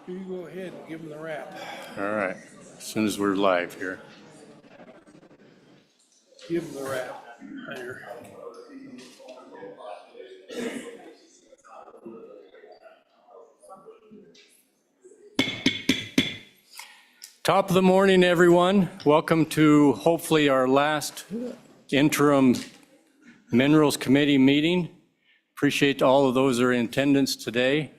You go ahead and give them the wrap. All right, as soon as we're live here. Give them the wrap. Here. Top of the morning, everyone. Welcome to hopefully our last interim Minerals Committee meeting. Appreciate all of those that are in attendance today.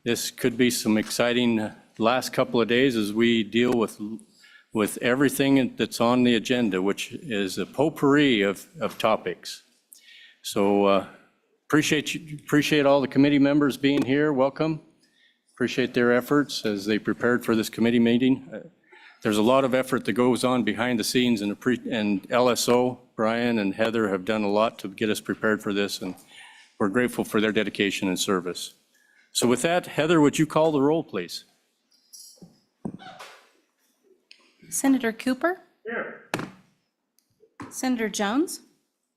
This could be some exciting last couple of days as we deal with everything that's on the agenda, which is a potpourri of topics. So appreciate all the committee members being here. Welcome. Appreciate their efforts as they prepared for this committee meeting. There's a lot of effort that goes on behind the scenes, and LSO, Brian and Heather have done a lot to get us prepared for this, and we're grateful for their dedication and service. So with that, Heather, would you call the roll, please? Senator Cooper? Here. Senator Jones?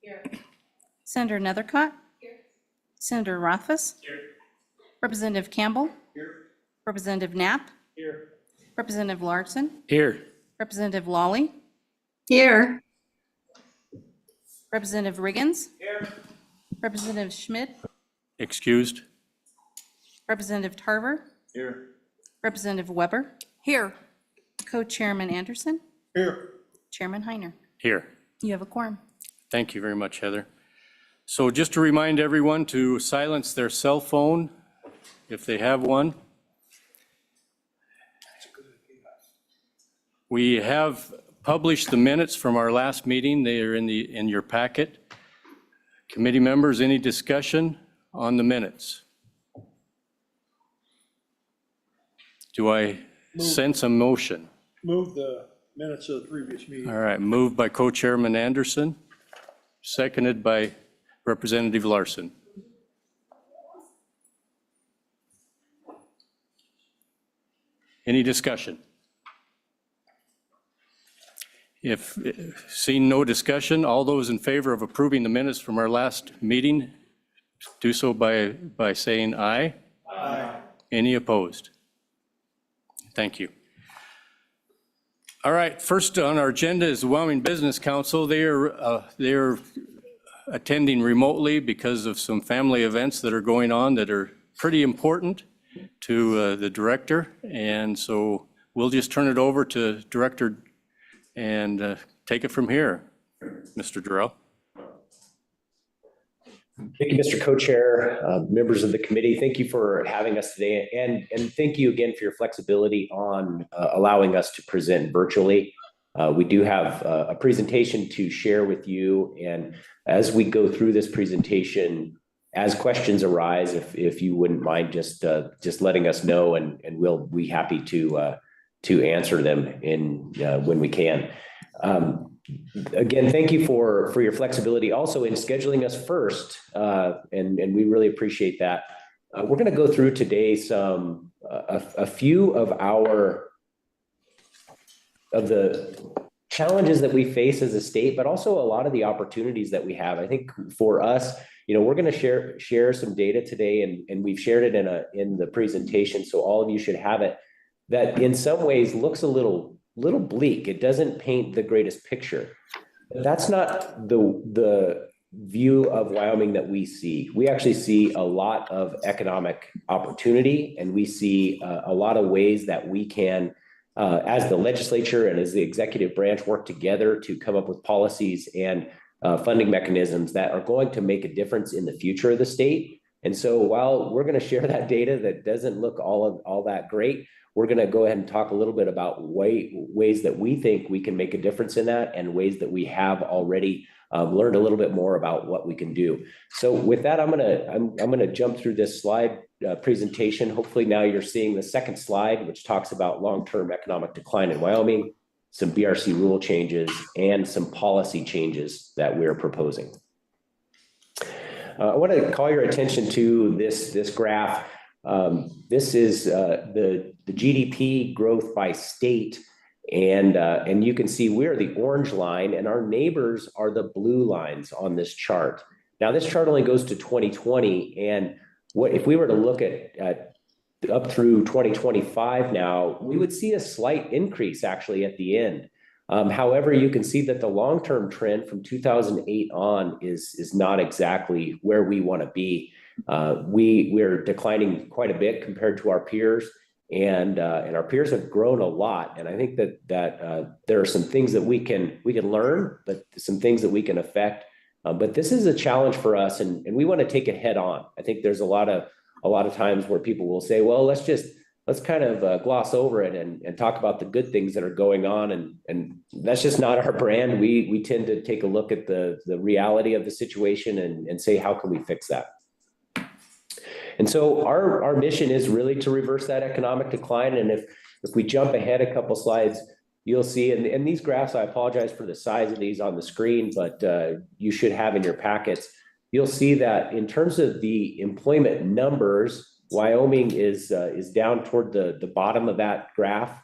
Here. Senator Nethercott? Here. Senator Rothfuss? Here. Representative Campbell? Here. Representative Knapp? Here. Representative Larson? Here. Representative Lawley? Here. Representative Riggins? Here. Representative Schmidt? Excused. Representative Tarver? Here. Representative Weber? Here. Co-Chairman Anderson? Here. Chairman Heiner? Here. You have a quorum. Thank you very much, Heather. So just to remind everyone to silence their cell phone if they have one. We have published the minutes from our last meeting. They are in your packet. Committee members, any discussion on the minutes? Do I sense a motion? Move the minutes of the previous meeting. All right, moved by Co-Chairman Anderson, seconded by Representative Larson. Any discussion? If seeing no discussion, all those in favor of approving the minutes from our last meeting, do so by saying aye. Aye. Any opposed? Thank you. All right, first on our agenda is the Wyoming Business Council. They're attending remotely because of some family events that are going on that are pretty important to the director. And so we'll just turn it over to Director and take it from here, Mr. Durrell. Thank you, Mr. Co-Chair, members of the committee. Thank you for having us today. And thank you again for your flexibility on allowing us to present virtually. We do have a presentation to share with you. And as we go through this presentation, as questions arise, if you wouldn't mind just letting us know, and we'll be happy to answer them when we can. Again, thank you for your flexibility also in scheduling us first, and we really appreciate that. We're going to go through today a few of the challenges that we face as a state, but also a lot of the opportunities that we have. I think for us, we're going to share some data today, and we've shared it in the presentation, so all of you should have it, that in some ways looks a little bleak. It doesn't paint the greatest picture. But that's not the view of Wyoming that we see. We actually see a lot of economic opportunity, and we see a lot of ways that we can, as the legislature and as the executive branch, work together to come up with policies and funding mechanisms that are going to make a difference in the future of the state. And so while we're going to share that data that doesn't look all that great, we're going to go ahead and talk a little bit about ways that we think we can make a difference in that, and ways that we have already learned a little bit more about what we can do. So with that, I'm going to jump through this slide presentation. Hopefully now you're seeing the second slide, which talks about long-term economic decline in Wyoming, some BRC rule changes, and some policy changes that we're proposing. I want to call your attention to this graph. This is the GDP growth by state, and you can see we're the orange line, and our neighbors are the blue lines on this chart. Now, this chart only goes to 2020, and if we were to look at up through 2025 now, we would see a slight increase actually at the end. However, you can see that the long-term trend from 2008 on is not exactly where we want to be. We're declining quite a bit compared to our peers, and our peers have grown a lot. And I think that there are some things that we can learn, but some things that we can affect. But this is a challenge for us, and we want to take it head on. I think there's a lot of times where people will say, well, let's kind of gloss over it and talk about the good things that are going on. And that's just not our brand. We tend to take a look at the reality of the situation and say, how can we fix that? And so our mission is really to reverse that economic decline. And if we jump ahead a couple slides, you'll see, and these graphs, I apologize for the size of these on the screen, but you should have in your packets. You'll see that in terms of the employment numbers, Wyoming is down toward the bottom of that graph.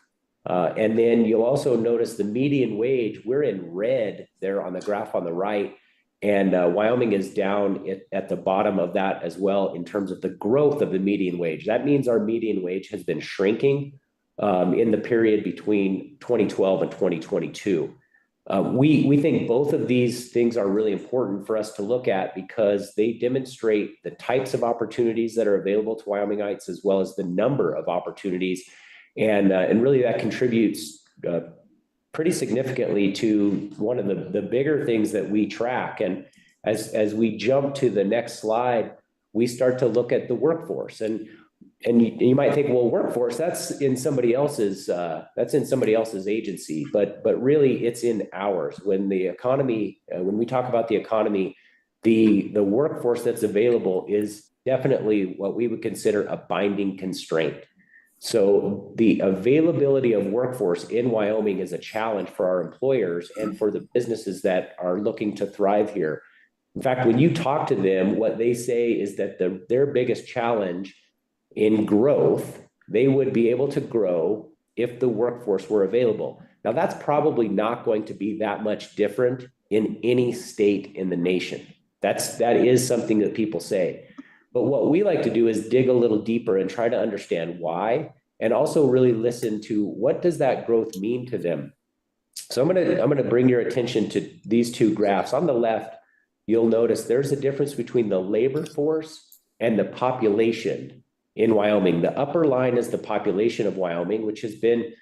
And then you'll also notice the median wage, we're in red there on the graph on the right. And Wyoming is down at the bottom of that as well in terms of the growth of the median wage. That means our median wage has been shrinking in the period between 2012 and 2022. We think both of these things are really important for us to look at because they demonstrate the types of opportunities that are available to Wyomingites as well as the number of opportunities. And really that contributes pretty significantly to one of the bigger things that we track. And as we jump to the next slide, we start to look at the workforce. And you might think, well, workforce, that's in somebody else's agency, but really it's in ours. When the economy, when we talk about the economy, the workforce that's available is definitely what we would consider a binding constraint. So the availability of workforce in Wyoming is a challenge for our employers and for the businesses that are looking to thrive here. In fact, when you talk to them, what they say is that their biggest challenge in growth, they would be able to grow if the workforce were available. Now, that's probably not going to be that much different in any state in the nation. That is something that people say. But what we like to do is dig a little deeper and try to understand why, and also really listen to what does that growth mean to them. So I'm gonna bring your attention to these two graphs. On the left, you'll notice there's a difference between the labor force and the population in Wyoming. The upper line is the population of Wyoming, which has been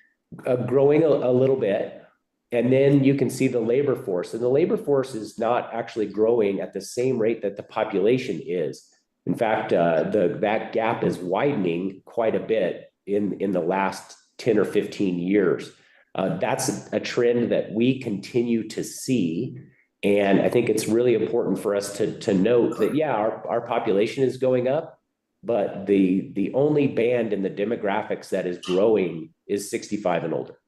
growing a little bit. And then you can see the labor force. And the labor force is not actually growing at the same rate that the population is. In fact, that gap is widening quite a bit in the last 10 or 15 years. That's a trend that we continue to see. And I think it's really important for us to note that, yeah, our population is going up, but the only band in the demographics that is growing is 65 and older.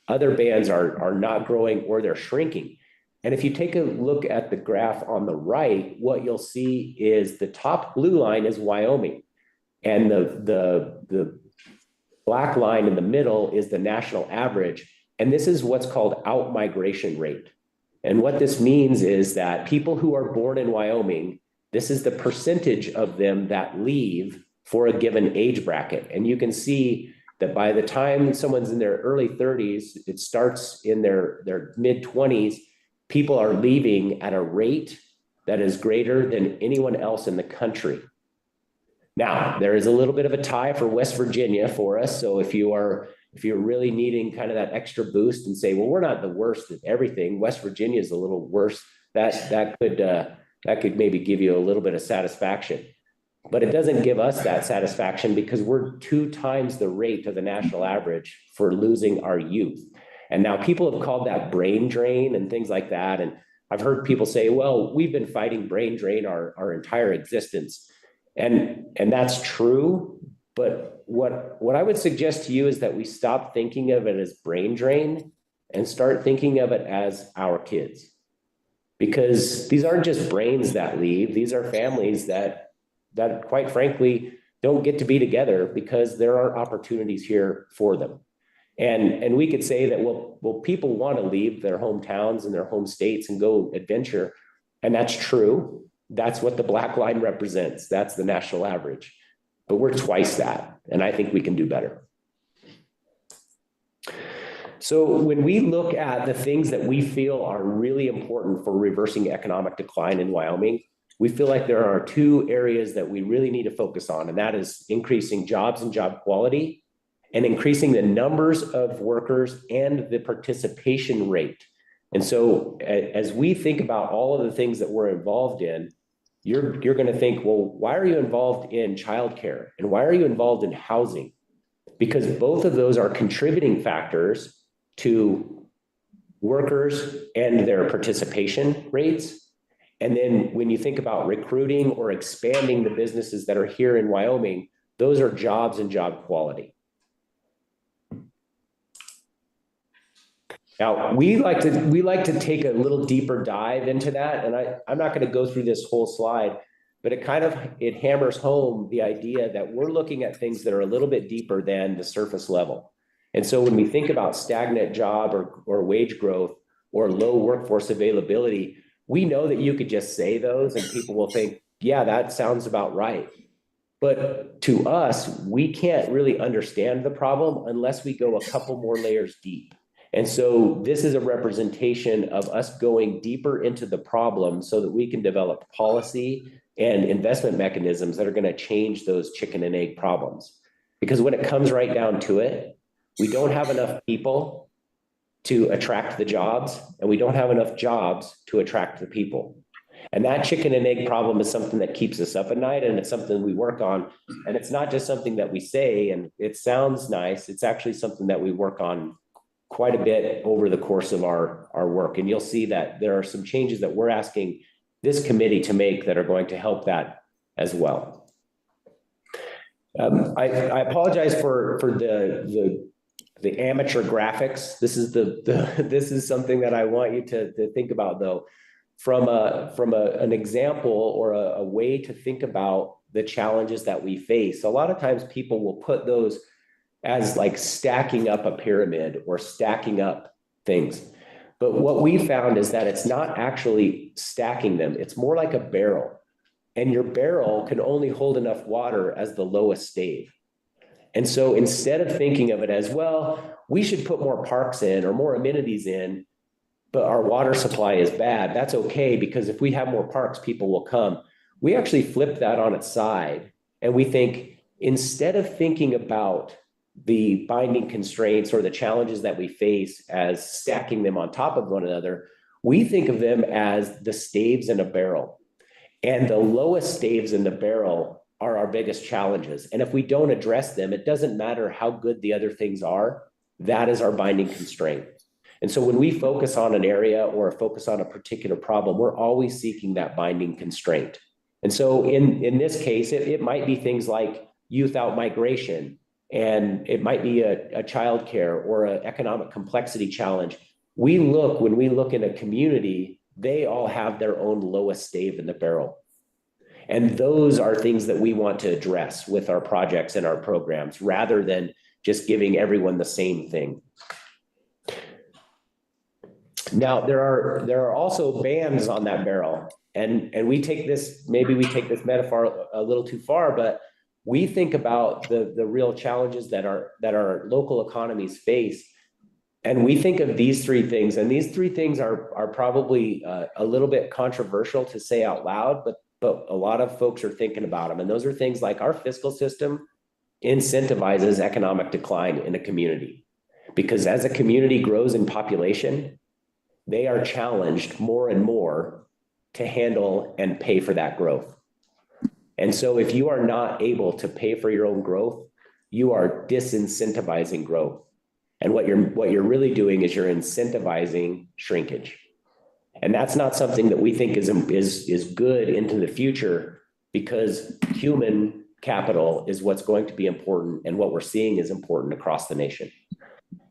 Other bands are not growing or they're shrinking. And if you take a look at the graph on the right, what you'll see is the top blue line is Wyoming. And the black line in the middle is the national average. And this is what's called out-migration rate. And what this means is that people who are born in Wyoming, this is the percentage of them that leave for a given age bracket. And you can see that by the time someone's in their early 30s, it starts in their mid 20s, people are leaving at a rate that is greater than anyone else in the country. Now, there is a little bit of a tie for West Virginia for us. So if you're really needing kind of that extra boost and say, well, we're not the worst at everything, West Virginia is a little worse, that could maybe give you a little bit of satisfaction. But it doesn't give us that satisfaction because we're 2 times the rate of the national average for losing our youth. And now people have called that brain drain and things like that. And I've heard people say, well, we've been fighting brain drain our entire existence. And that's true. But what I would suggest to you is that we stop thinking of it as brain drain and start thinking of it as our kids. Because these aren't just brains that leave. These are families that quite frankly don't get to be together because there are opportunities here for them. And we could say that, well, people want to leave their hometowns and their home states and go adventure. And that's true. That's what the black line represents. That's the national average. but we're twice that. And I think we can do better. So when we look at the things that we feel are really important for reversing economic decline in Wyoming, we feel like there are two areas that we really need to focus on, and that is increasing jobs and job quality and increasing the numbers of workers and the participation rate. And so as we think about all of the things that we're involved in, you're going to think, well, why are you involved in childcare? And why are you involved in housing? Because both of those are contributing factors to workers and their participation rates. And then when you think about recruiting or expanding the businesses that are here in Wyoming, those are jobs and job quality. Now, we like to take a little deeper dive into that. And I'm not going to go through this whole slide, but it hammers home the idea that we're looking at things that are a little bit deeper than the surface level. And so when we think about stagnant job or wage growth or low workforce availability, we know that you could just say those and people will think, yeah, that sounds about right. But to us, we can't really understand the problem unless we go a couple more layers deep. And so this is a representation of us going deeper into the problem so that we can develop policy and investment mechanisms that are going to change those chicken and egg problems. Because when it comes right down to it, we don't have enough people to attract the jobs, and we don't have enough jobs to attract the people. And that chicken and egg problem is something that keeps us up at night, and it's something we work on. And it's not just something that we say and it sounds nice. It's actually something that we work on quite a bit over the course of our work. And you'll see that there are some changes that we're asking this committee to make that are going to help that as well. I apologize for the amateur graphics. This is something that I want you to think about, though, from an example or a way to think about the challenges that we face. A lot of times people will put those as like stacking up a pyramid or stacking up things. But what we found is that it's not actually stacking them. It's more like a barrel. And your barrel can only hold enough water as the lowest stave. And so instead of thinking of it as, well, we should put more parks in or more amenities in, but our water supply is bad, that's okay, because if we have more parks, people will come. We actually flip that on its side. And we think, instead of thinking about the binding constraints or the challenges that we face as stacking them on top of one another, we think of them as the staves in a barrel. And the lowest staves in the barrel are our biggest challenges. And if we don't address them, it doesn't matter how good the other things are, that is our binding constraint. And so when we focus on an area or focus on a particular problem, we're always seeking that binding constraint. And so in this case, it might be things like youth out migration, and it might be a childcare or an economic complexity challenge. When we look in a community, they all have their own lowest stave in the barrel. And those are things that we want to address with our projects and our programs, rather than just giving everyone the same thing. Now, there are also bands on that barrel. And we take this metaphor a little too far, but we think about the real challenges that our local economies face. And we think of these three things, and these three things are probably a little bit controversial to say out loud, but a lot of folks are thinking about them. And those are things like our fiscal system incentivizes economic decline in a community, because as a community grows in population, they are challenged more and more to handle and pay for that growth. And so if you are not able to pay for your own growth, you are disincentivizing growth. And what you're really doing is you're incentivizing shrinkage. And that's not something that we think is good into the future, because human capital is what's going to be important, and what we're seeing is important across the nation.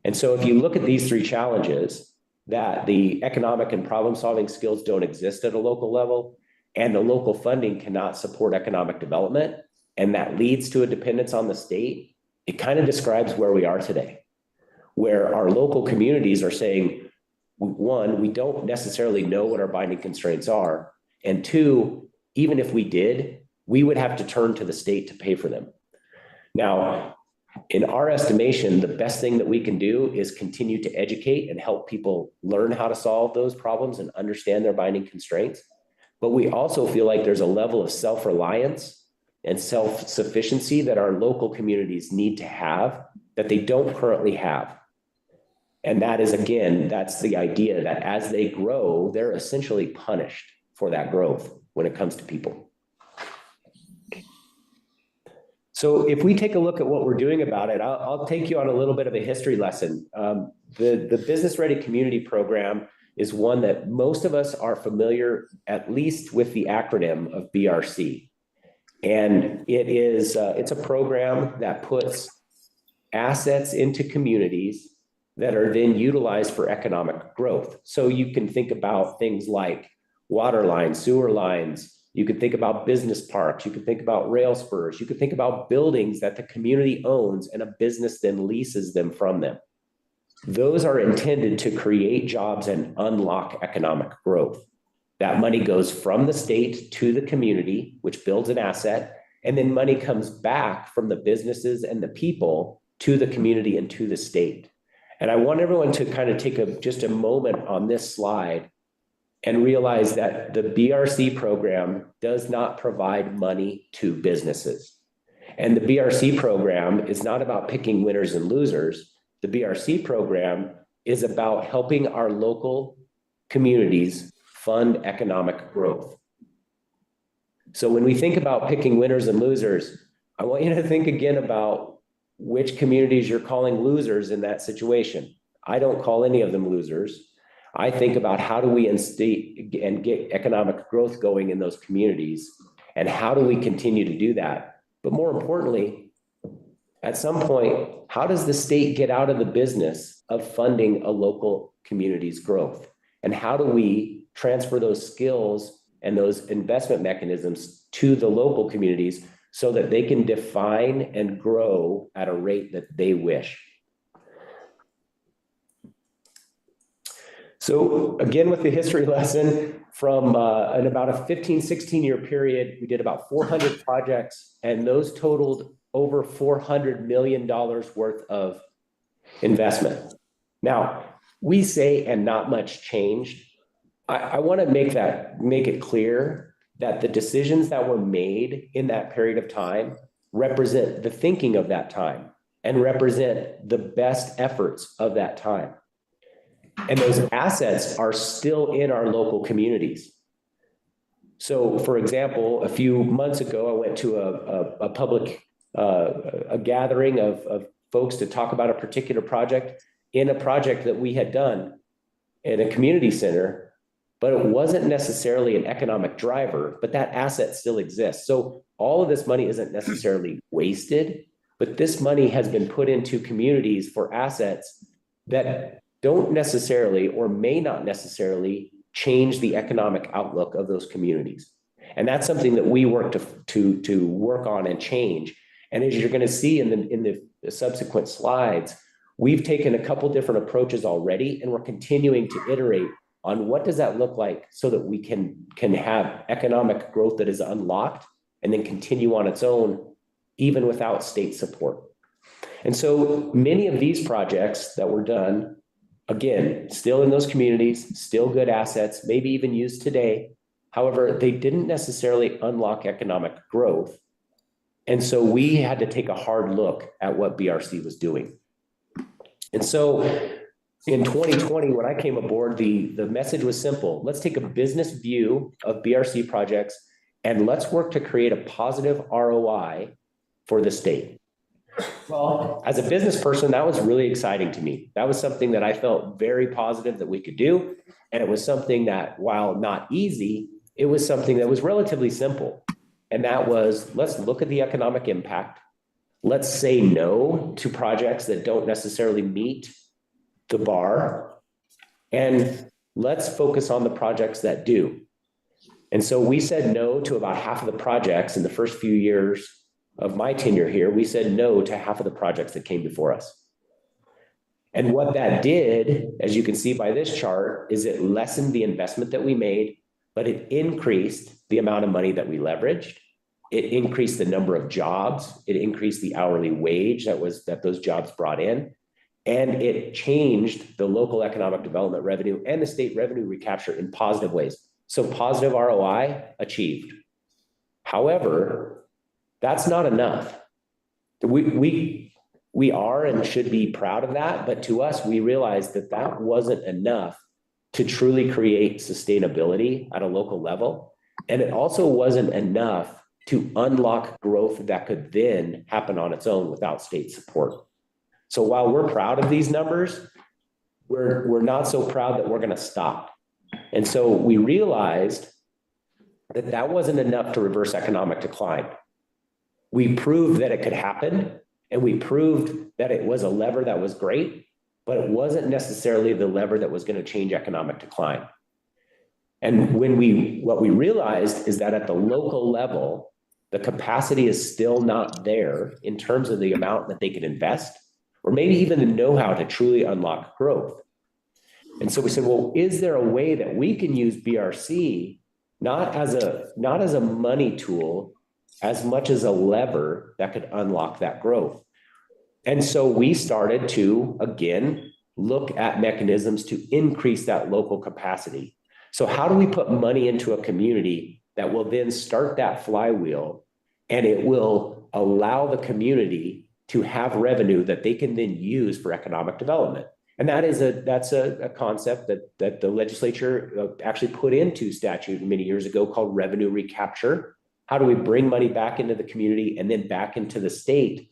And so if you look at these three challenges, that the economic and problem-solving skills don't exist at a local level, and the local funding cannot support economic development, and that leads to a dependence on the state, it kind of describes where we are today, where our local communities are saying, one, we don't necessarily know what our binding constraints are, and two, even if we did, we would have to turn to the state to pay for them. Now, in our estimation, the best thing that we can do is continue to educate and help people learn how to solve those problems and understand their binding constraints. But we also feel like there's a level of self-reliance and self-sufficiency that our local communities need to have that they don't currently have. And that is, again, that's the idea that as they grow, they're essentially punished for that growth when it comes to people. So if we take a look at what we're doing about it, I'll take you on a little bit of a history lesson. The Business Ready Community Program is one that most of us are familiar, at least with the acronym of BRC. And it's a program that puts assets into communities that are then utilized for economic growth. So you can think about things like water lines, sewer lines. You could think about business parks. You could think about rail spurs. You could think about buildings that the community owns and a business then leases them from them. Those are intended to create jobs and unlock economic growth. That money goes from the state to the community, which builds an asset, and then money comes back from the businesses and the people to the community and to the state. And I want everyone to kind of take just a moment on this slide and realize that the BRC program does not provide money to businesses. And the BRC program is not about picking winners and losers. The BRC program is about helping our local communities fund economic growth. So when we think about picking winners and losers, I want you to think again about which communities you're calling losers in that situation. I don't call any of them losers. I think about how do we instate and get economic growth going in those communities, and how do we continue to do that? But more importantly, at some point, how does the state get out of the business of funding a local community's growth? And how do we transfer those skills and those investment mechanisms to the local communities so that they can define and grow at a rate that they wish? So again, with the history lesson, from in about a 15, 16-year period, we did about 400 projects, and those totaled over $400 million worth of investment. Now, we say, and not much changed. I want to make it clear that the decisions that were made in that period of time represent the thinking of that time and represent the best efforts of that time. And those assets are still in our local communities. So, for example, a few months ago, I went to a public gathering of folks to talk about a particular project that we had done in a community center, but it wasn't necessarily an economic driver, but that asset still exists. So all of this money isn't necessarily wasted, but this money has been put into communities for assets that don't necessarily or may not necessarily change the economic outlook of those communities. And that's something that we work to work on and change. And as you're going to see in the subsequent slides, we've taken a couple different approaches already, and we're continuing to iterate on what does that look like so that we can have economic growth that is unlocked and then continue on its own, even without state support. And so many of these projects that were done, again, still in those communities, still good assets, maybe even used today. However, they didn't necessarily unlock economic growth. And so we had to take a hard look at what BRC was doing. And so in 2020, when I came aboard, the message was simple. Let's take a business view of BRC projects and let's work to create a positive ROI for the state. Well, as a business person, that was really exciting to me. That was something that I felt very positive that we could do. And it was something that, while not easy, it was something that was relatively simple. And that was, let's look at the economic impact. Let's say no to projects that don't necessarily meet the bar. And let's focus on the projects that do. And so we said no to about half of the projects in the first few years of my tenure here. We said no to half of the projects that came before us. And what that did, as you can see by this chart, is it lessened the investment that we made, but it increased the amount of money that we leveraged. It increased the number of jobs. It increased the hourly wage that those jobs brought in. And it changed the local economic development revenue and the state revenue recapture in positive ways. So positive ROI achieved. However, that's not enough. We are and should be proud of that, but to us, we realized that that wasn't enough to truly create sustainability at a local level. And it also wasn't enough to unlock growth that could then happen on its own without state support. So while we're proud of these numbers, we're not so proud that we're going to stop. And so we realized that that wasn't enough to reverse economic decline. We proved that it could happen, and we proved that it was a lever that was great, but it wasn't necessarily the lever that was going to change economic decline. And what we realized is that at the local level, the capacity is still not there in terms of the amount that they can invest, or maybe even the know-how to truly unlock growth. And so we said, well, is there a way that we can use BRC not as a money tool, as much as a lever that could unlock that growth? And so we started to, again, look at mechanisms to increase that local capacity. So how do we put money into a community that will then start that flywheel, and it will allow the community to have revenue that they can then use for economic development? And that's a concept that the legislature actually put into statute many years ago called revenue recapture. How do we bring money back into the community and then back into the state?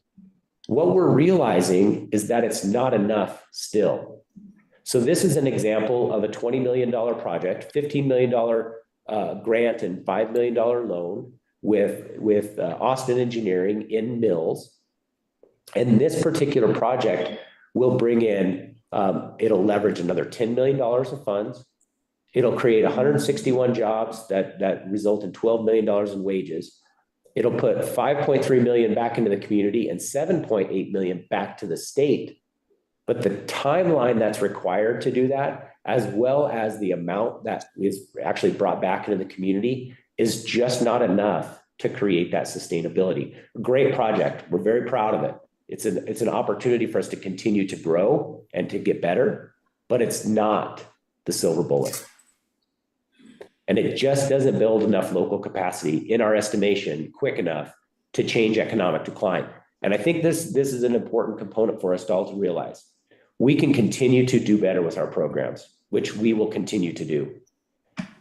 What we're realizing is that it's not enough still. So this is an example of a $20 million project, $15 million grant and $5 million loan with Austin Engineering in Mills. And this particular project will bring in, it'll leverage another $10 million of funds. It'll create 161 jobs that result in $12 million in wages. It'll put 5.3 million back into the community and 7.8 million back to the state. But the timeline that's required to do that, as well as the amount that is actually brought back into the community, is just not enough to create that sustainability. Great project. We're very proud of it. It's an opportunity for us to continue to grow and to get better, but it's not the silver bullet. And it just doesn't build enough local capacity, in our estimation, quick enough to change economic decline. And I think this is an important component for us all to realize. We can continue to do better with our programs, which we will continue to do.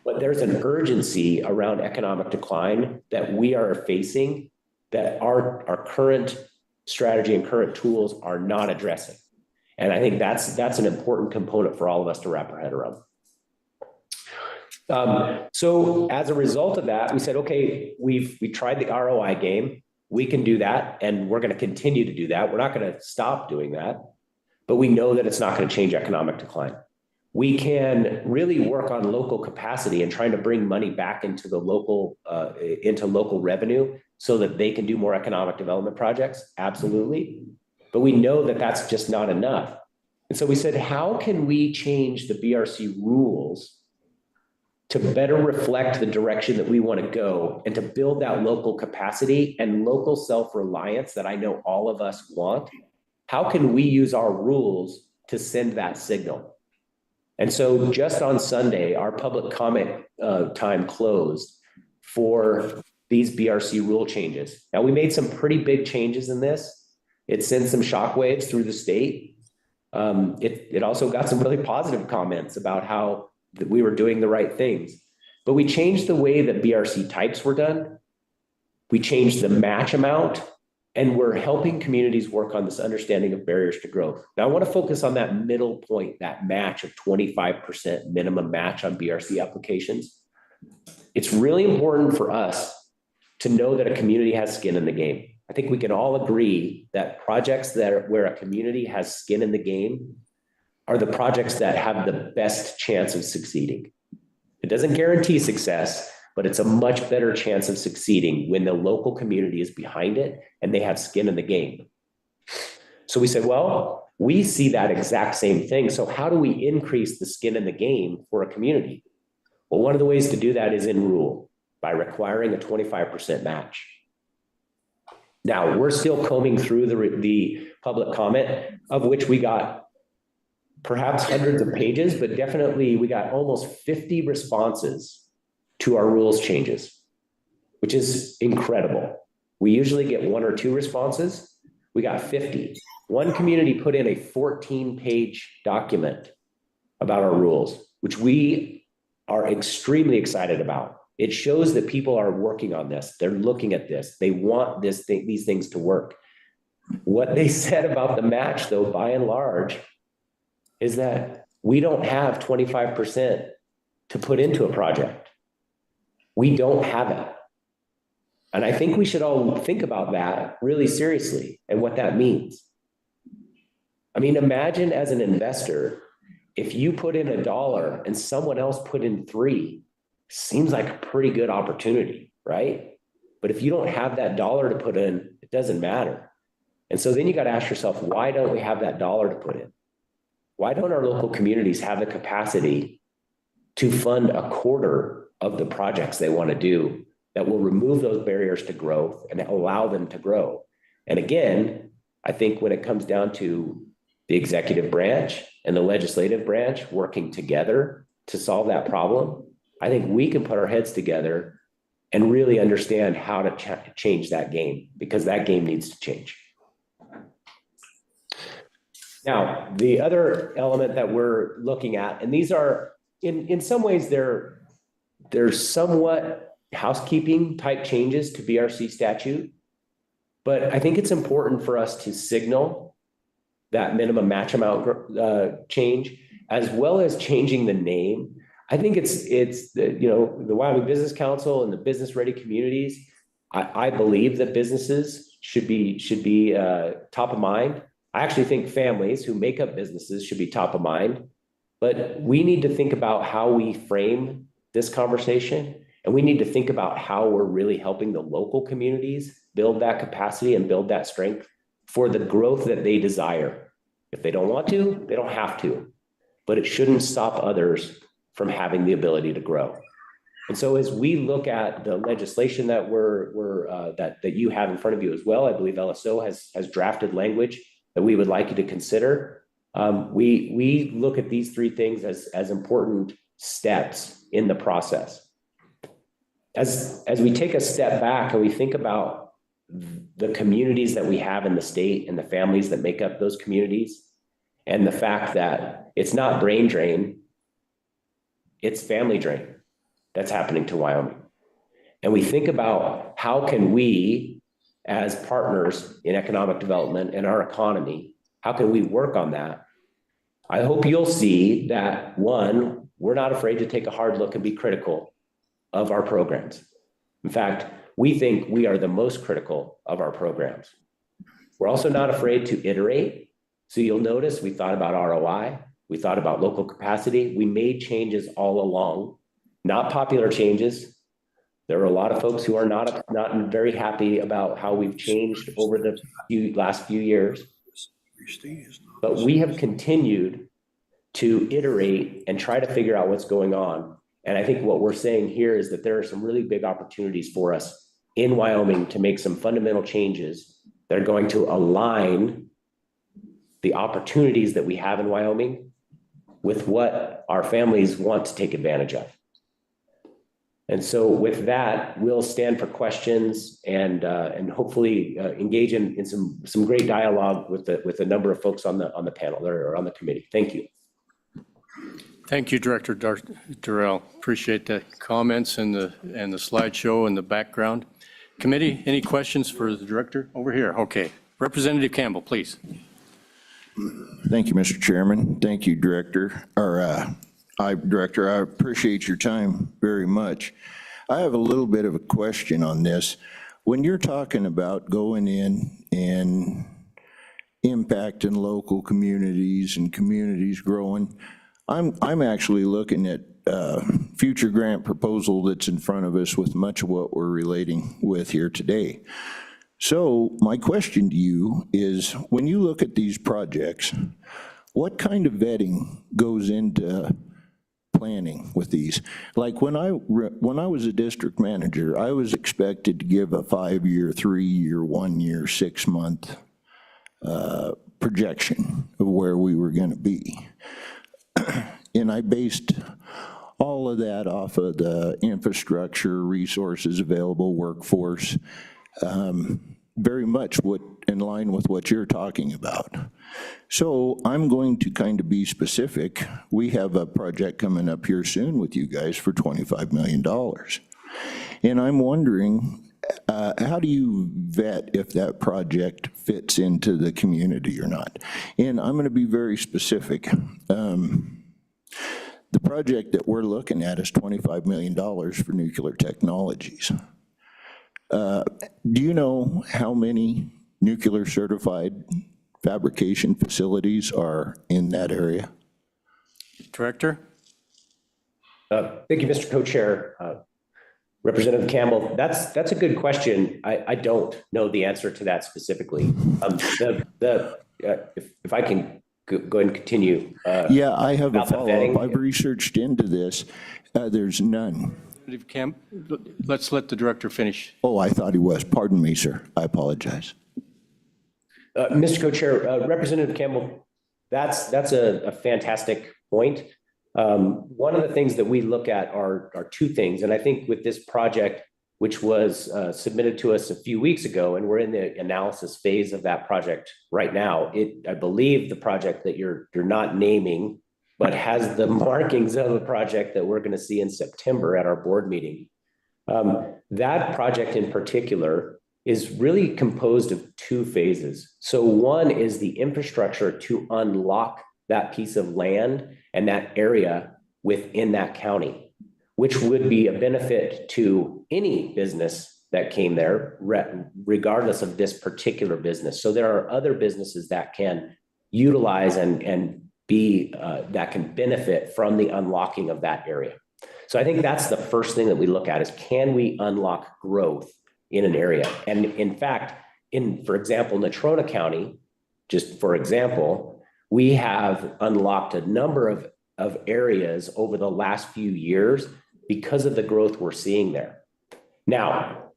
But there's an urgency around economic decline that we are facing that our current strategy and current tools are not addressing. And I think that's an important component for all of us to wrap our head around. So as a result of that, we said, okay, we tried the ROI game. We can do that, and we're going to continue to do that. We're not going to stop doing that, but we know that it's not going to change economic decline. We can really work on local capacity and trying to bring money back into the local revenue so that they can do more economic development projects. Absolutely. But we know that that's just not enough. And so we said, how can we change the BRC rules to better reflect the direction that we want to go and to build that local capacity and local self-reliance that I know all of us want? How can we use our rules to send that signal? And so just on Sunday, our public comment time closed for these BRC rule changes. Now, we made some pretty big changes in this. It sent some shockwaves through the state. It also got some really positive comments about how that we were doing the right things. But we changed the way that BRC types were done. We changed the match amount, and we're helping communities work on this understanding of barriers to growth. Now, I want to focus on that middle point, that match of 25% minimum match on BRC applications. It's really important for us to know that a community has skin in the game. I think we can all agree that projects where a community has skin in the game are the projects that have the best chance of succeeding. It doesn't guarantee success, but it's a much better chance of succeeding when the local community is behind it and they have skin in the game. So we said, well, we see that exact same thing. So how do we increase the skin in the game for a community? Well, one of the ways to do that is in rule, by requiring a 25% match. Now, we're still combing through the public comment, of which we got perhaps hundreds of pages, but definitely we got almost 50 responses to our rules changes, which is incredible. We usually get 1 or 2 responses. We got 50. One community put in a 14-page document about our rules, which we are extremely excited about. It shows that people are working on this. They're looking at this. They want these things to work. What they said about the match, though, by and large, is that we don't have 25% to put into a project. We don't have it. And I think we should all think about that really seriously and what that means. I mean, imagine as an investor, if you put in $1 and someone else put in 3, seems like a pretty good opportunity, right? But if you don't have that $1 to put in, it doesn't matter. And so then you got to ask yourself, why don't we have that $1 to put in? Why don't our local communities have the capacity to fund a quarter of the projects they want to do that will remove those barriers to growth and allow them to grow? And again, I think when it comes down to the executive branch and the legislative branch working together to solve that problem, I think we can put our heads together and really understand how to change that game, because that game needs to change. Now, the other element that we're looking at, and these are in some ways they're somewhat housekeeping type changes to BRC statute, but I think it's important for us to signal that minimum match amount change, as well as changing the name. I think it's the, the Wyoming Business Council and the business ready communities. I believe that businesses should be top of mind. I actually think families who make up businesses should be top of mind, but we need to think about how we frame this conversation, and we need to think about how we're really helping the local communities build that capacity and build that strength for the growth that they desire. If they don't want to, they don't have to, but it shouldn't stop others from having the ability to grow. And so as we look at the legislation that that you have in front of you as well, I believe LSO has drafted language that we would like you to consider. We look at these 3 things as important steps in the process. As we take a step back and we think about the communities that we have in the state and the families that make up those communities, and the fact that it's not brain drain, it's family drain that's happening to Wyoming. And we think about how can we, as partners in economic development and our economy, how can we work on that? I hope you'll see that, one, we're not afraid to take a hard look and be critical of our programs. In fact, we think we are the most critical of our programs. We're also not afraid to iterate. So you'll notice we thought about ROI, we thought about local capacity, we made changes all along, not popular changes. There are a lot of folks who are not very happy about how we've changed over the last few years, but we have continued to iterate and try to figure out what's going on. And I think what we're saying here is that there are some really big opportunities for us in Wyoming to make some fundamental changes that are going to align the opportunities that we have in Wyoming with what our families want to take advantage of. And so with that, we'll stand for questions and hopefully engage in some great dialogue with a number of folks on the panel or on the committee. Thank you. Thank you, Director Durrell. Appreciate the comments and the slideshow and the background. Committee, any questions for the director? Over here. Okay. Representative Campbell, please. Thank you, Mr. Chairman. Thank you, Director. Director, I appreciate your time very much. I have a little bit of a question on this. When you're talking about going in and impacting local communities and communities growing, I'm actually looking at future grant proposal that's in front of us with much of what we're relating with here today. So my question to you is, when you look at these projects, what kind of vetting goes into planning with these. Like when I was a district manager, I was expected to give a 5-year, 3-year, 1-year, 6-month projection of where we were going to be. And I based all of that off of the infrastructure, resources available, workforce, very much in line with what you're talking about. So I'm going to kind of be specific. We have a project coming up here soon with you guys for $25 million. And I'm wondering, how do you vet if that project fits into the community or not? And I'm going to be very specific. The project that we're looking at is $25 million for nuclear technologies. Do you know how many nuclear certified fabrication facilities are in that area? Director? Thank you, Mr. Co-Chair. Representative Campbell, that's a good question. I don't know the answer to that specifically. If I can go ahead and continue. Yeah, I have a about the follow-up. vetting. I've researched into this. There's none. Let's let the director finish. Oh, I thought he was. Pardon me, sir. I apologize. Mr. Co-Chair, Representative Campbell, that's a fantastic point. One of the things that we look at are two things, and I think with this project, which was submitted to us a few weeks ago, and we're in the analysis phase of that project right now. I believe the project that you're not naming, but has the markings of a project that we're going to see in September at our board meeting. That project in particular is really composed of two phases. So one is the infrastructure to unlock that piece of land and that area within that county, which would be a benefit to any business that came there, regardless of this particular business. So there are other businesses that can utilize and be that can benefit from the unlocking of that area. So I think that's the first thing that we look at is, can we unlock growth in an area? And in fact, for example, Natrona County, just for example, we have unlocked a number of areas over the last few years because of the growth we're seeing there. Now,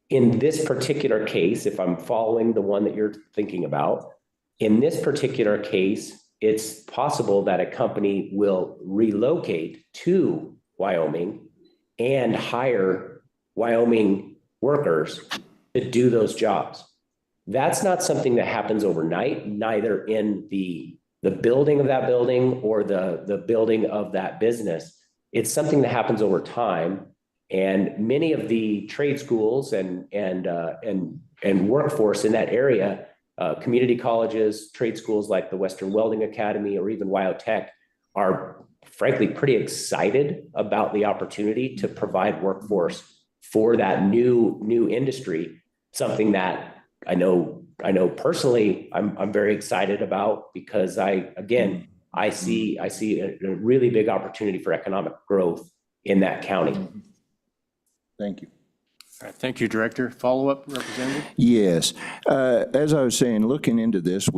in this particular case, if I'm following the one that you're thinking about, in this particular case, it's possible that a company will relocate to Wyoming and hire Wyoming workers to do those jobs. That's not something that happens overnight, neither in the building of that building or the building of that business. It's something that happens over time. And many of the trade schools and workforce in that area, community colleges, trade schools like the Western Welding Academy or even WyoTech, are frankly pretty excited about the opportunity to provide workforce for that new industry. Something that I know personally I'm very excited about, because I see a really big opportunity for economic growth in that county. Thank you. All right, thank you, Director. Follow-up, Representative? Yes. As I was saying, looking into this,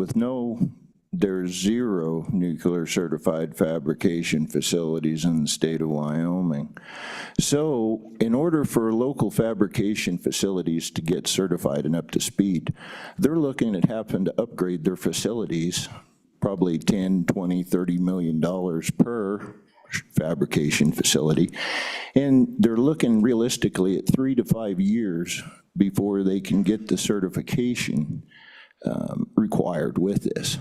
there's 0 nuclear certified fabrication facilities in the state of Wyoming. So in order for local fabrication facilities to get certified and up to speed, they're looking at having to upgrade their facilities, probably $10, $20, $30 million per fabrication facility. And they're looking realistically at 3 to 5 years before they can get the certification required with this.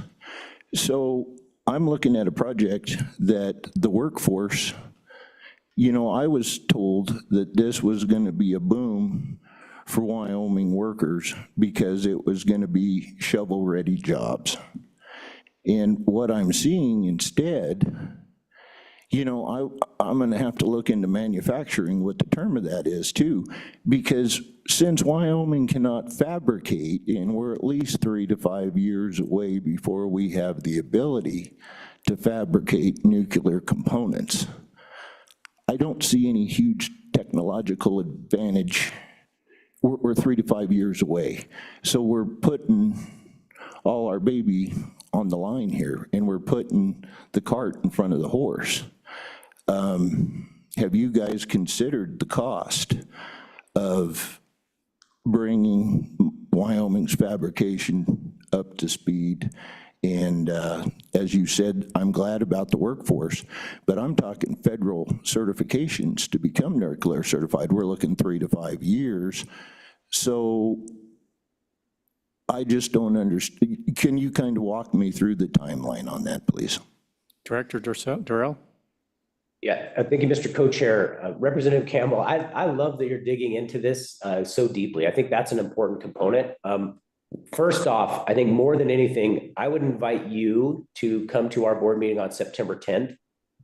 So I'm looking at a project that the workforce, I was told that this was going to be a boom for Wyoming workers because it was going to be shovel-ready jobs. And what I'm seeing instead, I'm going to have to look into manufacturing, what the term of that is too, because since Wyoming cannot fabricate, and we're at least 3 to 5 years away before we have the ability to fabricate nuclear components, I don't see any huge technological advantage. We're 3 to 5 years away. So we're putting all our baby on the line here, and we're putting the cart in front of the horse. have you guys considered the cost of bringing Wyoming's fabrication up to speed? And as you said, I'm glad about the workforce, but I'm talking federal certifications to become nuclear certified. We're looking 3 to 5 years. So I just don't understand. Can you kind of walk me through the timeline on that, please? Director Durrell? Yeah, thank you, Mr. Co-Chair. Representative Campbell, I love that you're digging into this so deeply. I think that's an important component. First off, I think more than anything, I would invite you to come to our board meeting on September 10th.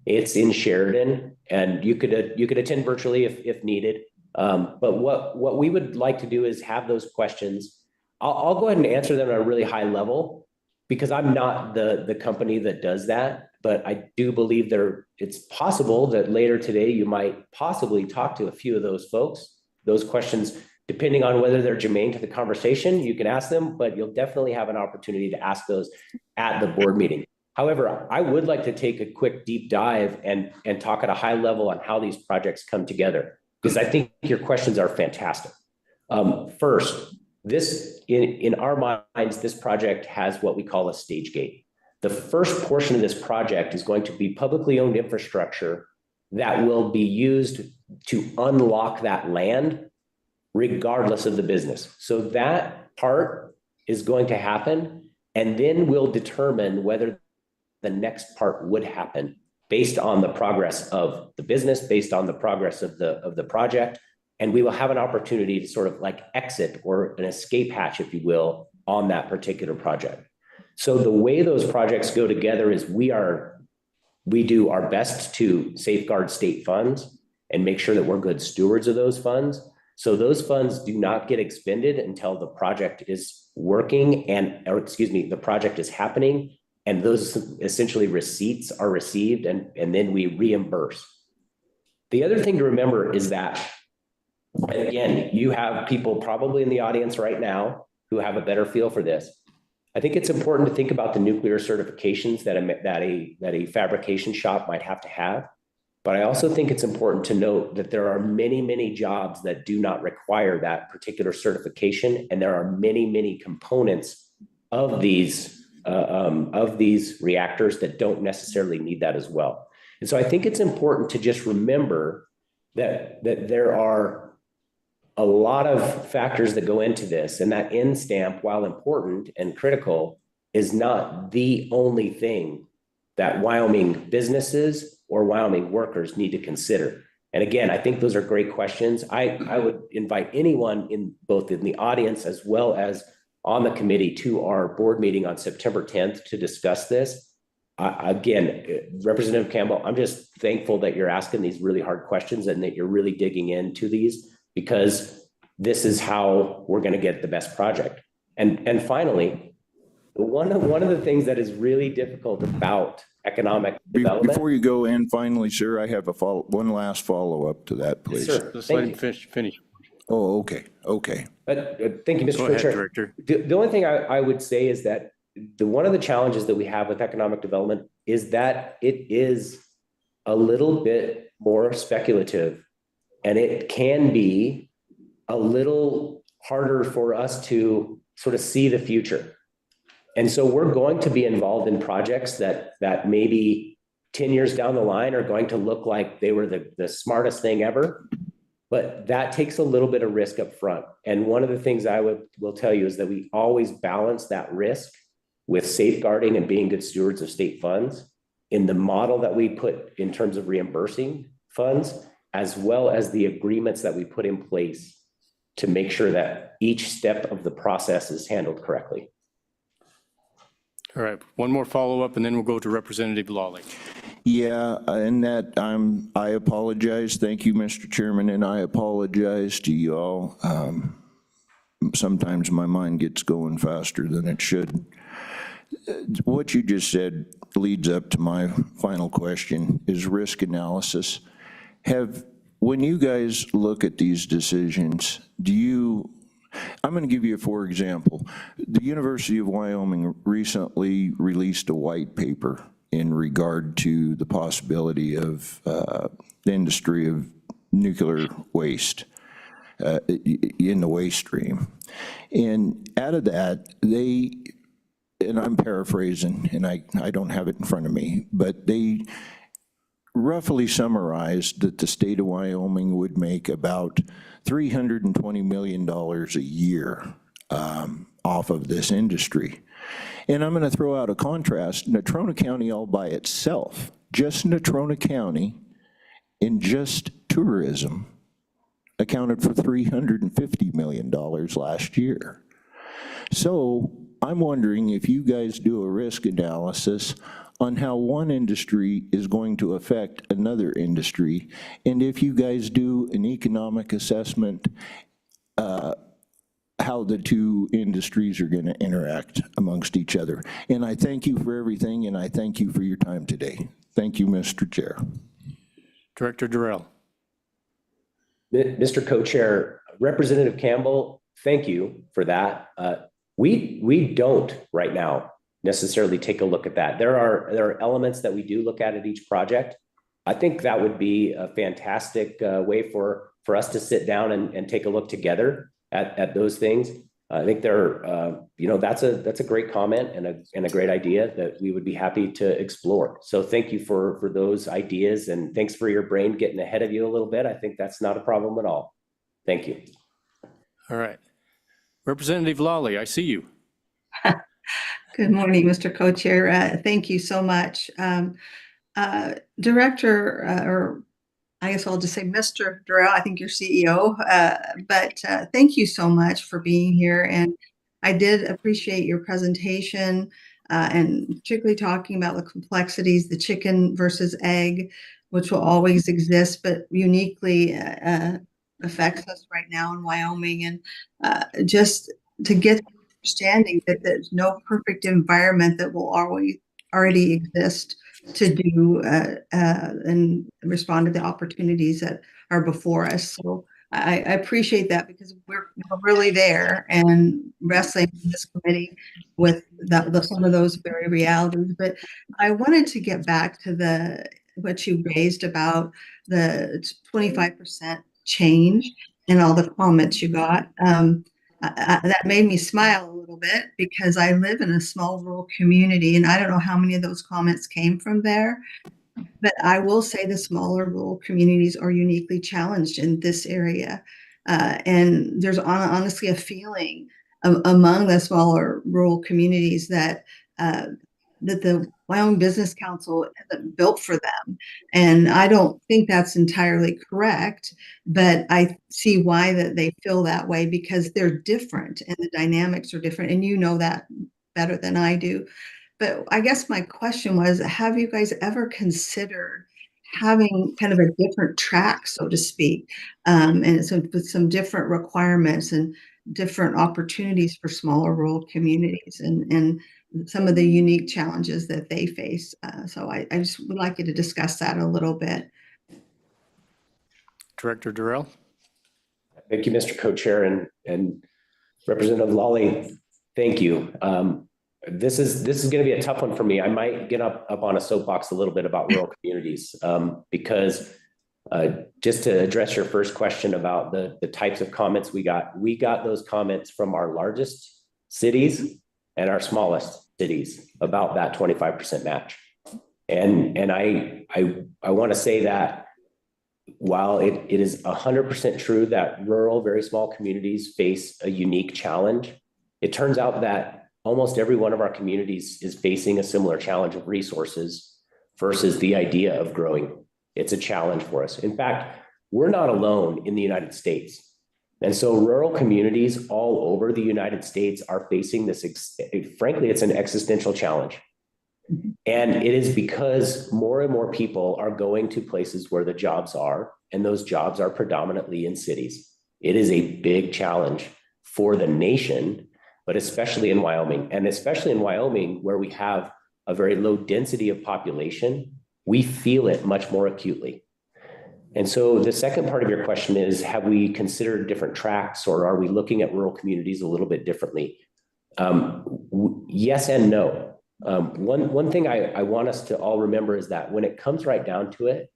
It's in Sheridan, and you could attend virtually if needed. But what we would like to do is have those questions. I'll go ahead and answer them at a really high level because I'm not the company that does that. But I do believe it's possible that later today you might possibly talk to a few of those folks. Those questions, depending on whether they're germane to the conversation, you can ask them, but you'll definitely have an opportunity to ask those at the board meeting. However, I would like to take a quick deep dive and talk at a high level on how these projects come together, because I think your questions are fantastic. First, in our minds, this project has what we call a stage gate. The first portion of this project is going to be publicly owned infrastructure that will be used to unlock that land regardless of the business. So that part is going to happen, and then we'll determine whether the next part would happen based on the progress of the business, based on the progress of the project, and we will have an opportunity to sort of like exit or an escape hatch, if you will, on that particular project. So the way those projects go together is we do our best to safeguard state funds and make sure that we're good stewards of those funds. So those funds do not get expended until the project is working the project is happening, and those essentially receipts are received and then we reimburse. The other thing to remember is that, again, you have people probably in the audience right now who have a better feel for this. I think it's important to think about the nuclear certifications that a fabrication shop might have to have. But I also think it's important to note that there are many, many jobs that do not require that particular certification. And there are many, many components of these reactors that don't necessarily need that as well. And so I think it's important to just remember that there are a lot of factors that go into this, and that N stamp, while important and critical, is not the only thing that Wyoming businesses or Wyoming workers need to consider. And again, I think those are great questions. I would invite anyone in the audience as well as on the committee to our board meeting on September 10th to discuss this. Again, Representative Campbell, I'm just thankful that you're asking these really hard questions and that you're really digging into these, because this is how we're going to get the best project. And finally, one of the things that is really difficult about economic development. Before you go in, finally, sir, I have one last follow-up to that, please. Sure. Let's let him finish. Oh, okay. But thank you, Mr. Go ahead, Co-Chair. Director. The only thing I would say is that one of the challenges that we have with economic development is that it is a little bit more speculative, and it can be a little harder for us to sort of see the future. And so we're going to be involved in projects that maybe 10 years down the line are going to look like they were the smartest thing ever, but that takes a little bit of risk up front. And one of the things I will tell you is that we always balance that risk with safeguarding and being good stewards of state funds in the model that we put in terms of reimbursing funds, as well as the agreements that we put in place to make sure that each step of the process is handled correctly. All right, one more follow-up, and then we'll go to Representative Lawley. Yeah, and that I apologize. Thank you, Mr. Chairman, and I apologize to you all. Sometimes my mind gets going faster than it should. What you just said leads up to my final question, is risk analysis. When you guys look at these decisions, I'm going to give you, for example, the University of Wyoming recently released a white paper in regard to the possibility of the industry of nuclear waste in the waste stream. And out of that, and I'm paraphrasing, and I don't have it in front of me, but they roughly summarized that the state of Wyoming would make about $320 million a year off of this industry. And I'm going to throw out a contrast. Natrona County all by itself, just Natrona County in just tourism, accounted for $350 million last year. So I'm wondering if you guys do a risk analysis on how one industry is going to affect another industry, and if you guys do an economic assessment, how the two industries are going to interact amongst each other. And I thank you for everything, and I thank you for your time today. Thank you, Mr. Chair. Director Durrell. Mr. Co-Chair, Representative Campbell, thank you for that. We don't right now necessarily take a look at that. There are elements that we do look at each project. I think that would be a fantastic way for us to sit down and take a look together at those things. I think that's a great comment and a great idea that we would be happy to explore. So thank you for those ideas, and thanks for your brain getting ahead of you a little bit. I think that's not a problem at all. Thank you. All right. Representative Lawley, I see you. Good morning, Mr. Co-Chair. Thank you so much. Director, or I guess I'll just say Mr. Durrell, I think you're CEO, but thank you so much for being here. And I did appreciate your presentation and particularly talking about the complexities, the chicken versus egg, which will always exist, but uniquely affects us right now in Wyoming. And just to get the understanding that there's no perfect environment that will already exist to do and respond to the opportunities that are before us. So I appreciate that, because we're really there and wrestling in this committee with some of those very realities. But I wanted to get back to what you raised about the 25% change and all the comments you got. That made me smile a little bit, because I live in a small rural community, and I don't know how many of those comments came from there. But I will say the smaller rural communities are uniquely challenged in this area. And there's honestly a feeling among the smaller rural communities that the Wyoming Business Council isn't built for them. And I don't think that's entirely correct, but I see why that they feel that way, because they're different and the dynamics are different. And you know that better than I do. But I guess my question was, have you guys ever considered having kind of a different track, so to speak, and so with some different requirements and different opportunities for smaller rural communities and some of the unique challenges that they face? So I just would like you to discuss that a little bit. Director Durrell. Thank you, Mr. Co-Chair, and Representative Lawley, thank you. This is going to be a tough one for me. I might get up on a soapbox a little bit about rural communities, because just to address your first question about the types of comments we got those comments from our largest cities and our smallest cities about that 25% match. And I want to say that while it is 100% true that rural, very small communities face a unique challenge, it turns out that almost every one of our communities is facing a similar challenge of resources versus the idea of growing. It's a challenge for us. In fact, we're not alone in the United States. And so rural communities all over the United States are facing this, frankly, it's an existential challenge. And it is because more and more people are going to places where the jobs are, and those jobs are predominantly in cities. It is a big challenge for the nation, but especially in Wyoming. And especially in Wyoming, where we have a very low density of population, we feel it much more acutely. And so the second part of your question is, have we considered different tracks, or are we looking at rural communities a little bit differently? Yes and no. One thing I want us to all remember is that when it comes right down to it,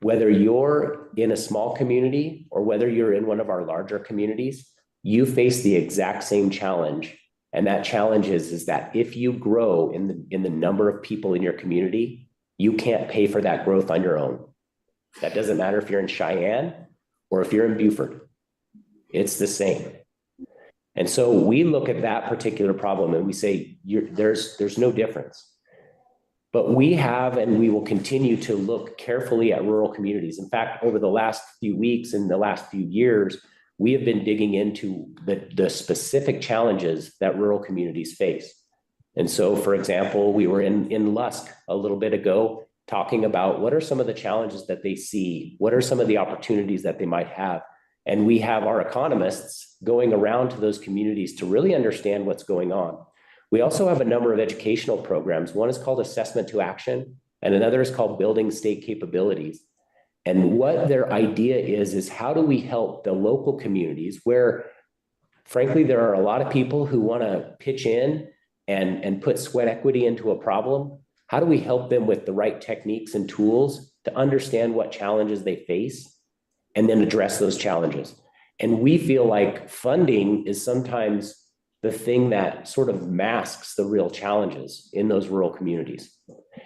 whether you're in a small community or whether you're in one of our larger communities, you face the exact same challenge. And that challenge is that if you grow in the number of people in your community, you can't pay for that growth on your own. That doesn't matter if you're in Cheyenne or if you're in Beaufort. It's the same. And so we look at that particular problem and we say, there's no difference. But we have, and we will continue to look carefully at rural communities. In fact, over the last few weeks and the last few years, we have been digging into the specific challenges that rural communities face. And so, for example, we were in Lusk a little bit ago, talking about what are some of the challenges that they see? What are some of the opportunities that they might have? And we have our economists going around to those communities to really understand what's going on. We also have a number of educational programs. One is called Assessment to Action, and another is called Building State Capabilities. And what their idea is how do we help the local communities where, frankly, there are a lot of people who want to pitch in and put sweat equity into a problem. How do we help them with the right techniques and tools to understand what challenges they face and then address those challenges? And we feel like funding is sometimes the thing that sort of masks the real challenges in those rural communities.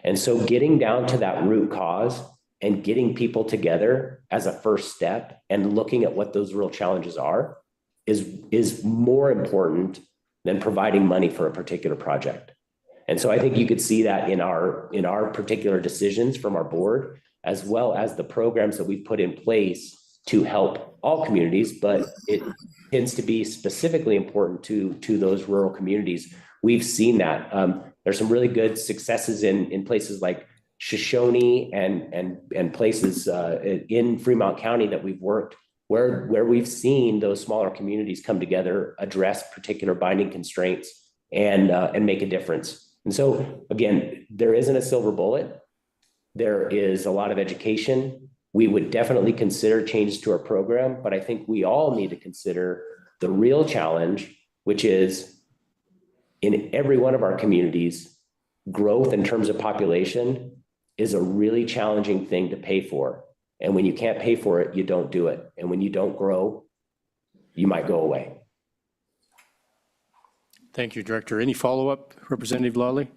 And so getting down to that root cause and getting people together as a first step and looking at what those real challenges are is more important than providing money for a particular project. And so I think you could see that in our particular decisions from our board, as well as the programs that we've put in place to help all communities, but it tends to be specifically important to those rural communities. We've seen that. There's some really good successes in places like Shoshone and places in Fremont County that we've worked where we've seen those smaller communities come together, address particular binding constraints, and make a difference. And so again, there isn't a silver bullet. There is a lot of education. We would definitely consider changes to our program, but I think we all need to consider the real challenge, which is in every one of our communities, growth in terms of population is a really challenging thing to pay for. And when you can't pay for it, you don't do it. And when you don't grow, you might go away. Thank you, Director. Any follow-up, Representative Lawley?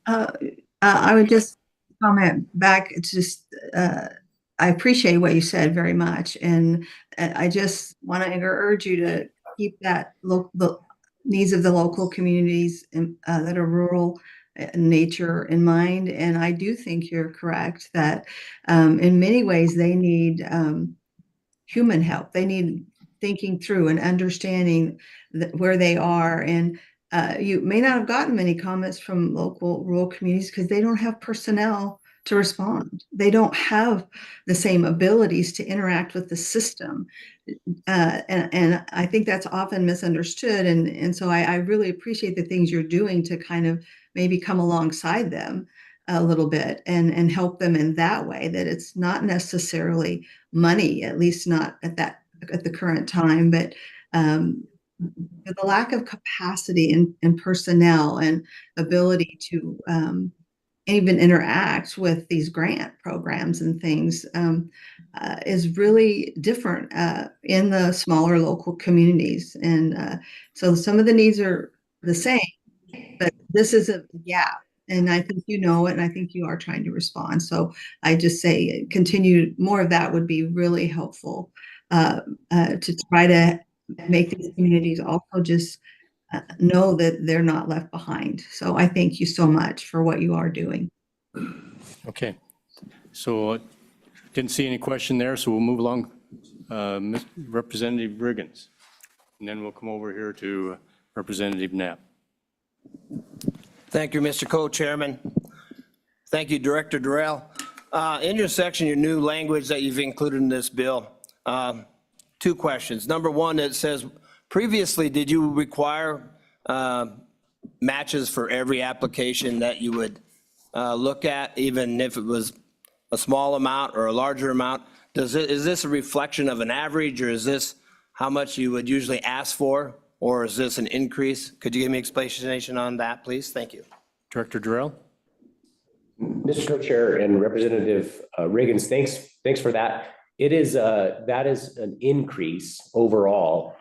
I would just comment back. It's just, I appreciate what you said very much. And I just want to urge you to keep that the needs of the local communities that are rural in nature in mind. And I do think you're correct that in many ways they need human help. They need thinking through and understanding where they are. And you may not have gotten many comments from local rural communities because they don't have personnel to respond. They don't have the same abilities to interact with the system. And I think that's often misunderstood. And so I really appreciate the things you're doing to kind of maybe come alongside them a little bit and help them in that way, that it's not necessarily money, at least not at the current time, but the lack of capacity and personnel and ability to even interact with these grant programs and things is really different in the smaller local communities. And so some of the needs are the same, but this is a gap. And I think you know it, and I think you are trying to respond. So I just say continue, more of that would be really helpful to try to make these communities also just know that they're not left behind. So I thank you so much for what you are doing. Okay. So didn't see any question there, so we'll move along. Representative Riggins. And then we'll come over here to Representative Knapp. Thank you, Mr. Co-Chairman. Thank you, Director Durrell. In your section, your new language that you've included in this bill, two questions. Number one, it says, previously, did you require matches for every application that you would look at, even if it was a small amount or a larger amount? Is this a reflection of an average, or is this how much you would usually ask for, or is this an increase? Could you give me explanation on that, please? Thank you. Director Durrell? Mr. Co-Chair and Representative Riggins, thanks for that. That is an increase overall.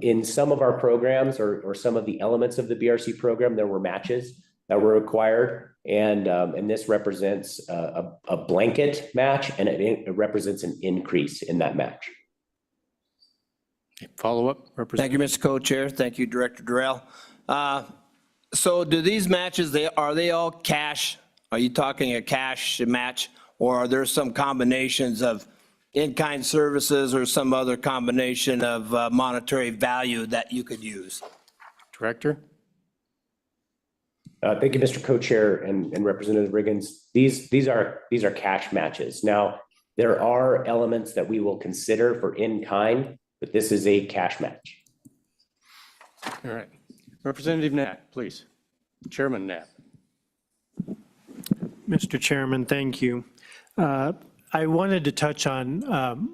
In some of our programs or some of the elements of the BRC program, there were matches that were required, and this represents a blanket match, and it represents an increase in that match. Follow-up, Thank Representative? you, Mr. Co-Chair. Thank you, Director Durrell. So do these matches, are they all cash? Are you talking a cash match, or are there some combinations of in-kind services or some other combination of monetary value that you could use? Director? Thank you, Mr. Co-Chair and Representative Riggins. These are cash matches. Now, there are elements that we will consider for in-kind, but this is a cash match. All right. Representative Knapp, please. Chairman Knapp. Mr. Chairman, thank you. I wanted to touch on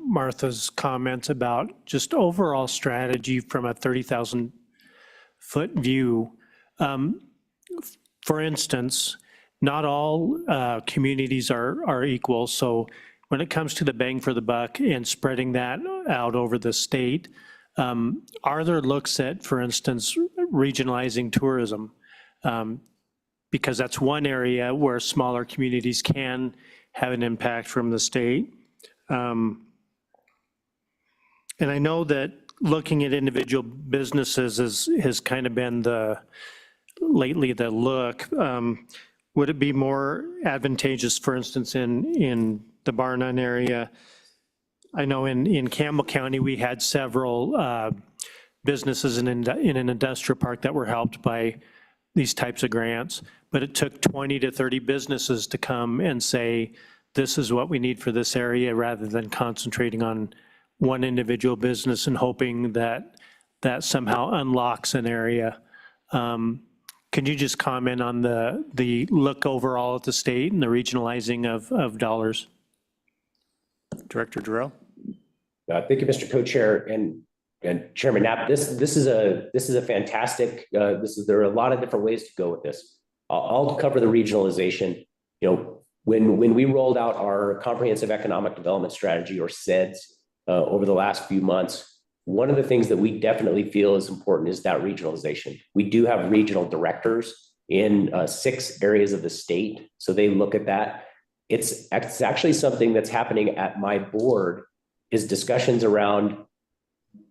Martha's comments about just overall strategy from a 30,000-foot view. For instance, not all communities are equal. So when it comes to the bang for the buck and spreading that out over the state, are there looks at, for instance, regionalizing tourism? Because that's one area where smaller communities can have an impact from the state. And I know that looking at individual businesses has kind of been lately the look. Would it be more advantageous, for instance, in the Bar None area? I know in Campbell County, we had several businesses in an industrial park that were helped by these types of grants, but it took 20 to 30 businesses to come and say, this is what we need for this area, rather than concentrating on one individual business and hoping that that somehow unlocks an area. Can you just comment on the look overall at the state and the regionalizing of dollars? Director Durrell? Thank you, Mr. Co-Chair and Chairman Knapp. This is a fantastic. There are a lot of different ways to go with this. I'll cover the regionalization. You know, when we rolled out our comprehensive economic development strategy, or CEDS, over the last few months, one of the things that we definitely feel is important is that regionalization. We do have regional directors in 6 areas of the state, so they look at that. It's actually something that's happening at my board, is discussions around,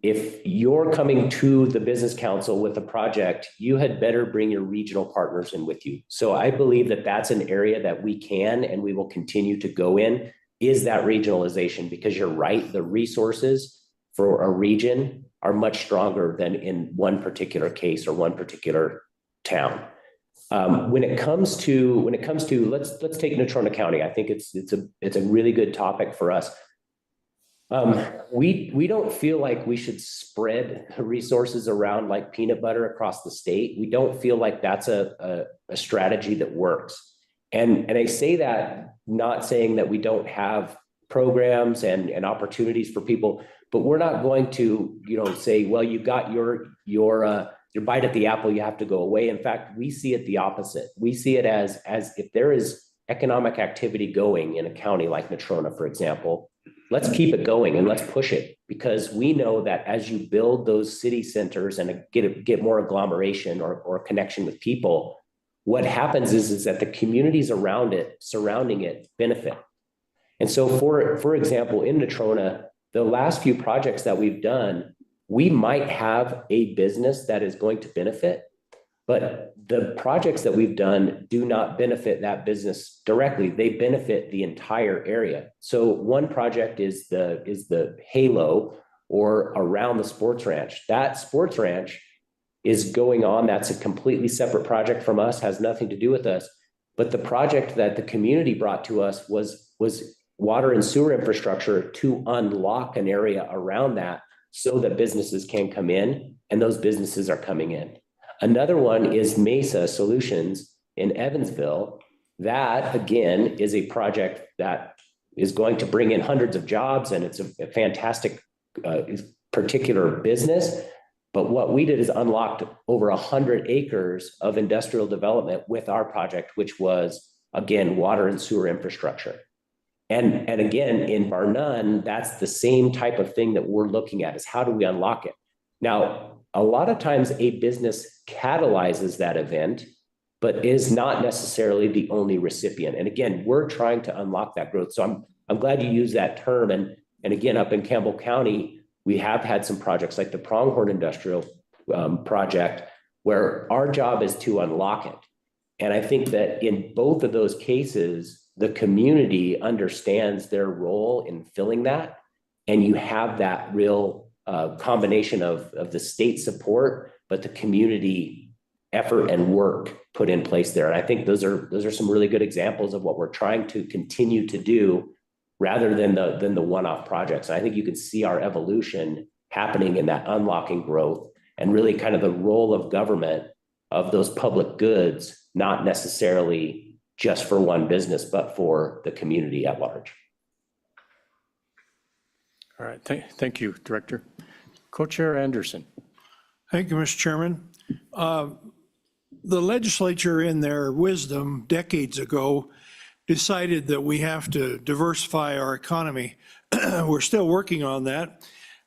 if you're coming to the business council with a project, you had better bring your regional partners in with you. So I believe that that's an area that we can and we will continue to go in, is that regionalization, because you're right, the resources for a region are much stronger than in one particular case or one particular town. When it comes to let's take Natrona County. I think it's a really good topic for us. We don't feel like we should spread resources around like peanut butter across the state. We don't feel like that's a strategy that works. And I say that not saying that we don't have programs and opportunities for people, but we're not going to, say, well, you got your bite at the apple, you have to go away. In fact, we see it the opposite. We see it as if there is economic activity going in a county like Natrona, for example, let's keep it going and let's push it, because we know that as you build those city centers and get more agglomeration or connection with people, what happens is that the communities surrounding it benefit. And so for example, in Natrona, the last few projects that we've done, we might have a business that is going to benefit, but the projects that we've done do not benefit that business directly. They benefit the entire area. So one project is the halo, or around the sports ranch. That sports ranch is going on. That's a completely separate project from us, has nothing to do with us. But the project that the community brought to us was water and sewer infrastructure to unlock an area around that so that businesses can come in, and those businesses are coming in. Another one is Mesa Solutions in Evansville. That, again, is a project that is going to bring in hundreds of jobs, and it's a fantastic particular business. But what we did is unlocked over 100 acres of industrial development with our project, which was, again, water and sewer infrastructure. And again, in bar none, that's the same type of thing that we're looking at, is how do we unlock it? Now, a lot of times a business catalyzes that event, but is not necessarily the only recipient. And again, we're trying to unlock that growth. So I'm glad you use that term. And again, up in Campbell County, we have had some projects like the Pronghorn Industrial project, where our job is to unlock it. And I think that in both of those cases, the community understands their role in filling that. And you have that real combination of the state support, but the community effort and work put in place there. And I think those are some really good examples of what we're trying to continue to do, rather than the one-off projects. And I think you can see our evolution happening in that unlocking growth, and really kind of the role of government, of those public goods, not necessarily just for one business, but for the community at large. All right, thank you, Director. Co-Chair Anderson. Thank you, Mr. Chairman. The legislature, in their wisdom decades ago, decided that we have to diversify our economy. We're still working on that,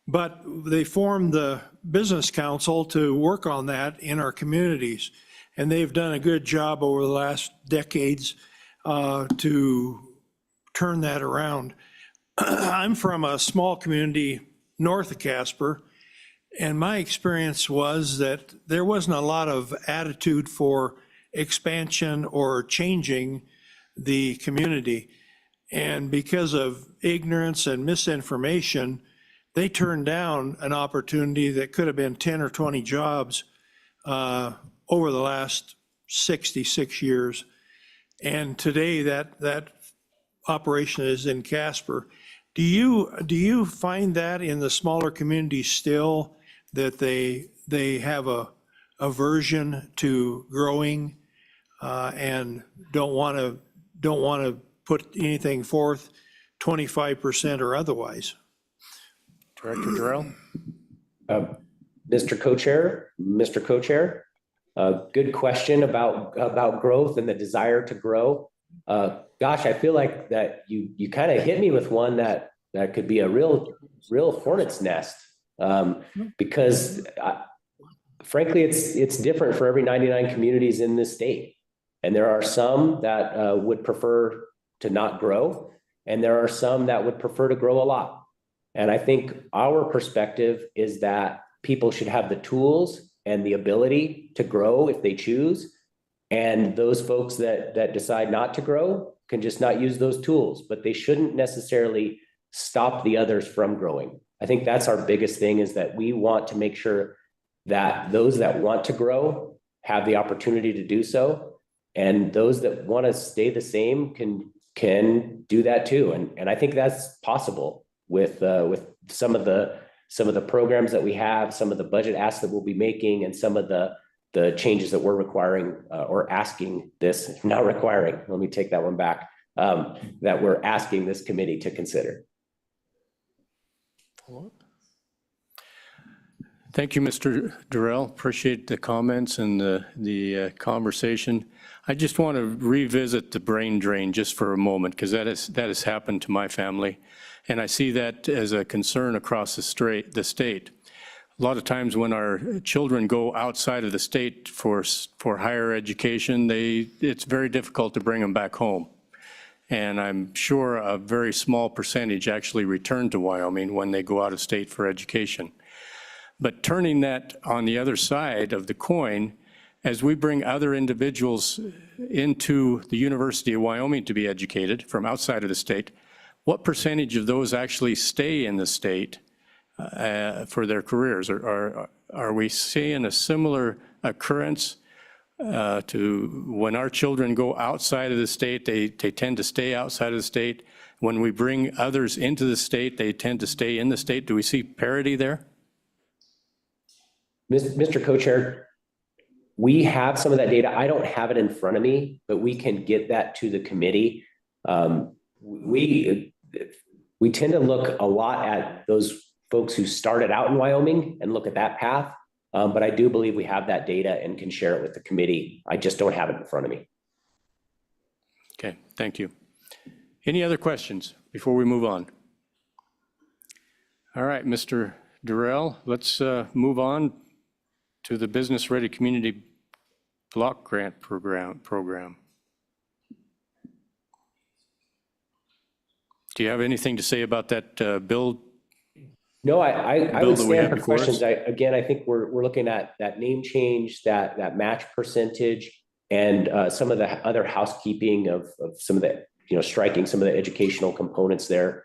but they formed the Business Council to work on that in our communities. And they've done a good job over the last decades to turn that around. I'm from a small community north of Casper, and my experience was that there wasn't a lot of attitude for expansion or changing the community. And because of ignorance and misinformation, they turned down an opportunity that could have been 10 or 20 jobs over the last 66 years. And today that operation is in Casper. Do you find that in the smaller communities still, that they have a aversion to growing and don't want to put anything forth, 25% or otherwise? Director Durrell? Mr. Co-Chair, good question about growth and the desire to grow. Gosh, I feel like that you kind of hit me with one that could be a real hornet's nest, because frankly, it's different for every 99 communities in this state. And there are some that would prefer to not grow, and there are some that would prefer to grow a lot. And I think our perspective is that people should have the tools and the ability to grow if they choose. And those folks that decide not to grow can just not use those tools, but they shouldn't necessarily stop the others from growing. I think that's our biggest thing, is that we want to make sure that those that want to grow have the opportunity to do so. And those that want to stay the same can do that too. And I think that's possible with some of the programs that we have, some of the budget asks that we'll be making, and some of the changes that we're requiring or asking this, not requiring, let me take that one back, that we're asking this committee to consider. Thank you, Mr. Durrell. Appreciate the comments and the conversation. I just want to revisit the brain drain just for a moment, because that has happened to my family. And I see that as a concern across the state. A lot of times when our children go outside of the state for higher education, it's very difficult to bring them back home. And I'm sure a very small percentage actually return to Wyoming when they go out of state for education. But turning that on the other side of the coin, as we bring other individuals into the University of Wyoming to be educated from outside of the state, what percentage of those actually stay in the state for their careers? Are we seeing a similar occurrence to when our children go outside of the state, they tend to stay outside of the state? When we bring others into the state, they tend to stay in the state. Do we see parity there? Mr. Co-Chair, we have some of that data. I don't have it in front of me, but we can get that to the committee. We tend to look a lot at those folks who started out in Wyoming and look at that path. But I do believe we have that data and can share it with the committee. I just don't have it in front of me. Okay, thank you. Any other questions before we move on? All right, Mr. Durrell, let's move on to the Business Ready Community Block Grant Program. Do you have anything to say about that bill? No, I Bill would that we have stand for before us? questions. I think we're looking at that name change, that match percentage, and some of the other housekeeping of some of the, striking some of the educational components there.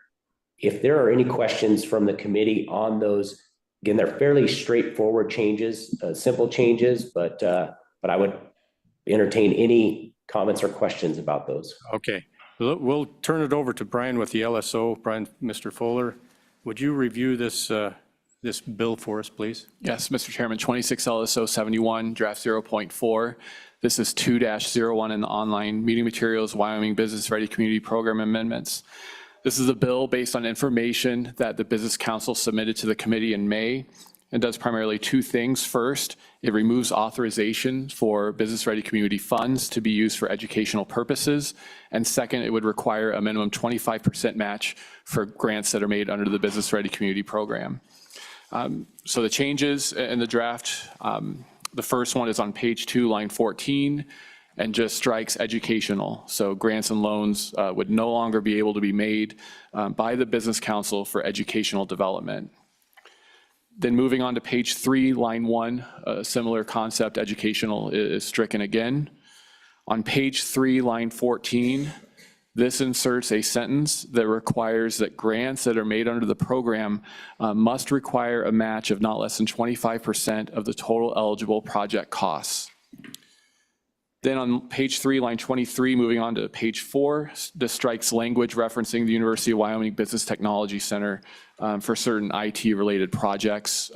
If there are any questions from the committee on those, again, they're fairly straightforward changes, simple changes, but I would entertain any comments or questions about those. Okay, we'll turn it over to Brian with the LSO. Brian, Mr. Fuller, would you review this this bill for us, please? Yes, Mr. Chairman, 26 LSO 71, draft 0.4. This is 2-01 in the online meeting materials, Wyoming Business Ready Community Program amendments. This is a bill based on information that the Business Council submitted to the committee in May and does primarily two things. First, it removes authorization for Business Ready Community funds to be used for educational purposes. And second, it would require a minimum 25% match for grants that are made under the Business Ready Community Program. So the changes in the draft, the first one is on page 2, line 14, and just strikes educational. So grants and loans would no longer be able to be made by the Business Council for educational development. Then moving on to page 3, line 1, a similar concept, educational, is stricken again. On page 3, line 14, this inserts a sentence that requires that grants that are made under the program must require a match of not less than 25% of the total eligible project costs. Then on page 3, line 23, moving on to page 4, this strikes language referencing the University of Wyoming Business Technology Center for certain IT-related projects,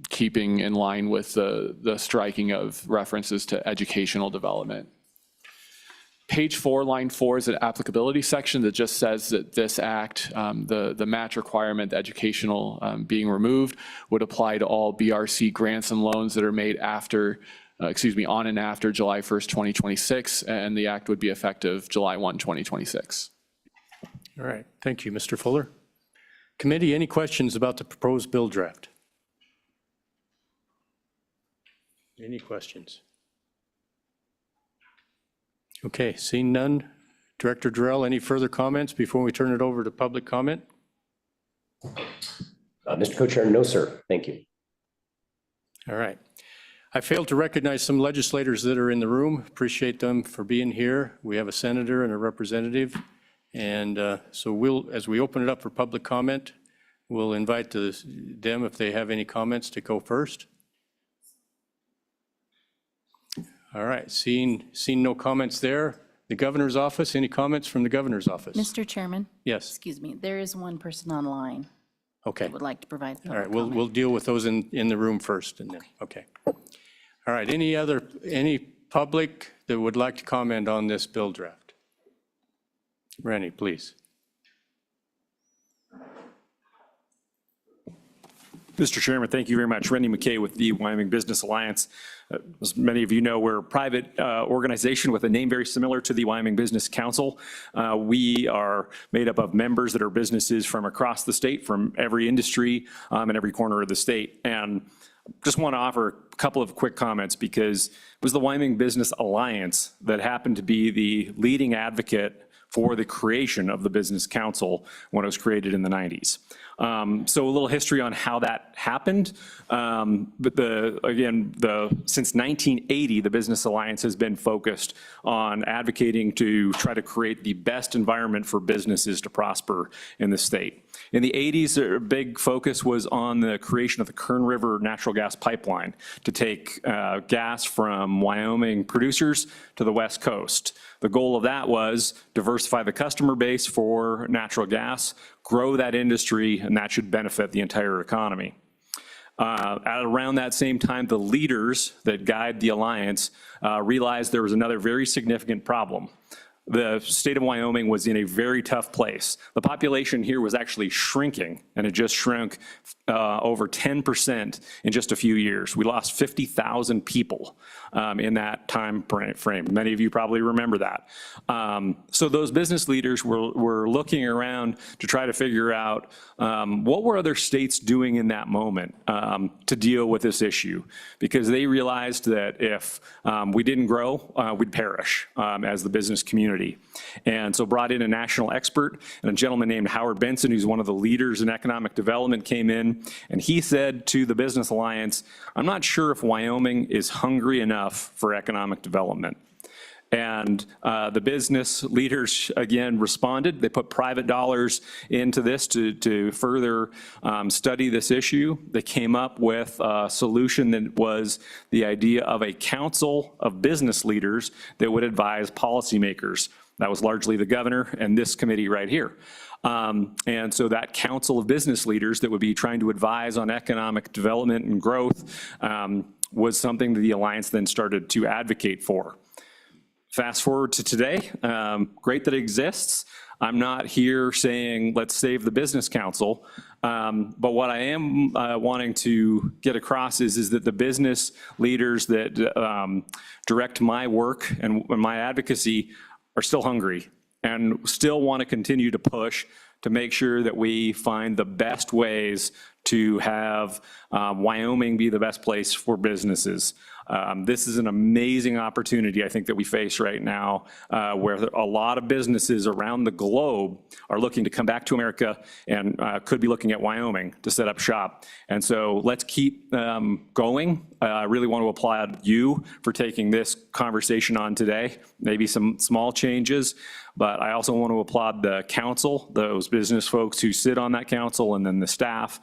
keeping in line with the striking of references to educational development. Page 4, line 4 is an applicability section that just says that this act, the match requirement, the educational being removed, would apply to all BRC grants and loans that are made after, on and after July 1st, 2026, and the act would be effective July 1, 2026. All right, thank you, Mr. Fuller. Committee, any questions about the proposed bill draft? Any questions? Okay, seeing none. Director Durrell, any further comments before we turn it over to public comment? Mr. Co-Chair, no, sir. Thank you. All right. I failed to recognize some legislators that are in the room. Appreciate them for being here. We have a senator and a representative. And so as we open it up for public comment, we'll invite them, if they have any comments, to go first. All right, seeing no comments there. The governor's office, any comments from the governor's office? Mr. Chairman? Yes. Excuse me, there is one person online Okay. that would like to provide All right, public comment. we'll deal with those in the room first and then, okay. All right, any public that would like to comment on this bill draft? Rennie, please. Mr. Chairman, thank you very much. Randy McKay with the Wyoming Business Alliance. As many of you know, we're a private organization with a name very similar to the Wyoming Business Council. We are made up of members that are businesses from across the state, from every industry and every corner of the state. And just want to offer a couple of quick comments because it was the Wyoming Business Alliance that happened to be the leading advocate for the creation of the Business Council when it was created in the 90s. So a little history on how that happened. But since 1980, the Business Alliance has been focused on advocating to try to create the best environment for businesses to prosper in the state. In the 80s, a big focus was on the creation of the Kern River natural gas pipeline to take gas from Wyoming producers to the West Coast. The goal of that was diversify the customer base for natural gas, grow that industry, and that should benefit the entire economy. At around that same time, the leaders that guide the alliance realized there was another very significant problem. the state of Wyoming was in a very tough place. The population here was actually shrinking, and it just shrunk over 10% in just a few years. We lost 50,000 people in that time frame. Many of you probably remember that. So those business leaders were looking around to try to figure out what were other states doing in that moment to deal with this issue, because they realized that if we didn't grow, we'd perish as the business community. And so brought in a national expert, and a gentleman named Howard Benson, who's one of the leaders in economic development, came in, and he said to the Business Alliance, I'm not sure if Wyoming is hungry enough for economic development. And the business leaders, again, responded. They put private dollars into this to further study this issue. They came up with a solution that was the idea of a council of business leaders that would advise policymakers. That was largely the governor and this committee right here. And so that council of business leaders that would be trying to advise on economic development and growth was something that the Alliance then started to advocate for. Fast forward to today, great that it exists. I'm not here saying, let's save the Business Council, but what I am wanting to get across is that the business leaders that direct my work and my advocacy are still hungry and still want to continue to push to make sure that we find the best ways to have Wyoming be the best place for businesses. This is an amazing opportunity, I think, that we face right now, where a lot of businesses around the globe are looking to come back to America and could be looking at Wyoming to set up shop. And so let's keep going. I really want to applaud you for taking this conversation on today. Maybe some small changes, but I also want to applaud the council, those business folks who sit on that council, and then the staff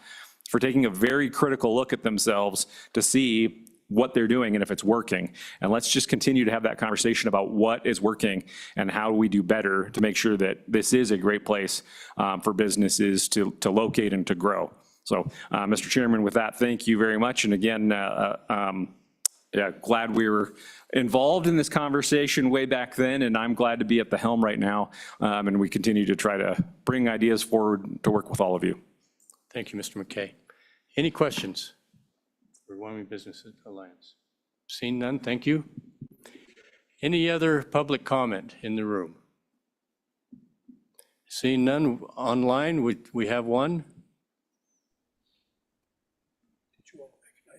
for taking a very critical look at themselves to see what they're doing and if it's working. And let's just continue to have that conversation about what is working and how we do better to make sure that this is a great place for businesses to locate and to grow. So, Mr. Chairman, with that, thank you very much. And again, yeah, glad we were involved in this conversation way back then, and I'm glad to be at the helm right now. And we continue to try to bring ideas forward to work with all of you. Thank you, Mr. McKay. Any questions for Wyoming Business Alliance? Seeing none, thank you. Any other public comment in the room? Seeing none online, we have one.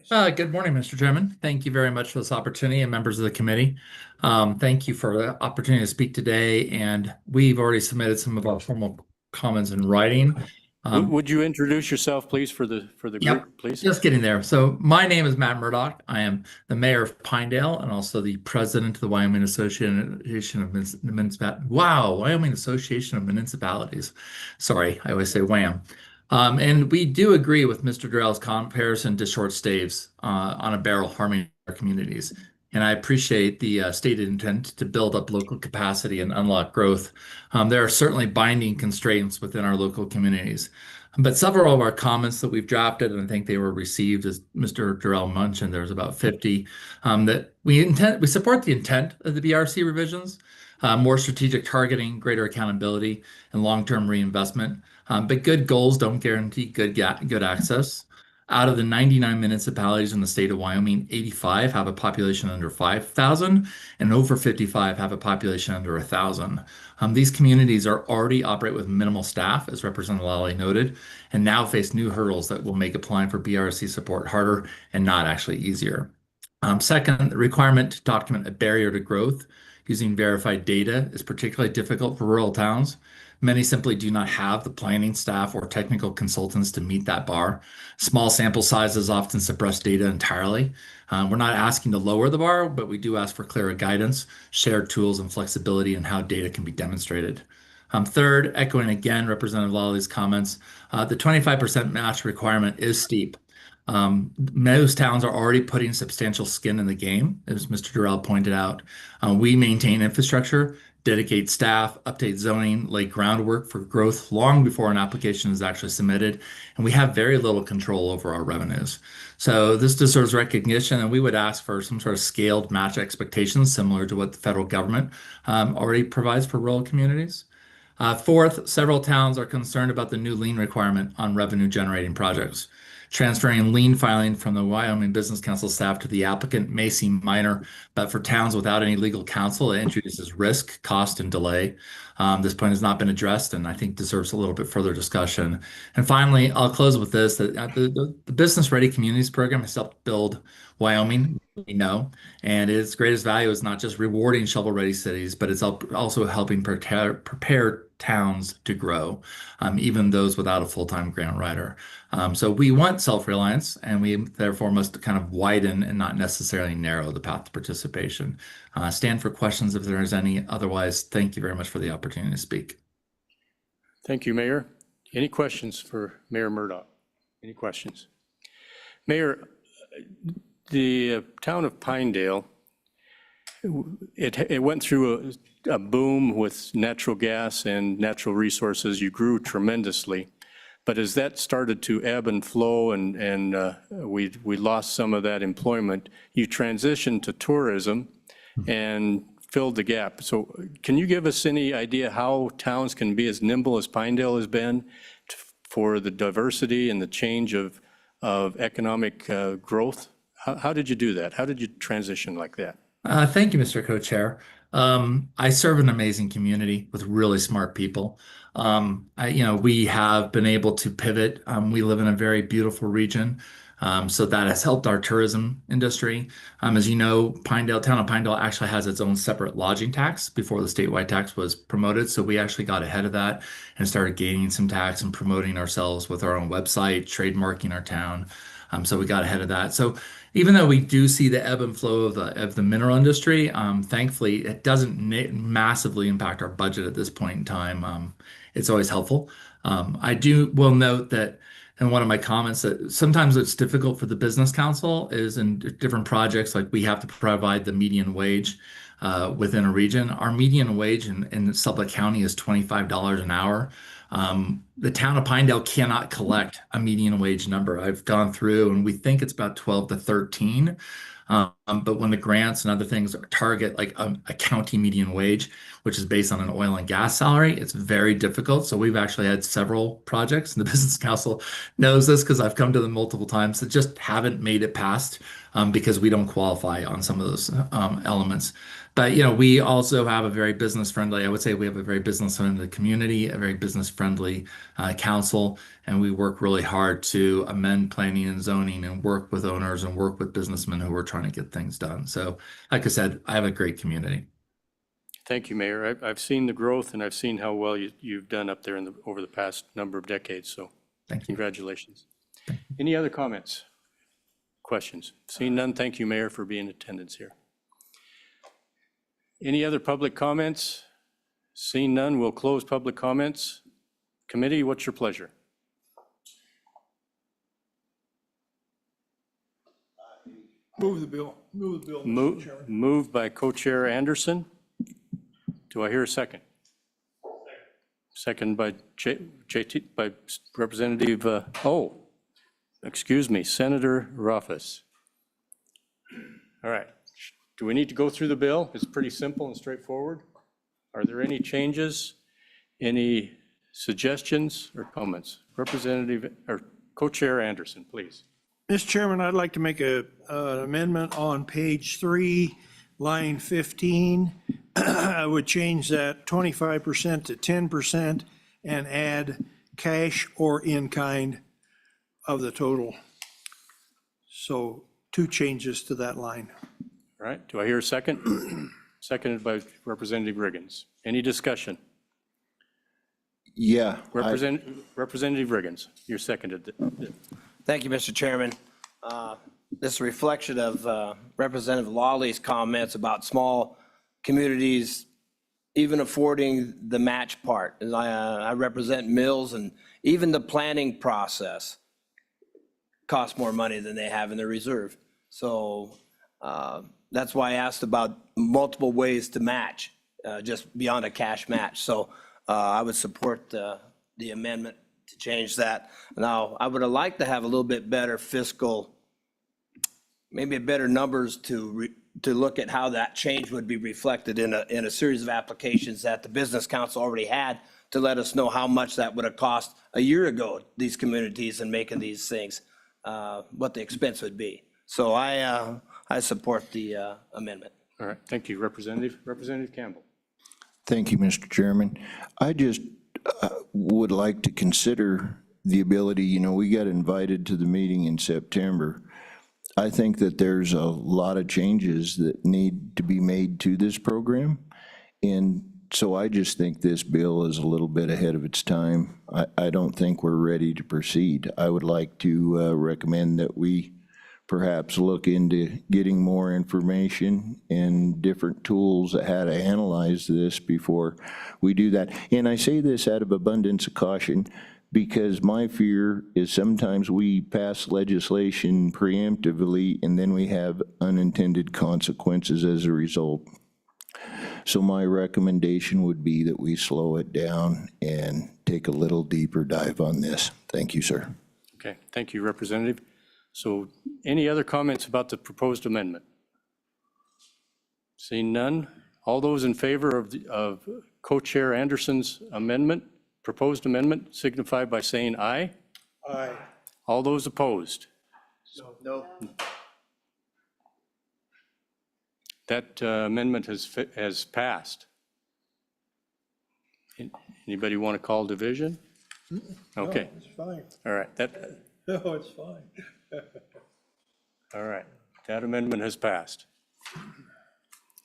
Good morning, Mr. Chairman. Thank you very much for this opportunity and members of the committee. Thank you for the opportunity to speak today. And we've already submitted some of our formal comments in writing. Would you introduce yourself, please, for the group, please? Just getting there. So my name is Matt Murdoch. I am the mayor of Pinedale and also the president of the Wyoming Association of Municipalities. Wow, Wyoming Association of Municipalities. Sorry, I always say WHAM. And we do agree with Mr. Durrell's comparison to short staves on a barrel harming our communities. And I appreciate the stated intent to build up local capacity and unlock growth. There are certainly binding constraints within our local communities. But several of our comments that we've drafted, and I think they were received, as Mr. Durrell mentioned, there's about 50, that we support the intent of the BRC revisions, more strategic targeting, greater accountability, and long-term reinvestment. But good goals don't guarantee good access. Out of the 99 municipalities in the state of Wyoming, 85 have a population under 5,000, and over 55 have a population under 1,000. These communities already operate with minimal staff, as Representative Lally noted, and now face new hurdles that will make applying for BRC support harder and not actually easier. Second, the requirement to document a barrier to growth using verified data is particularly difficult for rural towns. Many simply do not have the planning staff or technical consultants to meet that bar. Small sample sizes often suppress data entirely. We're not asking to lower the bar, but we do ask for clearer guidance, shared tools, and flexibility in how data can be demonstrated. Third, echoing again Representative Lally's comments, the 25% match requirement is steep. Most towns are already putting substantial skin in the game, as Mr. Durrell pointed out. We maintain infrastructure, dedicate staff, update zoning, lay groundwork for growth long before an application is actually submitted, and we have very little control over our revenues. So this deserves recognition, and we would ask for some sort of scaled match expectations similar to what the federal government already provides for rural communities. Fourth, several towns are concerned about the new lien requirement on revenue generating projects. Transferring lien filing from the Wyoming Business Council staff to the applicant may seem minor, but for towns without any legal counsel, it introduces risk, cost, and delay. This point has not been addressed and I think deserves a little bit further discussion. And finally, I'll close with this, that the Business Ready Communities program has helped build Wyoming, we know, and its greatest value is not just rewarding shovel-ready cities, but it's also helping prepare towns to grow, even those without a full-time grant writer. So we want self-reliance, and we therefore must kind of widen and not necessarily narrow the path to participation. Stand for questions if there is any. Otherwise, thank you very much for the opportunity to speak. Thank you, Mayor. Any questions for Mayor Murdoch? Any questions? Mayor, the town of Pinedale, it went through a boom with natural gas and natural resources. You grew tremendously. But as that started to ebb and flow and we lost some of that employment, you transitioned to tourism and filled the gap. So can you give us any idea how towns can be as nimble as Pinedale has been for the diversity and the change of economic growth? How did you do that? How did you transition like that? Thank you, Mr. Co-Chair. I serve an amazing community with really smart people. We have been able to pivot. We live in a very beautiful region, so that has helped our tourism industry. As you know, town of Pinedale actually has its own separate lodging tax before the statewide tax was promoted. So we actually got ahead of that and started gaining some tax and promoting ourselves with our own website, trademarking our town. So we got ahead of that. So even though we do see the ebb and flow of the mineral industry, thankfully it doesn't massively impact our budget at this point in time. It's always helpful. Will note that in one of my comments that sometimes it's difficult for the business council is in different projects, like we have to provide the median wage within a region. Our median wage in Sublette County is $25 an hour. The town of Pinedale cannot collect a median wage number. I've gone through and we think it's about 12 to 13. But when the grants and other things target like a county median wage, which is based on an oil and gas salary, it's very difficult. So we've actually had several projects, and the Business Council knows this because I've come to them multiple times, that just haven't made it past because we don't qualify on some of those elements. But, we also have a very business-friendly, I would say we have a very business-friendly community, a very business-friendly council, and we work really hard to amend planning and zoning and work with owners and work with businessmen who are trying to get things done. So, like I said, I have a great community. Thank you, Mayor. I've seen the growth and I've seen how well you've done up there over the past number of decades. So Thank you. Congratulations. Any other comments, questions? Seeing none, thank you, Mayor, for being in attendance here. Any other public comments? Seeing none, we'll close public comments. Committee, what's your pleasure? Move the bill. Move the bill, Mr. Move, Chairman. moved by Co-Chair Anderson. Do I hear a second? Second by by Representative, excuse me, Senator Ruffus. All right. Do we need to go through the bill? It's pretty simple and straightforward. Are there any changes, any suggestions or comments? Representative or Co-Chair Anderson, please. Mr. Chairman, I'd like to make an amendment on page 3, line 15. I would change that 25% to 10% and add cash or in kind of the total. So 2 changes to that line. All right, do I hear a second? Seconded by Representative Riggins. Any discussion? Yeah. Representative Riggins, you're seconded. Thank you, Mr. Chairman. This is a reflection of Representative Lawley's comments about small communities even affording the match part. And I represent mills, and even the planning process costs more money than they have in their reserve. So that's why I asked about multiple ways to match. just beyond a cash match. So I would support the amendment to change that. Now, I would have liked to have a little bit better fiscal, maybe better numbers to look at how that change would be reflected in a series of applications that the Business Council already had to let us know how much that would have cost a year ago, these communities and making these things, what the expense would be. So I support the amendment. All right, thank you, Representative Campbell. Thank you, Mr. Chairman. I just would like to consider the ability, we got invited to the meeting in September. I think that there's a lot of changes that need to be made to this program. And so I just think this bill is a little bit ahead of its time. I don't think we're ready to proceed. I would like to recommend that we perhaps look into getting more information and different tools at how to analyze this before we do that. And I say this out of abundance of caution because my fear is sometimes we pass legislation preemptively and then we have unintended consequences as a result. So my recommendation would be that we slow it down and take a little deeper dive on this. Thank you, sir. Okay, thank you, Representative. So any other comments about the proposed amendment? Seeing none, all those in favor of Co-Chair Anderson's amendment, proposed amendment, signify by saying aye. Aye. All those opposed? No. That amendment has passed. Anybody want to call division? Okay, It's fine. all right, No, it's fine. all right, that amendment has passed.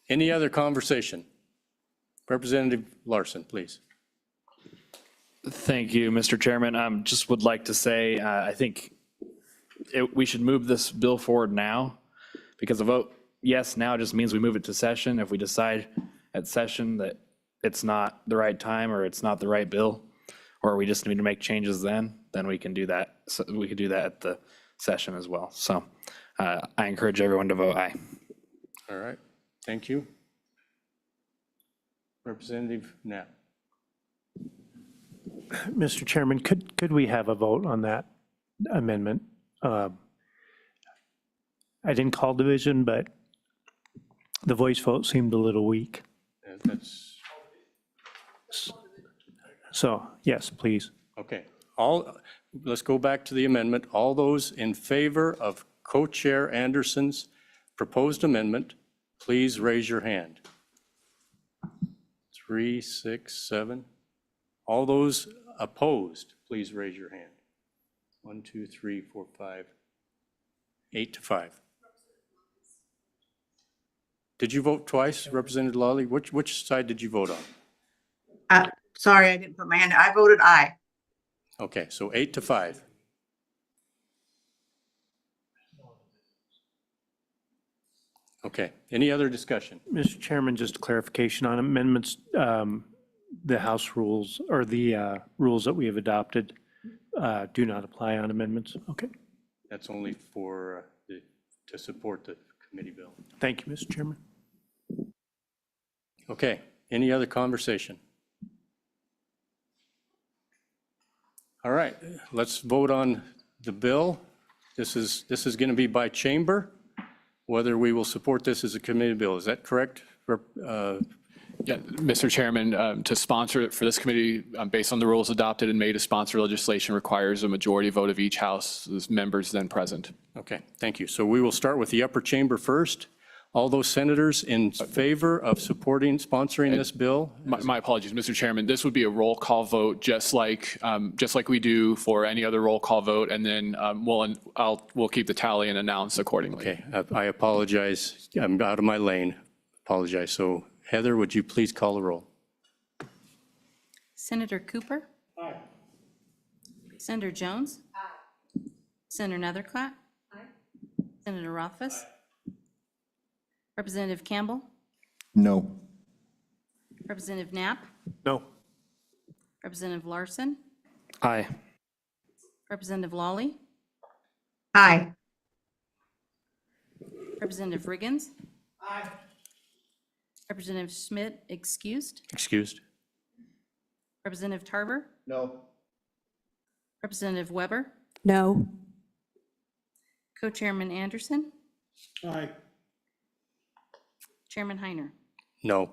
Any other conversation? Representative Larson, please. Thank you, Mr. Chairman. Just would like to say, I think we should move this bill forward now because a vote yes now just means we move it to session. If we decide at session that it's not the right time or it's not the right bill, or we just need to make changes then we can do that. So we could do that at the session as well. So I encourage everyone to vote aye. All right, thank you. Representative Knapp. Mr. Chairman, could we have a vote on that amendment? I didn't call division, but the voice vote seemed a little weak. That's, So, yes, please. okay. Let's go back to the amendment. All those in favor of Co-Chair Anderson's proposed amendment, please raise your hand. 3, 6, 7. All those opposed, please raise your hand. 1, 2, 3, 4, 5, 8 to 5. Did you vote twice, Representative Lawley? Which side did you vote on? Sorry, I didn't put my hand. I voted aye. Okay, so 8 to 5. Okay, any other discussion? Mr. Chairman, just a clarification on amendments, the House rules or the rules that we have adopted do not apply on amendments. Okay, That's only for to support the committee bill. thank you, Mr. Chairman. Okay, any other conversation? All right, let's vote on the bill. This is going to be by chamber, whether we will support this as a committee bill. Is that correct? Yeah, Mr. Chairman, to sponsor it for this committee, based on the rules adopted in May, to sponsor legislation requires a majority vote of each House's members then present. Okay, thank you. So we will start with the upper chamber first. All those senators in favor of sponsoring this bill? My apologies, Mr. Chairman. This would be a roll call vote, just like we do for any other roll call vote, and then we'll keep the tally and announce accordingly. Okay, I apologize. I'm out of my lane. Apologize. So Heather, would you please call the roll? Senator Cooper? Aye. Senator Jones? Aye. Senator Nethercott? Aye. Senator Rothfuss? Aye. Representative Campbell? No. Representative Knapp? No. Representative Larson? Aye. Representative Lawley? Aye. Representative Riggins? Aye. Representative Schmidt excused. Excused. Representative Tarver. No. Representative Weber. No. Co-Chairman Anderson. Aye. Chairman Heiner. No.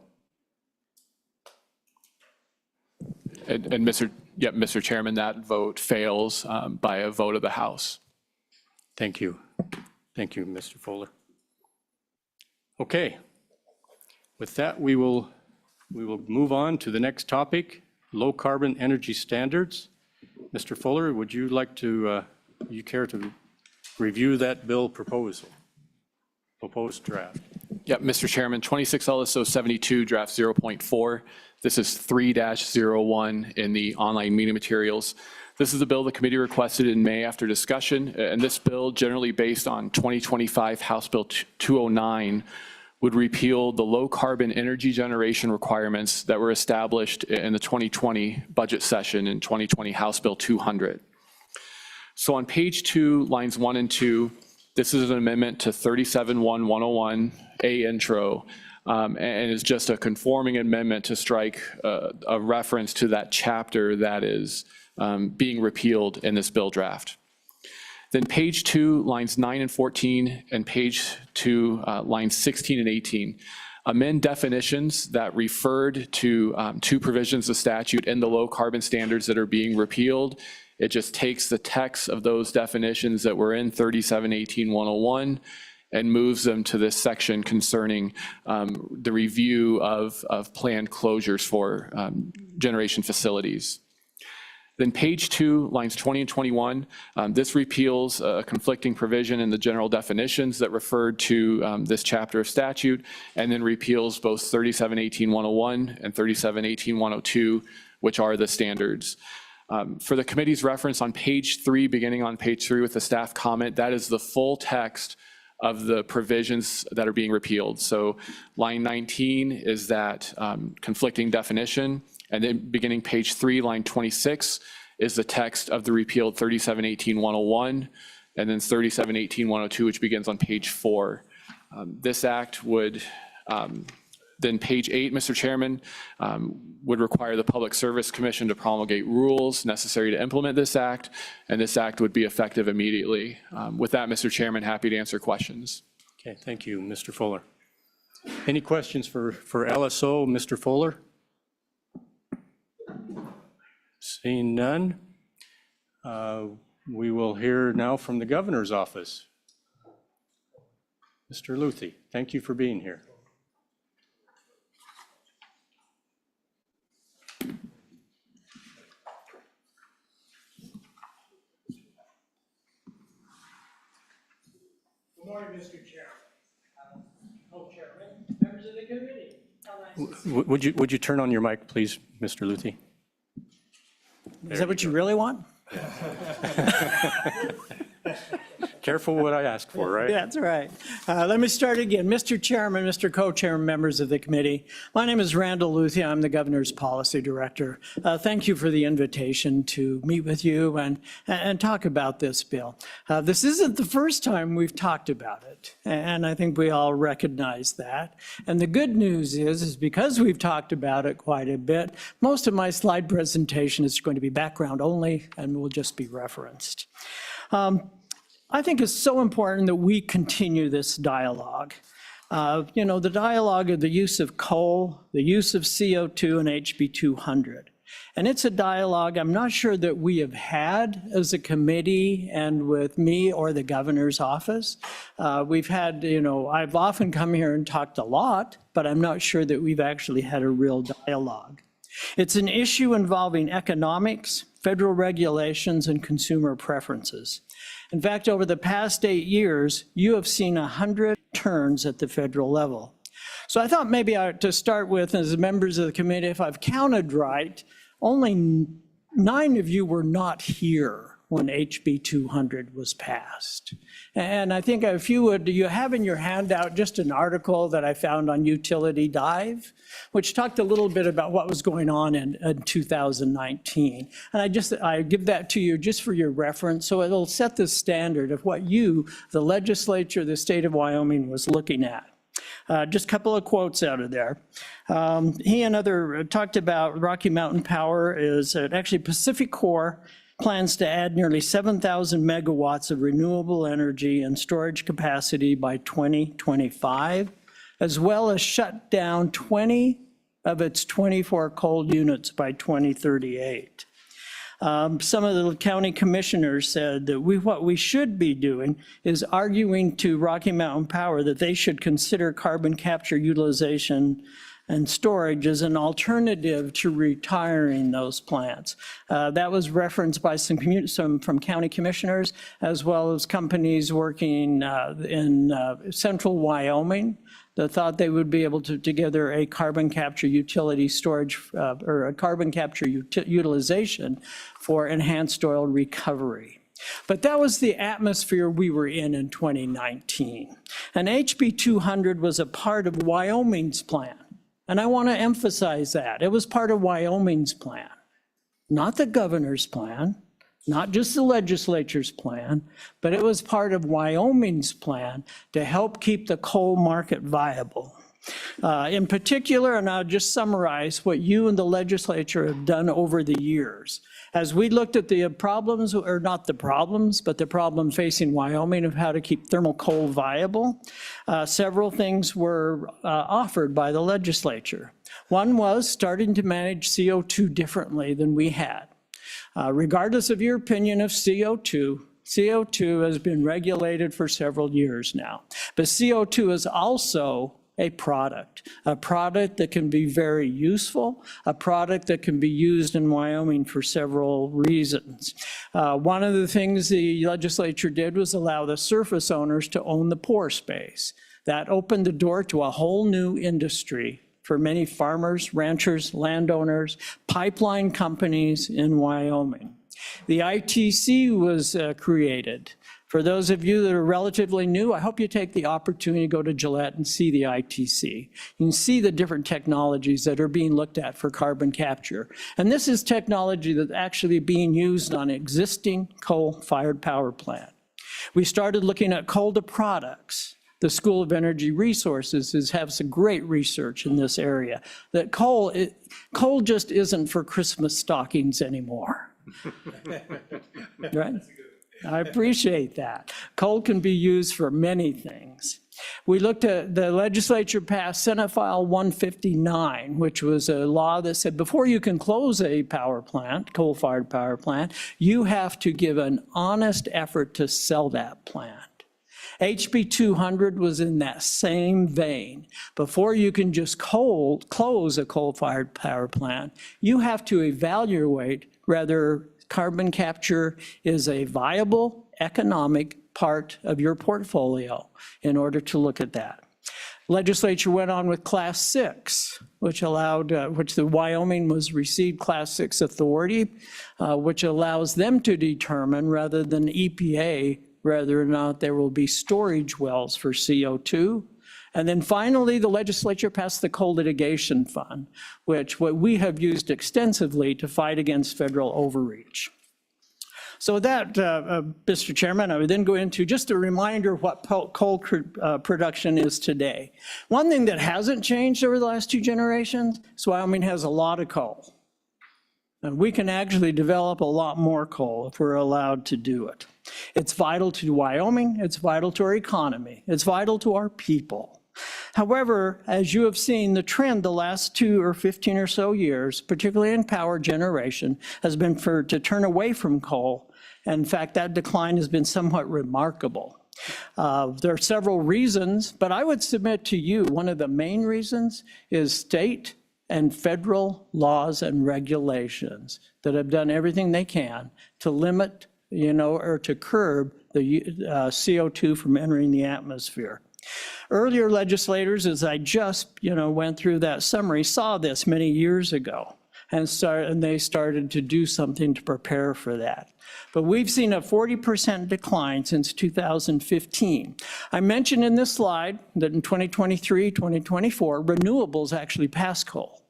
And Mr. Chairman, that vote fails by a vote of the House. Thank you. Thank you, Mr. Fuller. Okay. With that, we will move on to the next topic, low carbon energy standards. Mr. Fuller, would you like to, you care to review that bill proposed draft? Yep, Mr. Chairman, 26 LSO 72 draft 0.4. This is 3-01 in the online meeting materials. This is a bill the committee requested in May after discussion, and this bill, generally based on 2025 House Bill 209, would repeal the low carbon energy generation requirements that were established in the 2020 budget session in 2020 House Bill 200. So on page 2, lines 1 and 2, this is an amendment to 37-1-101A intro, and is just a conforming amendment to strike a reference to that chapter that is being repealed in this bill draft. Then page 2, lines 9 and 14, and page 2, lines 16 and 18, amend definitions that referred to two provisions of statute in the low carbon standards that are being repealed. It just takes the text of those definitions that were in 37-18-101 and moves them to this section concerning the review of planned closures for generation facilities. Then page 2, lines 20 and 21, this repeals a conflicting provision in the general definitions that referred to this chapter of statute, and then repeals both 37-18-101 and 37-18-102, which are the standards. For the committee's reference on page 3, beginning on page 3 with the staff comment, that is the full text of the provisions that are being repealed. So line 19 is that conflicting definition. And then beginning page 3, line 26 is the text of the repealed 37-18-101, and then 37-18-102, which begins on page 4. This act would, then page 8, Mr. Chairman, would require the Public Service Commission to promulgate rules necessary to implement this act, and this act would be effective immediately. With that, Mr. Chairman, happy to answer questions. Okay, thank you, Mr. Fuller. Any questions for LSO, Mr. Fuller? Seeing none, we will hear now from the governor's office. Mr. Luthi, thank you for being here. Good morning, Mr. Chairman. Co-chairman, members of the committee. Would you turn on your mic, please, Mr. Luthi? Is that what you really want? Careful what I ask for, right? That's right. Let me start again. Mr. Chairman, Mr. Co-Chairman, members of the committee. My name is Randall Luthi. I'm the governor's policy director. Thank you for the invitation to meet with you and talk about this bill. This isn't the first time we've talked about it, and I think we all recognize that. And the good news is because we've talked about it quite a bit, most of my slide presentation is going to be background only and will just be referenced. I think it's so important that we continue this dialogue. The dialogue of the use of coal, the use of CO2 and HB 200. And it's a dialogue I'm not sure that we have had as a committee and with me or the governor's office. We've had, I've often come here and talked a lot, but I'm not sure that we've actually had a real dialogue. It's an issue involving economics, federal regulations, and consumer preferences. In fact, over the past 8 years, you have seen 100 turns at the federal level. So I thought maybe to start with, as members of the committee, if I've counted right, only 9 of you were not here when HB 200 was passed. And I think if you have in your handout just an article that I found on Utility Dive, which talked a little bit about what was going on in 2019. And I give that to you just for your reference, so it'll set the standard of what you, the legislature, the state of Wyoming, was looking at. Just a couple of quotes out of there. He and other talked about Rocky Mountain Power is actually Pacific Core plans to add nearly 7,000 megawatts of renewable energy and storage capacity by 2025, as well as shut down 20 of its 24 coal units by 2038. Some of the county commissioners said that what we should be doing is arguing to Rocky Mountain Power that they should consider carbon capture utilization and storage as an alternative to retiring those plants. That was referenced by some from county commissioners, as well as companies working in central Wyoming that thought they would be able to together a carbon capture utility storage or a carbon capture utilization for enhanced oil recovery. But that was the atmosphere we were in 2019. And HB 200 was a part of Wyoming's plan. And I want to emphasize that. It was part of Wyoming's plan, not the governor's plan, not just the legislature's plan, but it was part of Wyoming's plan to help keep the coal market viable. In particular, and I'll just summarize what you and the legislature have done over the years. As we looked at the problems, or not the problems, but the problem facing Wyoming of how to keep thermal coal viable, several things were offered by the legislature. One was starting to manage CO2 differently than we had. Regardless of your opinion of CO2, CO2 has been regulated for several years now. But CO2 is also a product that can be very useful, a product that can be used in Wyoming for several reasons. One of the things the legislature did was allow the surface owners to own the pore space. That opened the door to a whole new industry for many farmers, ranchers, landowners, pipeline companies in Wyoming. The ITC was created. For those of you that are relatively new, I hope you take the opportunity to go to Gillette and see the ITC. You can see the different technologies that are being looked at for carbon capture. And this is technology that's actually being used on existing coal-fired power plant. We started looking at coal to products. The School of Energy Resources has some great research in this area, that coal just isn't for Christmas stockings anymore. Right? I appreciate that. Coal can be used for many things. We looked at, the legislature passed Senate File 159, which was a law that said before you can close a power plant, coal-fired power plant, you have to give an honest effort to sell that plant. HB 200 was in that same vein. Before you can just close a coal-fired power plant, you have to evaluate whether carbon capture is a viable economic part of your portfolio in order to look at that. Legislature went on with Class 6, which the Wyoming received Class 6 authority, which allows them to determine rather than EPA whether or not there will be storage wells for CO2. And then finally, the legislature passed the Coal Litigation Fund, which we have used extensively to fight against federal overreach. So that, Mr. Chairman, I would then go into just a reminder of what coal production is today. One thing that hasn't changed over the last 2 generations is Wyoming has a lot of coal. And we can actually develop a lot more coal if we're allowed to do it. It's vital to Wyoming, it's vital to our economy, it's vital to our people. However, as you have seen, the trend the last 2 or 15 or so years, particularly in power generation, has been to turn away from coal. And in fact, that decline has been somewhat remarkable. There are several reasons, but I would submit to you, one of the main reasons is state and federal laws and regulations that have done everything they can to limit, or to curb the CO2 from entering the atmosphere. Earlier legislators, as I just, went through that summary, saw this many years ago and they started to do something to prepare for that. But we've seen a 40% decline since 2015. I mentioned in this slide that in 2023, 2024, renewables actually passed coal.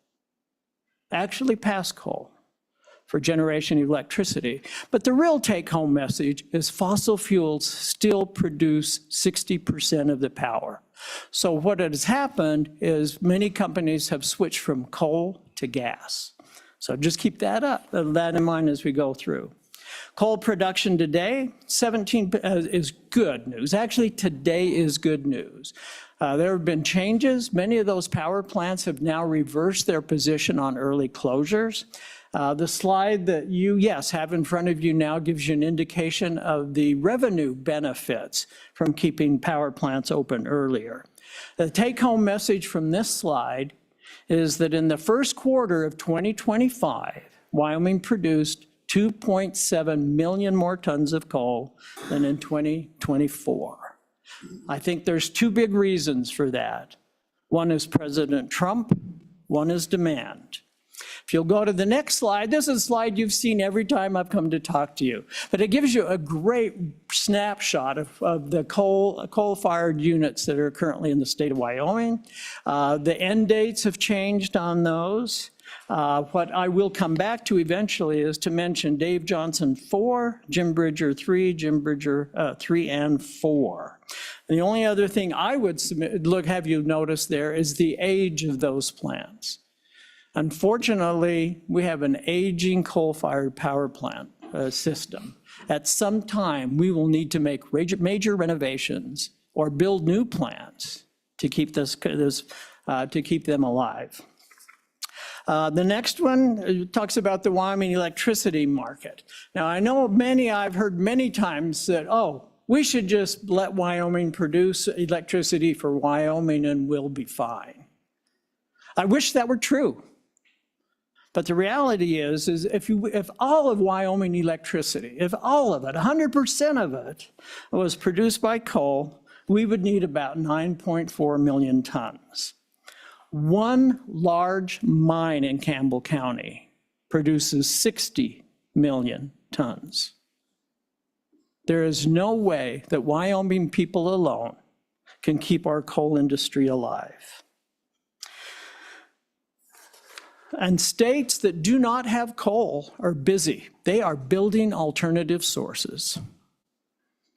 For generation of electricity. But the real take-home message is fossil fuels still produce 60% of the power. So what has happened is many companies have switched from coal to gas. So just keep that in mind as we go through. Coal production today, 17 is good news. Actually, today is good news. There have been changes. Many of those power plants have now reversed their position on early closures. The slide that you, yes, have in front of you now gives you an indication of the revenue benefits from keeping power plants open earlier. The take-home message from this slide is that in the first quarter of 2025, Wyoming produced 2.7 million more tons of coal than in 2024. I think there's two big reasons for that. One is President Trump, one is demand. If you'll go to the next slide, this is a slide you've seen every time I've come to talk to you, but it gives you a great snapshot of the coal-fired units that are currently in the state of Wyoming. The end dates have changed on those. What I will come back to eventually is to mention Dave Johnson 4, Jim Bridger 3, Jim Bridger 3 and 4. And the only other thing I would have you notice there is the age of those plants. Unfortunately, we have an aging coal-fired power plant system. At some time, we will need to make major renovations or build new plants to keep to keep them alive. The next one talks about the Wyoming electricity market. Now, I know I've heard many times that, oh, we should just let Wyoming produce electricity for Wyoming and we'll be fine. I wish that were true. But the reality is if all of Wyoming electricity, if all of it, 100% of it, was produced by coal, we would need about 9.4 million tons. One large mine in Campbell County produces 60 million tons. There is no way that Wyoming people alone can keep our coal industry alive. And states that do not have coal are busy. They are building alternative sources.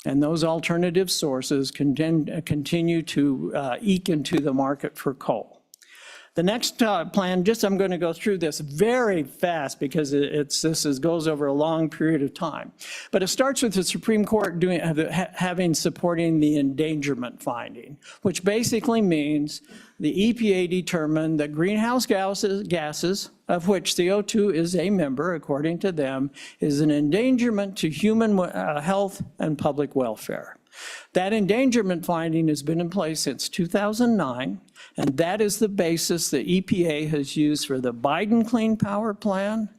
And those alternative sources continue to eke into the market for coal. The next plan, I'm going to go through this very fast because this goes over a long period of time. But it starts with the Supreme Court supporting the endangerment finding, which basically means the EPA determined that greenhouse gases, of which CO2 is a member, according to them, is an endangerment to human health and public welfare. That endangerment finding has been in place since 2009, and that is the basis the EPA has used for the Biden Clean Power Plan,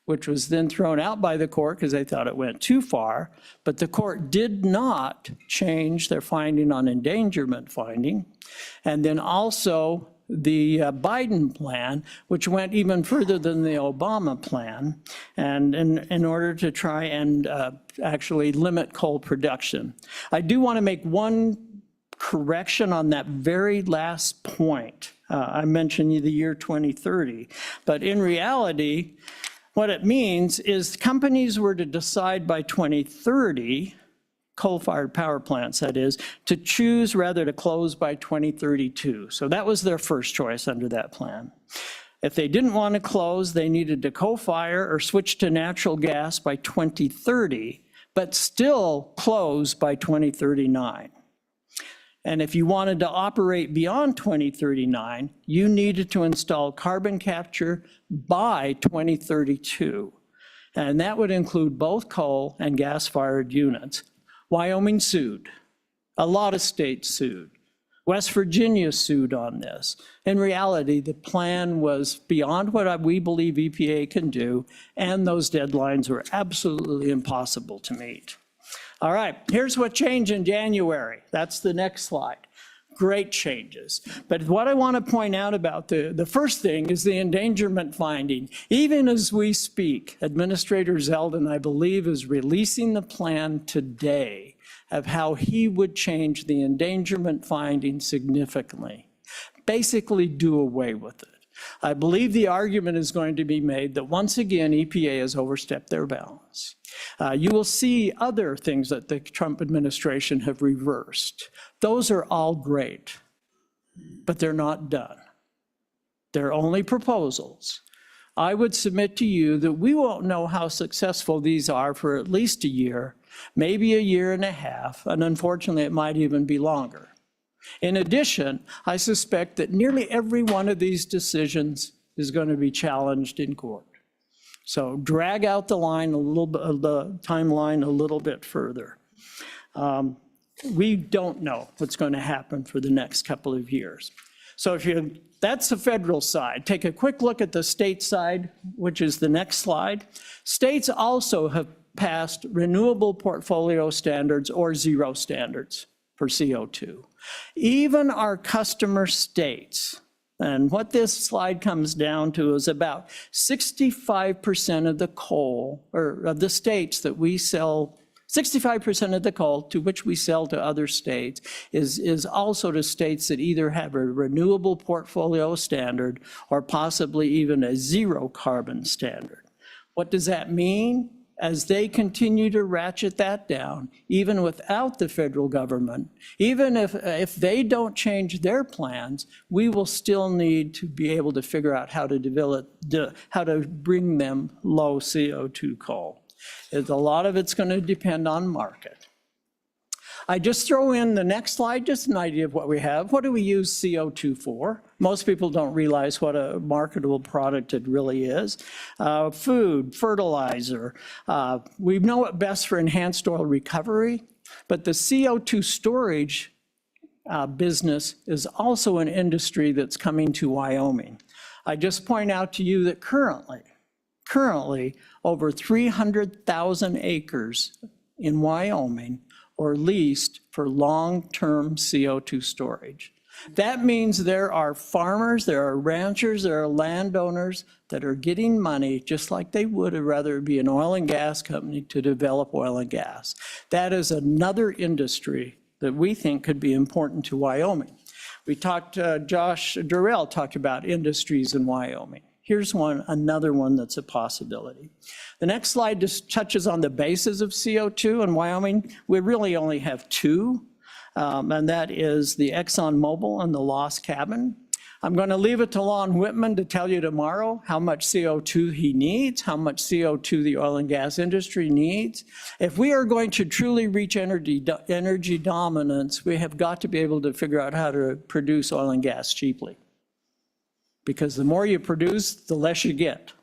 which was then thrown out by the court because they thought it went too far, but the court did not change their finding on endangerment finding. And then also the Biden plan, which went even further than the Obama plan, and in order to try and actually limit coal production. I do want to make one correction on that very last point. I mentioned the year 2030, but in reality, what it means is companies were to decide by 2030, coal-fired power plants, that is, to choose rather to close by 2032. So that was their first choice under that plan. If they didn't want to close, they needed to co-fire or switch to natural gas by 2030, but still close by 2039. And if you wanted to operate beyond 2039, you needed to install carbon capture by 2032. And that would include both coal and gas-fired units. Wyoming sued. A lot of states sued. West Virginia sued on this. In reality, the plan was beyond what we believe EPA can do, and those deadlines were absolutely impossible to meet. All right, here's what changed in January. That's the next slide. Great changes. But what I want to point out about the first thing is the endangerment finding. Even as we speak, Administrator Zeldin, I believe, is releasing the plan today of how he would change the endangerment finding significantly. Basically do away with it. I believe the argument is going to be made that once again, EPA has overstepped their bounds. You will see other things that the Trump administration have reversed. Those are all great. but they're not done. They're only proposals. I would submit to you that we won't know how successful these are for at least a year, maybe a year and a half, and unfortunately, it might even be longer. In addition, I suspect that nearly every one of these decisions is going to be challenged in court. So drag out the line a little bit, the timeline a little bit further. We don't know what's going to happen for the next couple of years. So that's the federal side. Take a quick look at the state side, which is the next slide. States also have passed renewable portfolio standards or zero standards for CO2. Even our customer states, and what this slide comes down to is about 65% of the coal, or of the states that we sell, 65% of the coal to which we sell to other states is also to states that either have a renewable portfolio standard or possibly even a zero carbon standard. What does that mean? As they continue to ratchet that down, even without the federal government, even if they don't change their plans, we will still need to be able to figure out how to develop, how to bring them low CO2 coal. A lot of it's going to depend on market. I just throw in the next slide, just an idea of what we have. What do we use CO2 for? Most people don't realize what a marketable product it really is. Food, fertilizer. We know it best for enhanced oil recovery, but the CO2 storage business is also an industry that's coming to Wyoming. I just point out to you that currently, over 300,000 acres in Wyoming are leased for long-term CO2 storage. That means there are farmers, there are ranchers, there are landowners that are getting money just like they would rather be an oil and gas company to develop oil and gas. That is another industry that we think could be important to Wyoming. We talked, Josh Durrell talked about industries in Wyoming. Here's another one that's a possibility. The next slide just touches on the bases of CO2 in Wyoming. We really only have two, and that is the ExxonMobil and the Lost Cabin. I'm going to leave it to Lon Whitman to tell you tomorrow how much CO2 he needs, how much CO2 the oil and gas industry needs. If we are going to truly reach energy dominance, we have got to be able to figure out how to produce oil and gas cheaply. Because the more you produce, the less you get.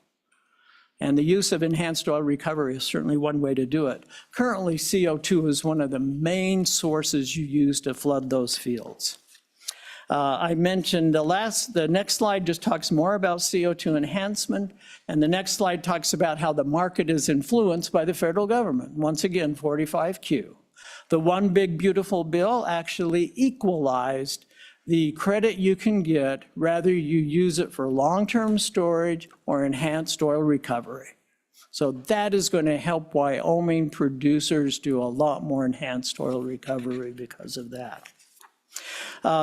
And the use of enhanced oil recovery is certainly one way to do it. Currently, CO2 is one of the main sources you use to flood those fields. I mentioned the next slide just talks more about CO2 enhancement, and the next slide talks about how the market is influenced by the federal government. Once again, 45Q. The One Big Beautiful Bill actually equalized the credit you can get, whether you use it for long-term storage or enhanced oil recovery. So that is going to help Wyoming producers do a lot more enhanced oil recovery because of that.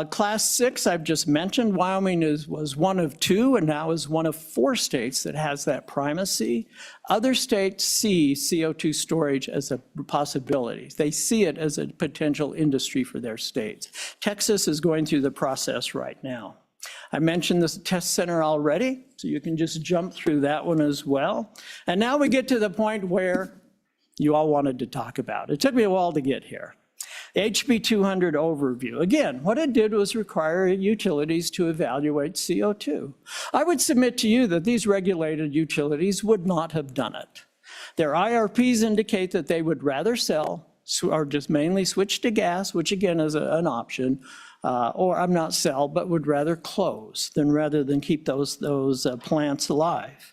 Class 6, I've just mentioned, Wyoming was one of two and now is one of 4 states that has that primacy. Other states see CO2 storage as a possibility. They see it as a potential industry for their states. Texas is going through the process right now. I mentioned this test center already, so you can just jump through that one as well. And now we get to the point where you all wanted to talk about. It took me a while to get here. HB 200 overview. Again, what it did was require utilities to evaluate CO2. I would submit to you that these regulated utilities would not have done it. Their IRPs indicate that they would rather sell or just mainly switch to gas, which again is an option, or I'm not sell, but would rather close rather than keep those plants alive.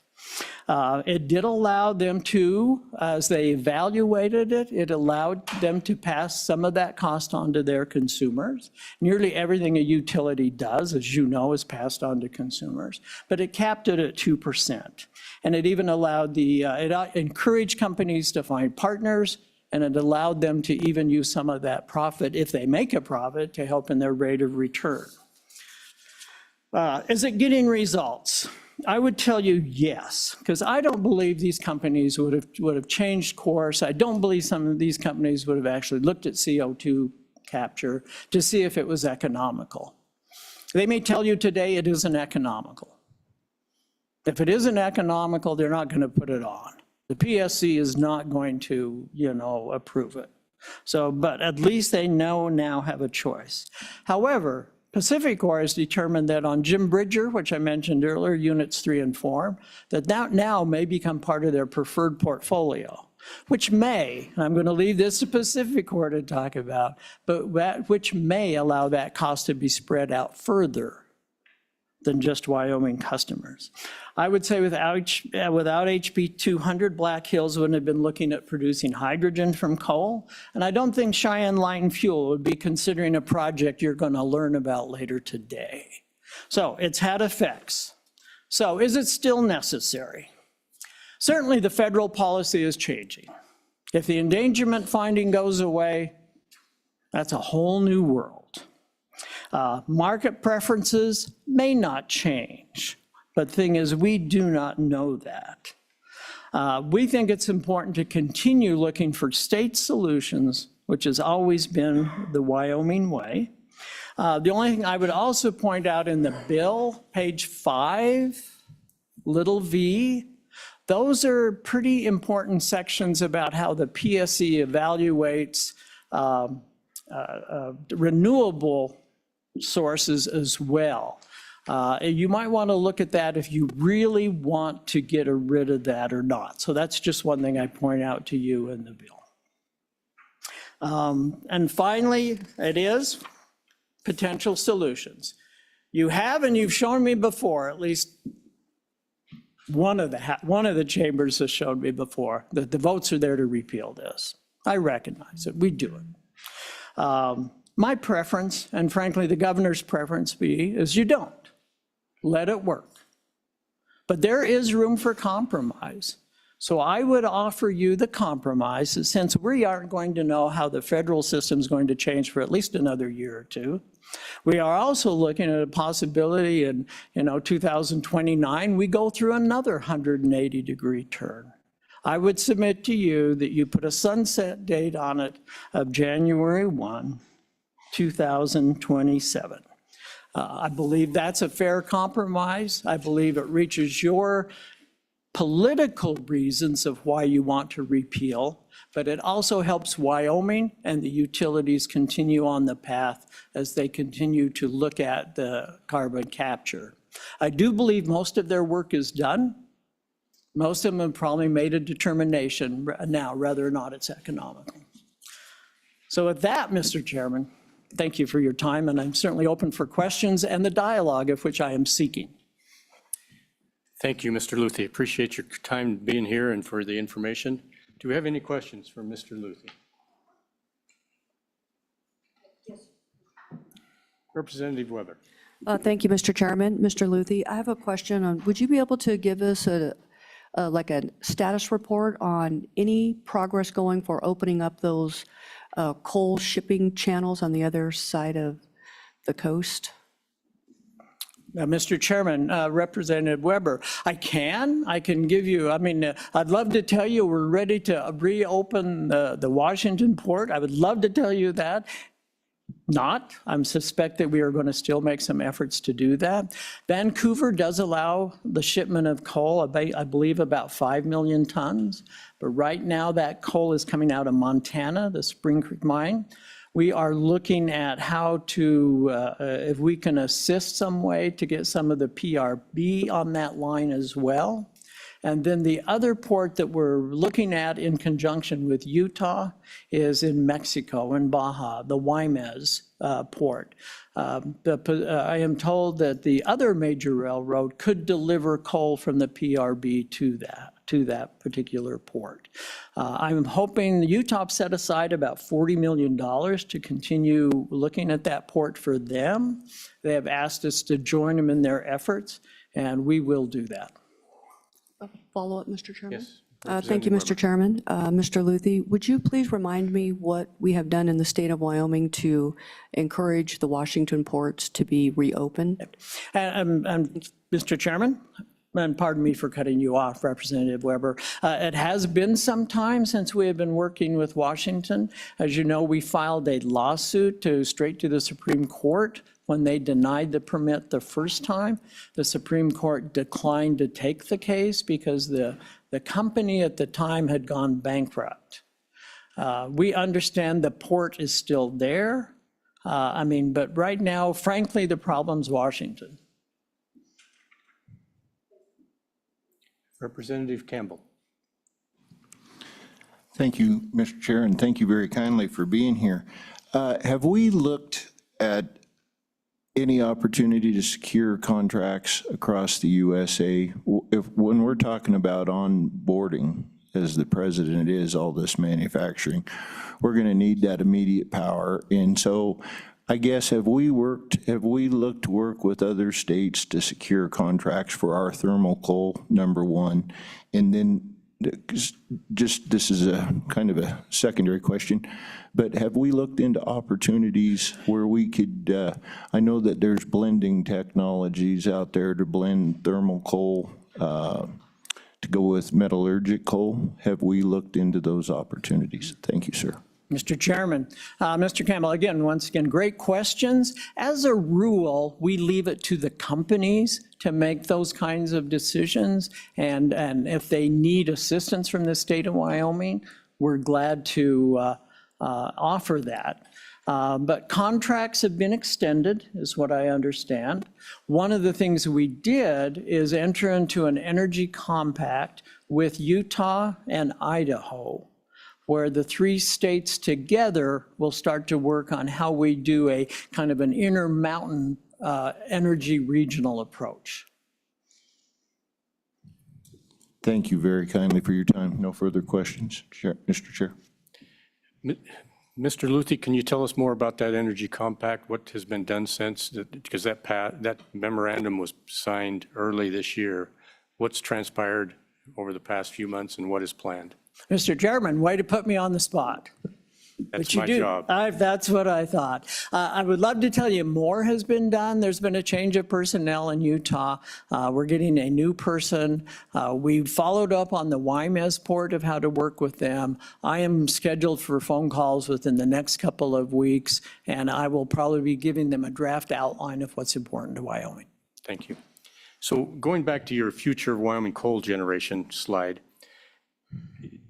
It did allow them to, as they evaluated it, it allowed them to pass some of that cost on to their consumers. Nearly everything a utility does, as you know, is passed on to consumers, but it capped it at 2%. And it even allowed it encouraged companies to find partners, and it allowed them to even use some of that profit, if they make a profit, to help in their rate of return. Is it getting results? I would tell you yes, because I don't believe these companies would have changed course. I don't believe some of these companies would have actually looked at CO2 capture to see if it was economical. They may tell you today it isn't economical. If it isn't economical, they're not going to put it on. The PSC is not going to, approve it. So, but at least they now have a choice. However, PacifiCorp has determined that on Jim Bridger, which I mentioned earlier, units 3 and 4, that now may become part of their preferred portfolio, which may, and I'm going to leave this to PacifiCorp to talk about, but which may allow that cost to be spread out further than just Wyoming customers. I would say without HB 200, Black Hills wouldn't have been looking at producing hydrogen from coal. And I don't think Cheyenne Light and Fuel would be considering a project you're going to learn about later today. So it's had effects. So is it still necessary? Certainly the federal policy is changing. If the endangerment finding goes away, that's a whole new world. Market preferences may not change, but the thing is, we do not know that. We think it's important to continue looking for state solutions, which has always been the Wyoming way. The only thing I would also point out in the bill, page 5, little v, those are pretty important sections about how the PSC evaluates renewable sources as well. You might want to look at that if you really want to get rid of that or not. So that's just one thing I point out to you in the bill. And finally, it is potential solutions. You have, and you've shown me before, at least one of the chambers has shown me before, that the votes are there to repeal this. I recognize it. We do it. My preference, and frankly, the governor's preference is you don't. Let it work. But there is room for compromise. So I would offer you the compromise that since we aren't going to know how the federal system is going to change for at least another year or two, we are also looking at a possibility in 2029, we go through another 180-degree turn. I would submit to you that you put a sunset date on it of January 1, 2027. I believe that's a fair compromise. I believe it reaches your political reasons of why you want to repeal, but it also helps Wyoming and the utilities continue on the path as they continue to look at the carbon capture. I do believe most of their work is done. Most of them have probably made a determination now whether or not it's economical. So with that, Mr. Chairman, thank you for your time, and I'm certainly open for questions and the dialogue of which I am seeking. Thank you, Mr. Luthi. Appreciate your time being here and for the information. Do we have any questions for Mr. Luthi? Yes. Representative Weber. Thank you, Mr. Chairman. Mr. Luthi, I have a question on, would you be able to give us like a status report on any progress going for opening up those coal shipping channels on the other side of the coast? Mr. Chairman, Representative Weber, I can give you, I'd love to tell you we're ready to reopen the Washington port. I would love to tell you that. I suspect that we are going to still make some efforts to do that. Vancouver does allow the shipment of coal, I believe about 5 million tons. But right now that coal is coming out of Montana, the Spring Creek mine. We are looking at how to, if we can assist some way to get some of the PRB on that line as well. And then the other port that we're looking at in conjunction with Utah is in Mexico, in Baja, the Guaymas port. I am told that the other major railroad could deliver coal from the PRB to that particular port. I'm hoping Utah set aside about $40 million to continue looking at that port for them. They have asked us to join them in their efforts, and we will do that. Follow-up, Mr. Chairman? Yes. Thank you, Mr. Chairman. Mr. Luthi, would you please remind me what we have done in the state of Wyoming to encourage the Washington ports to be reopened? And Mr. Chairman, and pardon me for cutting you off, Representative Weber. It has been some time since we have been working with Washington. As you know, we filed a lawsuit straight to the Supreme Court when they denied the permit the first time, the Supreme Court declined to take the case because the company at the time had gone bankrupt. We understand the port is still there. But right now, frankly, the problem's Washington. Representative Campbell. Thank you, Mr. Chair, and thank you very kindly for being here. Have we looked at any opportunity to secure contracts across the USA? When we're talking about onboarding, as the president is, all this manufacturing, we're going to need that immediate power. And so I guess, have we looked to work with other states to secure contracts for our thermal coal, number one? And then just, this is a kind of a secondary question, but have we looked into opportunities where we could, I know that there's blending technologies out there to blend thermal coal to go with metallurgic coal. Have we looked into those opportunities? Thank you, sir. Mr. Chairman, Mr. Campbell, once again, great questions. As a rule, we leave it to the companies to make those kinds of decisions. And if they need assistance from the state of Wyoming, we're glad to offer that. But contracts have been extended, is what I understand. One of the things we did is enter into an energy compact with Utah and Idaho, where the three states together will start to work on how we do a kind of an intermountain energy regional approach. Thank you very kindly for your time. No further questions, Mr. Chair. Mr. Luthi, can you tell us more about that energy compact? What has been done since? Because that memorandum was signed early this year. What's transpired over the past few months and what is planned? Mr. Chairman, way to put me on the spot. That's my job. That's what I thought. I would love to tell you more has been done. There's been a change of personnel in Utah. We're getting a new person. We followed up on the YMES port of how to work with them. I am scheduled for phone calls within the next couple of weeks, and I will probably be giving them a draft outline of what's important to Wyoming. Thank you. So going back to your future Wyoming coal generation slide,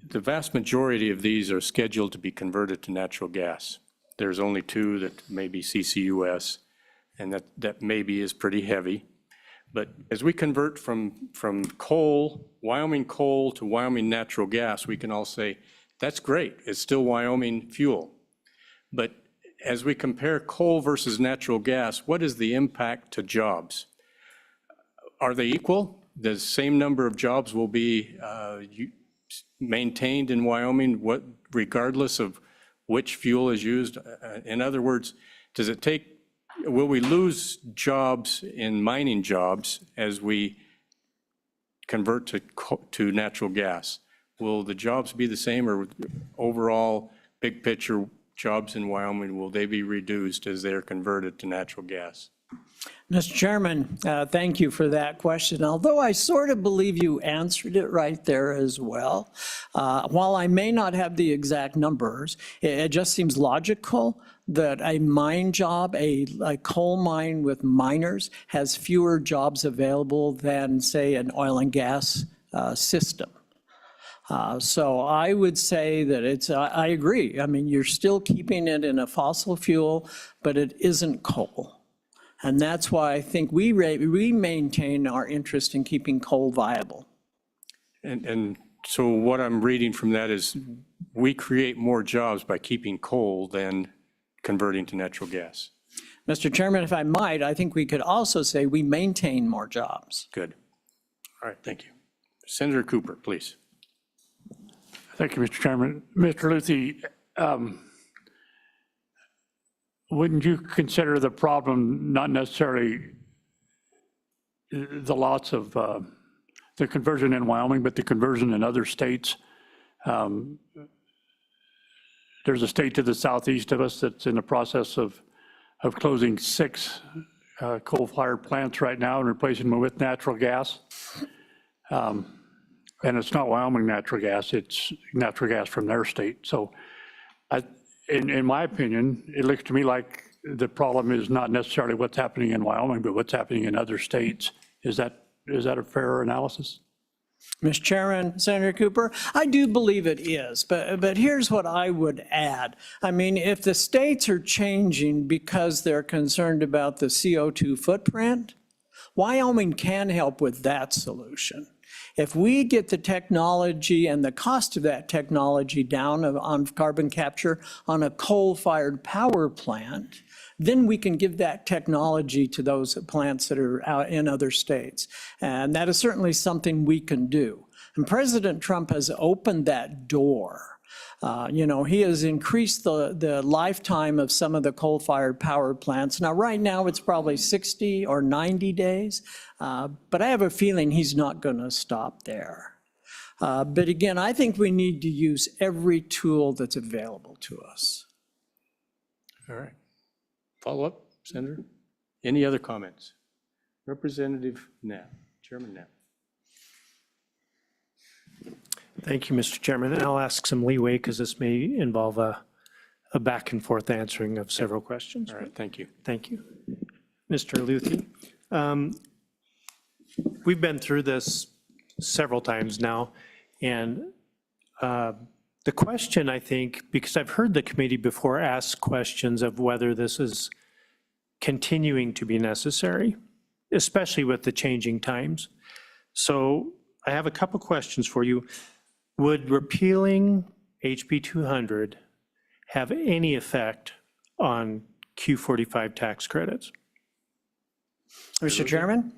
the vast majority of these are scheduled to be converted to natural gas. There's only two that may be CCUS, and that maybe is pretty heavy. But as we convert from coal, Wyoming coal to Wyoming natural gas, we can all say, that's great, it's still Wyoming fuel. But as we compare coal versus natural gas, what is the impact to jobs? Are they equal? The same number of jobs will be maintained in Wyoming, regardless of which fuel is used? In other words, will we lose jobs in mining jobs as we convert to natural gas? Will the jobs be the same, or overall, big picture jobs in Wyoming, will they be reduced as they're converted to natural gas? Mr. Chairman, thank you for that question. Although I sort of believe you answered it right there as well. While I may not have the exact numbers, it just seems logical that a mine job, a coal mine with miners, has fewer jobs available than, say, an oil and gas system. So I would say that I agree. I mean, you're still keeping it in a fossil fuel, but it isn't coal. And that's why I think we maintain our interest in keeping coal viable. And so what I'm reading from that is we create more jobs by keeping coal than converting to natural gas. Mr. Chairman, if I might, I think we could also say we maintain more jobs. Good. All right, thank you. Senator Cooper, please. Thank you, Mr. Chairman. Mr. Luthi, wouldn't you consider the problem not necessarily the lots of the conversion in Wyoming, but the conversion in other states? There's a state to the southeast of us that's in the process of closing 6 coal-fired plants right now and replacing them with natural gas. And it's not Wyoming natural gas, it's natural gas from their state. So in my opinion, it looks to me like the problem is not necessarily what's happening in Wyoming, but what's happening in other states. Is that a fair analysis? Mr. Chairman, Senator Cooper, I do believe it is, but here's what I would add. I mean, if the states are changing because they're concerned about the CO2 footprint, Wyoming can help with that solution. If we get the technology and the cost of that technology down on carbon capture on a coal-fired power plant, then we can give that technology to those plants that are out in other states. And that is certainly something we can do. And President Trump has opened that door. He has increased the lifetime of some of the coal-fired power plants. Now, right now, it's probably 60 or 90 days, but I have a feeling he's not going to stop there. But again, I think we need to use every tool that's available to us. All right. Follow up, Senator? Any other comments? Representative Knapp, Chairman Knapp. Thank you, Mr. Chairman. And I'll ask some leeway because this may involve a back and forth answering of several questions. All right, thank you. Thank you. Mr. Luthi, we've been through this several times now, and the question, I think, because I've heard the committee before ask questions of whether this is continuing to be necessary, especially with the changing times. So I have a couple questions for you. Would repealing HB 200 have any effect on Q45 tax credits? Mr. Chairman,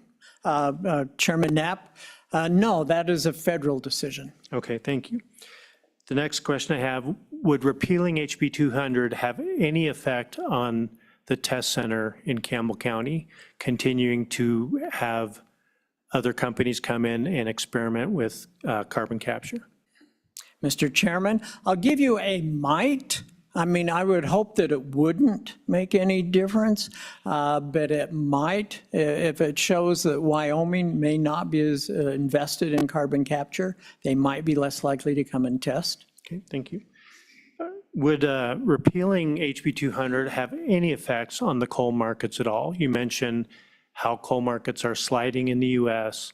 Chairman Knapp, no, that is a federal decision. Okay, thank you. The next question I have, would repealing HB 200 have any effect on the test center in Campbell County, continuing to have other companies come in and experiment with carbon capture? Mr. Chairman, I'll give you a might. I mean, I would hope that it wouldn't make any difference, but it might if it shows that Wyoming may not be as invested in carbon capture. They might be less likely to come and test. Okay, thank you. Would repealing HB 200 have any effects on the coal markets at all? You mentioned how coal markets are sliding in the U.S.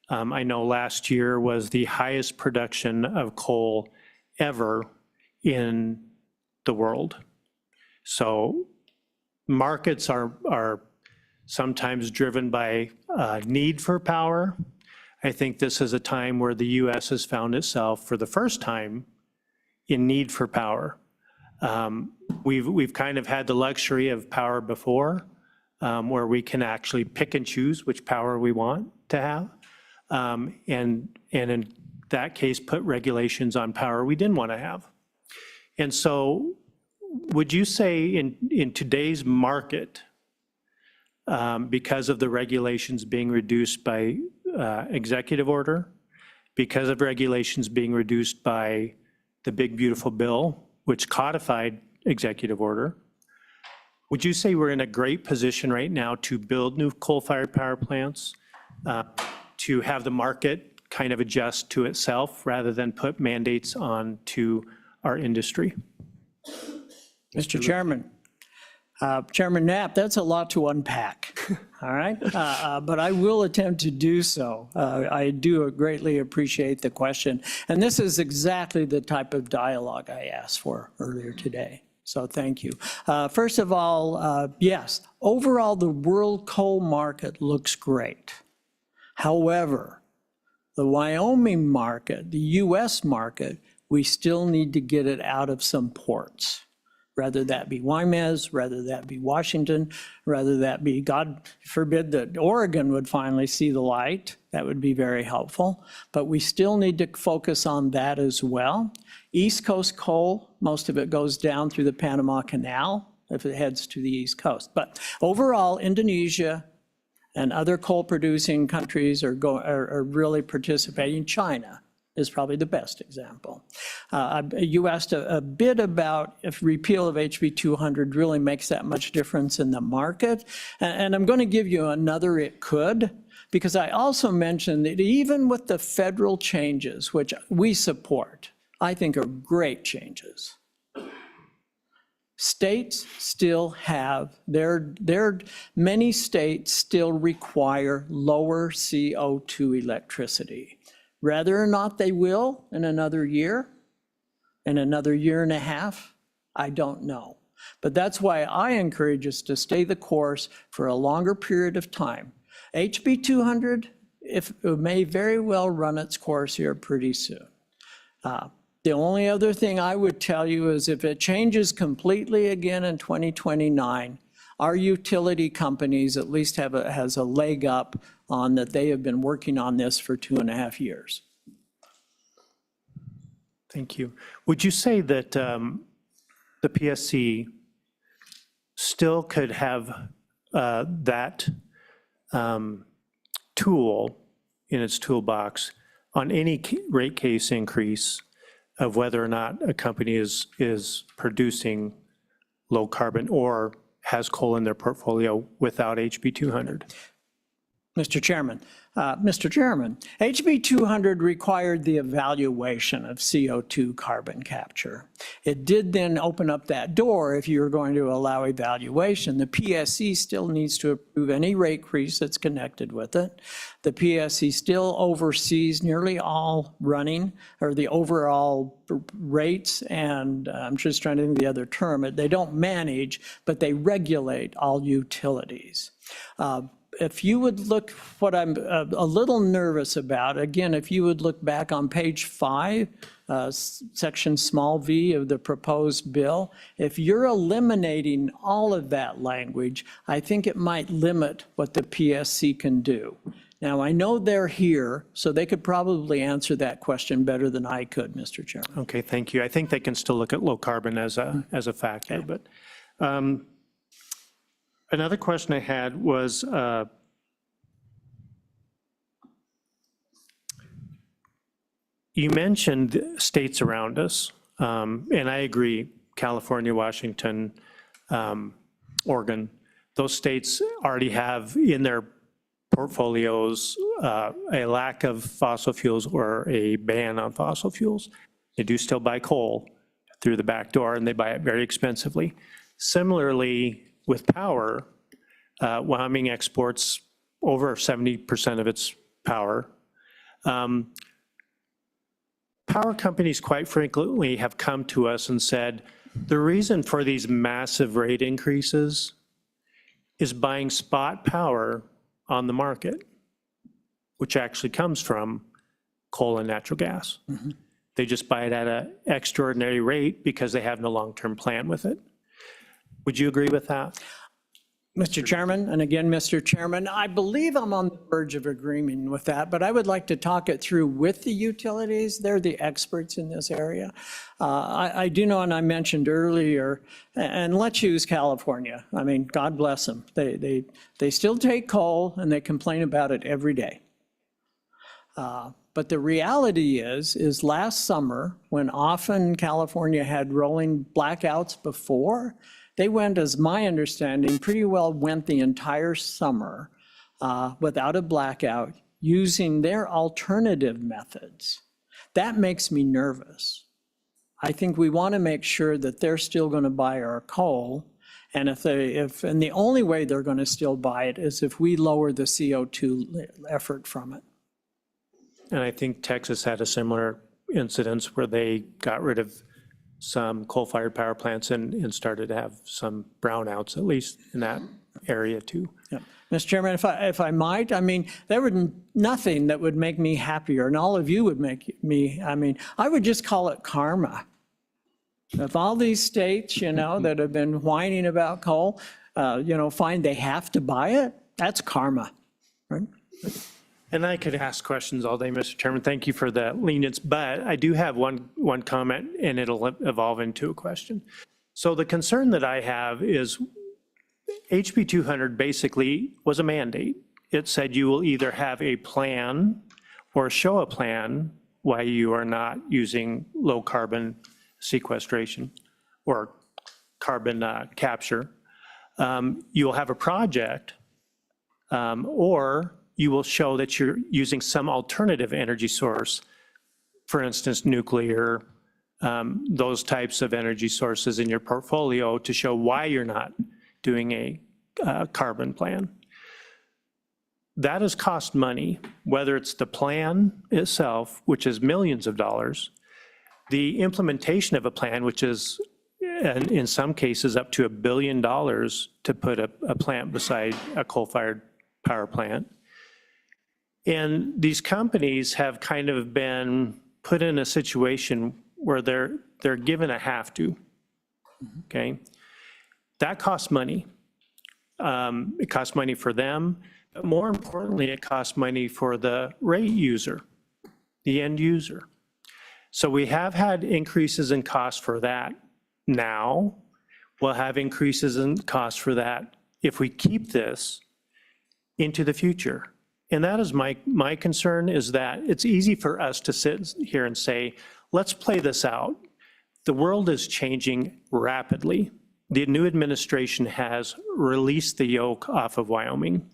I know last year was the highest production of coal ever in the world. So markets are sometimes driven by need for power. I think this is a time where the U.S. has found itself for the first time in need for power. We've kind of had the luxury of power before, where we can actually pick and choose which power we want to have. And in that case, put regulations on power we didn't want to have. And so would you say in today's market, because of the regulations being reduced by executive order, because of regulations being reduced by the big beautiful bill, which codified executive order, would you say we're in a great position right now to build new coal-fired power plants, to have the market kind of adjust to itself rather than put mandates on to our industry? Mr. Chairman, Chairman Knapp, that's a lot to unpack, all right? But I will attempt to do so. I do greatly appreciate the question. And this is exactly the type of dialogue I asked for earlier today. So thank you. First of all, yes, overall, the world coal market looks great. However, the Wyoming market, the US market, we still need to get it out of some ports. Rather that be Guaymas, rather that be Washington, rather that be, God forbid that Oregon would finally see the light. That would be very helpful. But we still need to focus on that as well. East Coast coal, most of it goes down through the Panama Canal if it heads to the East Coast. But overall, Indonesia and other coal-producing countries are really participating. China is probably the best example. You asked a bit about if repeal of HB 200 really makes that much difference in the market. And I'm going to give you another it could, because I also mentioned that even with the federal changes, which we support, I think are great changes, States still have, many states still require lower CO2 electricity. Whether or not they will in another year and a half, I don't know. But that's why I encourage us to stay the course for a longer period of time. HB 200, it may very well run its course here pretty soon. The only other thing I would tell you is if it changes completely again in 2029, our utility companies at least has a leg up on that. They have been working on this for 2.5 years. Thank you. Would you say that the PSC still could have that tool in its toolbox on any rate case increase of whether or not a company is producing low carbon or has coal in their portfolio without HB 200? Mr. Chairman, HB 200 required the evaluation of CO2 carbon capture. It did then open up that door if you were going to allow evaluation. The PSC still needs to approve any rate increase that's connected with it. The PSC still oversees nearly all running or the overall rates, and I'm just trying to think of the other term. They don't manage, but they regulate all utilities. If you would look, what I'm a little nervous about, again, if you would look back on page 5, section small v of the proposed bill, if you're eliminating all of that language, I think it might limit what the PSC can do. Now, I know they're here, so they could probably answer that question better than I could, Mr. Chairman. Okay, thank you. I think they can still look at low carbon as a factor, Okay. but another question I had was, you mentioned states around us, and I agree, California, Washington, Oregon, those states already have in their portfolios a lack of fossil fuels or a ban on fossil fuels. They do still buy coal through the back door, and they buy it very expensively. Similarly, with power, Wyoming exports over 70% of its power. Power companies quite frequently have come to us and said, the reason for these massive rate increases is buying spot power on the market, which actually comes from coal and natural gas. Mm-hmm. They just buy it at an extraordinary rate because they have no long-term plan with it. Would you agree with that? Mr. Chairman, and again, Mr. Chairman, I believe I'm on the verge of agreeing with that, but I would like to talk it through with the utilities. They're the experts in this area. I do know, and I mentioned earlier, and let's use California. I mean, God bless them. They still take coal and they complain about it every day. But the reality is last summer, when often California had rolling blackouts before, they went, as my understanding, pretty well went the entire summer without a blackout using their alternative methods. That makes me nervous. I think we want to make sure that they're still going to buy our coal. And and the only way they're going to still buy it is if we lower the CO2 effort from it. And I think Texas had a similar incident where they got rid of some coal-fired power plants and started to have some brownouts, at least in that area too. Yeah. Mr. Chairman, if I might, I mean, there would nothing that would make me happier, and all of you would make me, I mean, I would just call it karma. If all these states, that have been whining about coal, find they have to buy it, that's karma, right? And I could ask questions all day, Mr. Chairman. Thank you for the lenience, but I do have one comment, and it'll evolve into a question. So the concern that I have is HB 200 basically was a mandate. It said you will either have a plan or show a plan why you are not using low carbon sequestration or carbon capture. You'll have a project, or you will show that you're using some alternative energy source, for instance, nuclear, those types of energy sources in your portfolio to show why you're not doing a carbon plan. That has cost money, whether it's the plan itself, which is millions of dollars, the implementation of a plan, which is in some cases up to $1 billion to put a plant beside a coal-fired power plant. And these companies have kind of been put in a situation where they're given a have to, okay? That costs money. It costs money for them, but more importantly, it costs money for the rate user, the end user. So we have had increases in cost for that now. We'll have increases in cost for that if we keep this into the future. And that is my concern, is that it's easy for us to sit here and say, let's play this out. The world is changing rapidly. The new administration has released the yoke off of Wyoming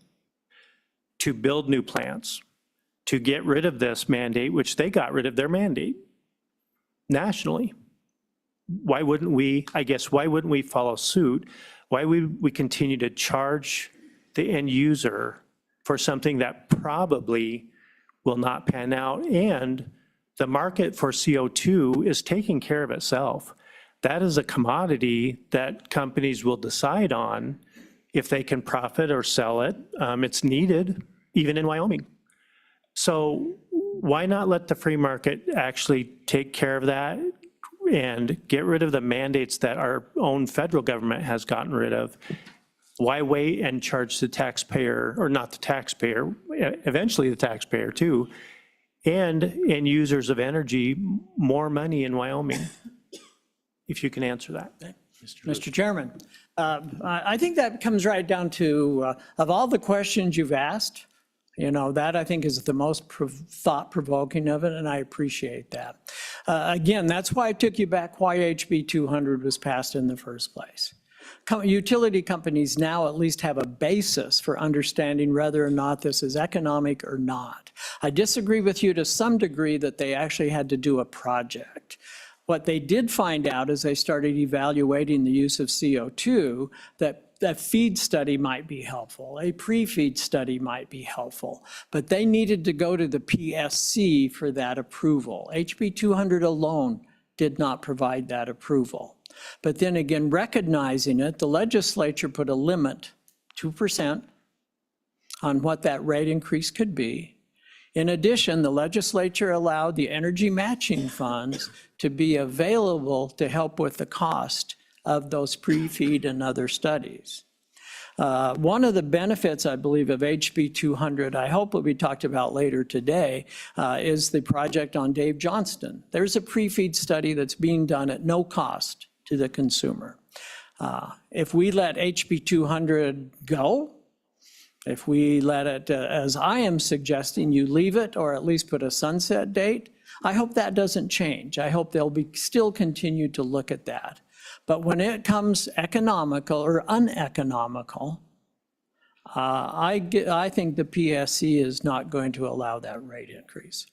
to build new plants, to get rid of this mandate, which they got rid of their mandate nationally. Why wouldn't we, I guess, why wouldn't we follow suit? Why would we continue to charge the end user for something that probably will not pan out? And the market for CO2 is taking care of itself. That is a commodity that companies will decide on if they can profit or sell it. It's needed, even in Wyoming. So why not let the free market actually take care of that and get rid of the mandates that our own federal government has gotten rid of? Why wait and charge the taxpayer, or not the taxpayer, eventually the taxpayer too, and end users of energy more money in Wyoming? If you can answer that. Mr. Chairman, I think that comes right down to, of all the questions you've asked, that I think is the most thought-provoking of it, and I appreciate that. Again, that's why I took you back why HB 200 was passed in the first place. Utility companies now at least have a basis for understanding whether or not this is economic or not. I disagree with you to some degree that they actually had to do a project. What they did find out as they started evaluating the use of CO2, that feed study might be helpful, a pre-feed study might be helpful, but they needed to go to the PSC for that approval. HB 200 alone did not provide that approval. But then again, recognizing it, the legislature put a limit, 2%, on what that rate increase could be. In addition, the legislature allowed the energy matching funds to be available to help with the cost of those pre-feed and other studies. One of the benefits, I believe, of HB 200, I hope will be talked about later today, is the project on Dave Johnston. There's a pre-feed study that's being done at no cost to the consumer. If we let HB 200 go, if we let it, as I am suggesting, you leave it or at least put a sunset date, I hope that doesn't change. I hope they'll still continue to look at that. But when it comes economical or uneconomical, I think the PSC is not going to allow that rate increase.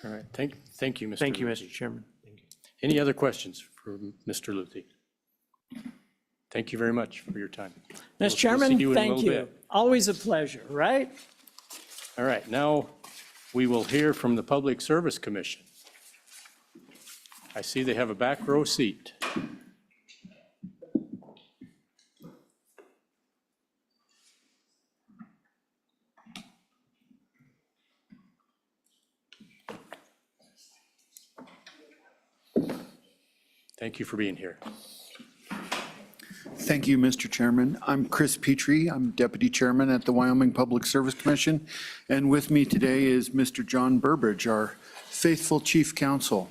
All right, thank you, Mr. Thank you, Luthi. Mr. Chairman. Any other questions for Mr. Luthi? Thank you very much for your time. We'll Mr. Chairman, see in a thank little you. bit. Always a pleasure, right? All right, now we will hear from the Public Service Commission. I see they have a back row seat. Thank you for being here. Thank you, Mr. Chairman. I'm Chris Petrie. I'm Deputy Chairman at the Wyoming Public Service Commission. And with me today is Mr. John Burbridge, our faithful Chief Counsel.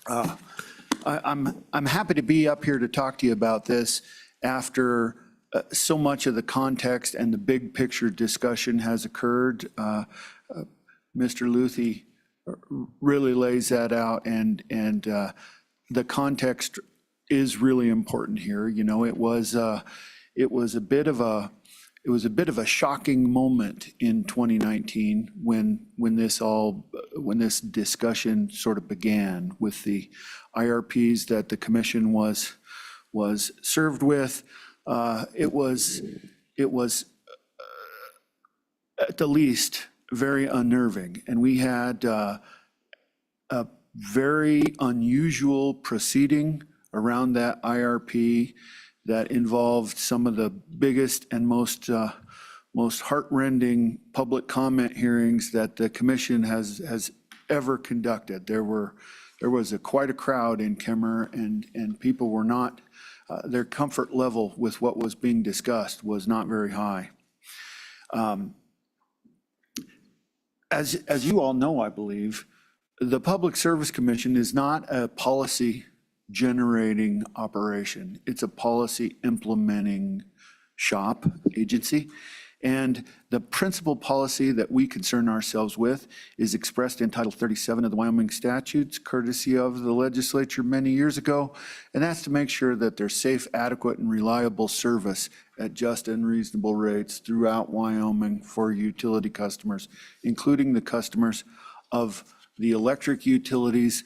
I'm happy to be up here to talk to you about this after so much of the context and the big picture discussion has occurred. Mr. Luthi really lays that out, and the context is really important here. You know, it was a bit of a shocking moment in 2019 when this all when this discussion sort of began with the IRPs that the commission was served with. It was at the least very unnerving. And we had a very unusual proceeding around that IRP that involved some of the biggest and most heartrending public comment hearings that the commission has ever conducted. There was quite a crowd in Kemmer, and people were not, their comfort level with what was being discussed was not very high. As you all know, I believe, the Public Service Commission is not a policy generating operation. It's a policy implementing shop, agency. And the principal policy that we concern ourselves with is expressed in Title 37 of the Wyoming statutes, courtesy of the legislature many years ago. And that's to make sure that there's safe, adequate, and reliable service at just and reasonable rates throughout Wyoming for utility customers, including the customers of the electric utilities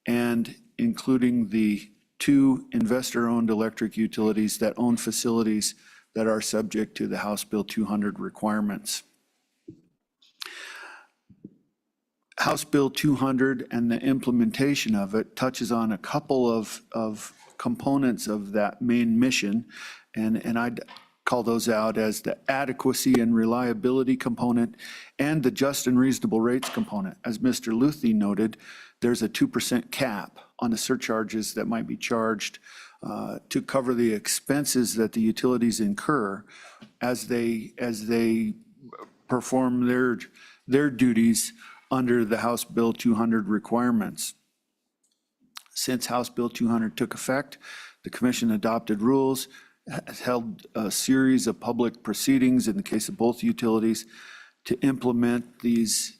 and including the 2 investor-owned electric utilities that own facilities that are subject to the House Bill 200 requirements. House Bill 200 and the implementation of it touches on a couple of components of that main mission, and I'd call those out as the adequacy and reliability component and the just and reasonable rates component. As Mr. Luthi noted, there's a 2% cap on the surcharges that might be charged to cover the expenses that the utilities incur as they perform their duties under the House Bill 200 requirements. Since House Bill 200 took effect, the commission adopted rules, has held a series of public proceedings in the case of both utilities to implement this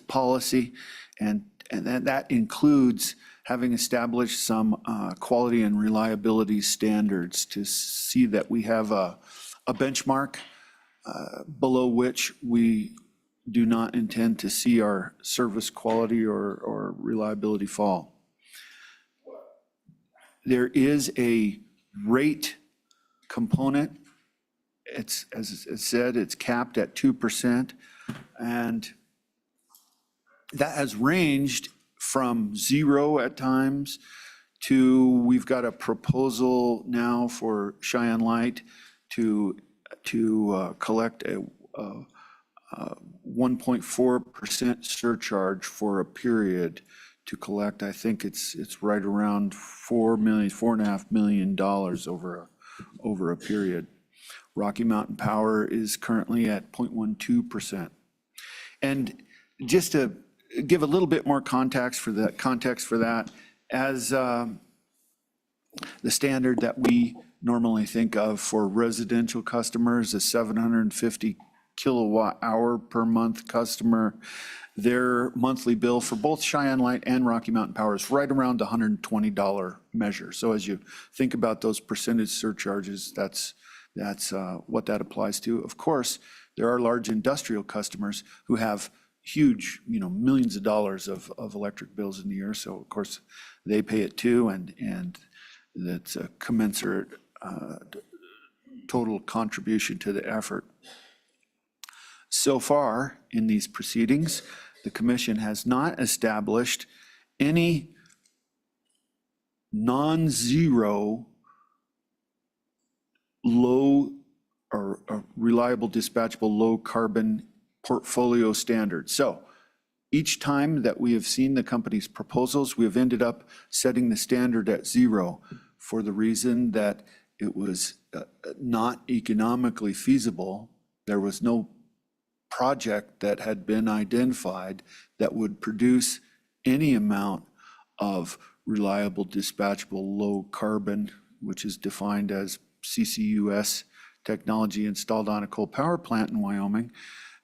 policy, and that includes having established some quality and reliability standards to see that we have a benchmark below which we do not intend to see our service quality or reliability fall. There is a rate component. It's, as it said, it's capped at 2%, and that has ranged from 0 at times to, we've got a proposal now for Cheyenne Light to collect a 1.4% surcharge for a period to collect. I think it's right around $4.5 million over a period. Rocky Mountain Power is currently at 0.12%. And just to give a little bit more context for that, as the standard that we normally think of for residential customers, a 750 kilowatt hour per month customer, their monthly bill for both Cheyenne Light and Rocky Mountain Power is right around the $120 measure. So as you think about those percentage surcharges, that's what that applies to. Of course, there are large industrial customers who have huge, millions of dollars of electric bills in the year. So of course, they pay it too, and that's a commensurate total contribution to the effort. So far in these proceedings, the commission has not established any non-zero low or reliable dispatchable low carbon portfolio standard. So each time that we have seen the company's proposals, we have ended up setting the standard at 0 for the reason that it was not economically feasible. There was no project that had been identified that would produce any amount of reliable dispatchable low carbon, which is defined as CCUS technology installed on a coal power plant in Wyoming.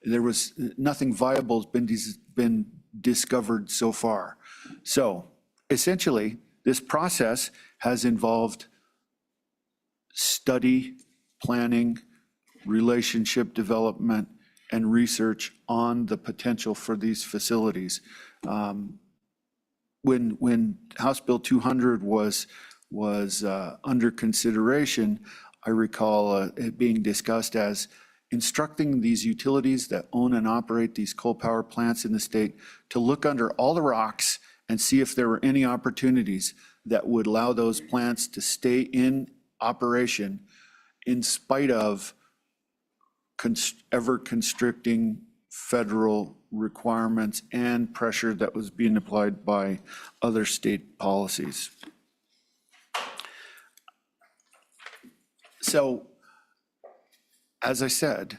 There was nothing viable has been discovered so far. So essentially, this process has involved study, planning, relationship development, and research on the potential for these facilities. When House Bill 200 was under consideration, I recall it being discussed as instructing these utilities that own and operate these coal power plants in the state to look under all the rocks and see if there were any opportunities that would allow those plants to stay in operation in spite of ever constricting federal requirements and pressure that was being applied by other state policies. So, as I said,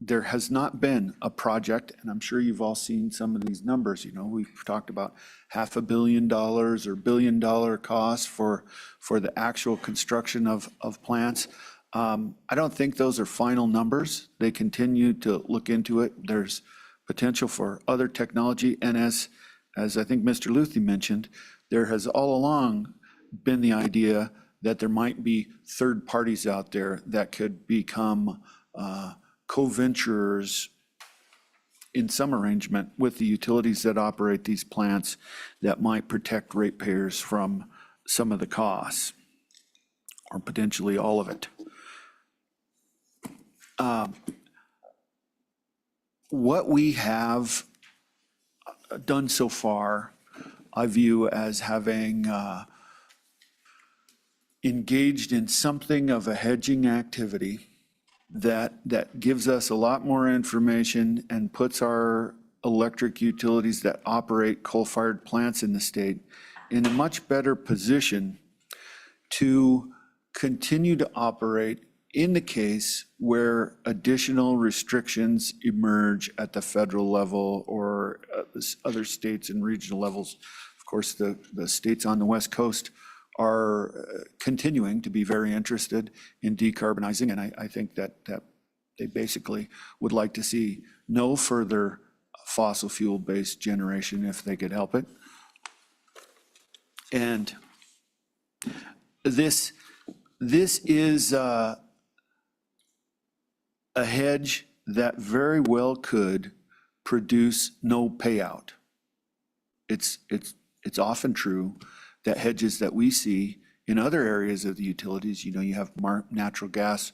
there has not been a project, and I'm sure you've all seen some of these numbers. We've talked about $500 million or $1 billion costs for the actual construction of plants. I don't think those are final numbers. They continue to look into it. There's potential for other technology, and as I think Mr. Luthi mentioned, there has all along been the idea that there might be third parties out there that could become co-venturers in some arrangement with the utilities that operate these plants that might protect ratepayers from some of the costs, or potentially all of it. What we have done so far, I view as having engaged in something of a hedging activity that gives us a lot more information and puts our electric utilities that operate coal-fired plants in the state in a much better position to continue to operate in the case where additional restrictions emerge at the federal level or other states and regional levels. Of course, the states on the West Coast are continuing to be very interested in decarbonizing, and I think that they basically would like to see no further fossil fuel-based generation if they could help it. And this is a hedge that very well could produce no payout. It's often true that hedges that we see in other areas of the utilities, you have natural gas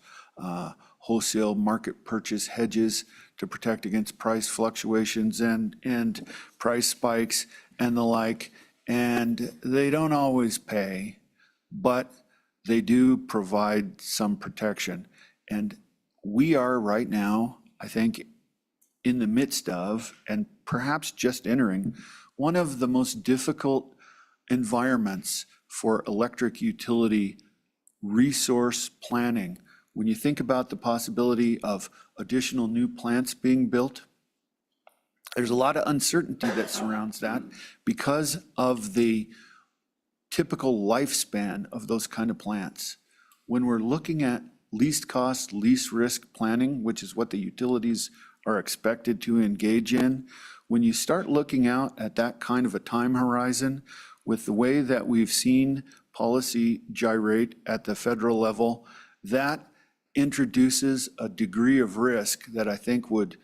wholesale market purchase hedges to protect against price fluctuations and price spikes and the like, and they don't always pay, but they do provide some protection. And we are right now, I think, in the midst of, and perhaps just entering, one of the most difficult environments for electric utility resource planning. When you think about the possibility of additional new plants being built, there's a lot of uncertainty that surrounds that because of the typical lifespan of those kind of plants. When we're looking at least cost, least risk planning, which is what the utilities are expected to engage in, when you start looking out at that kind of a time horizon, with the way that we've seen policy gyrate at the federal level, that introduces a degree of risk that I think would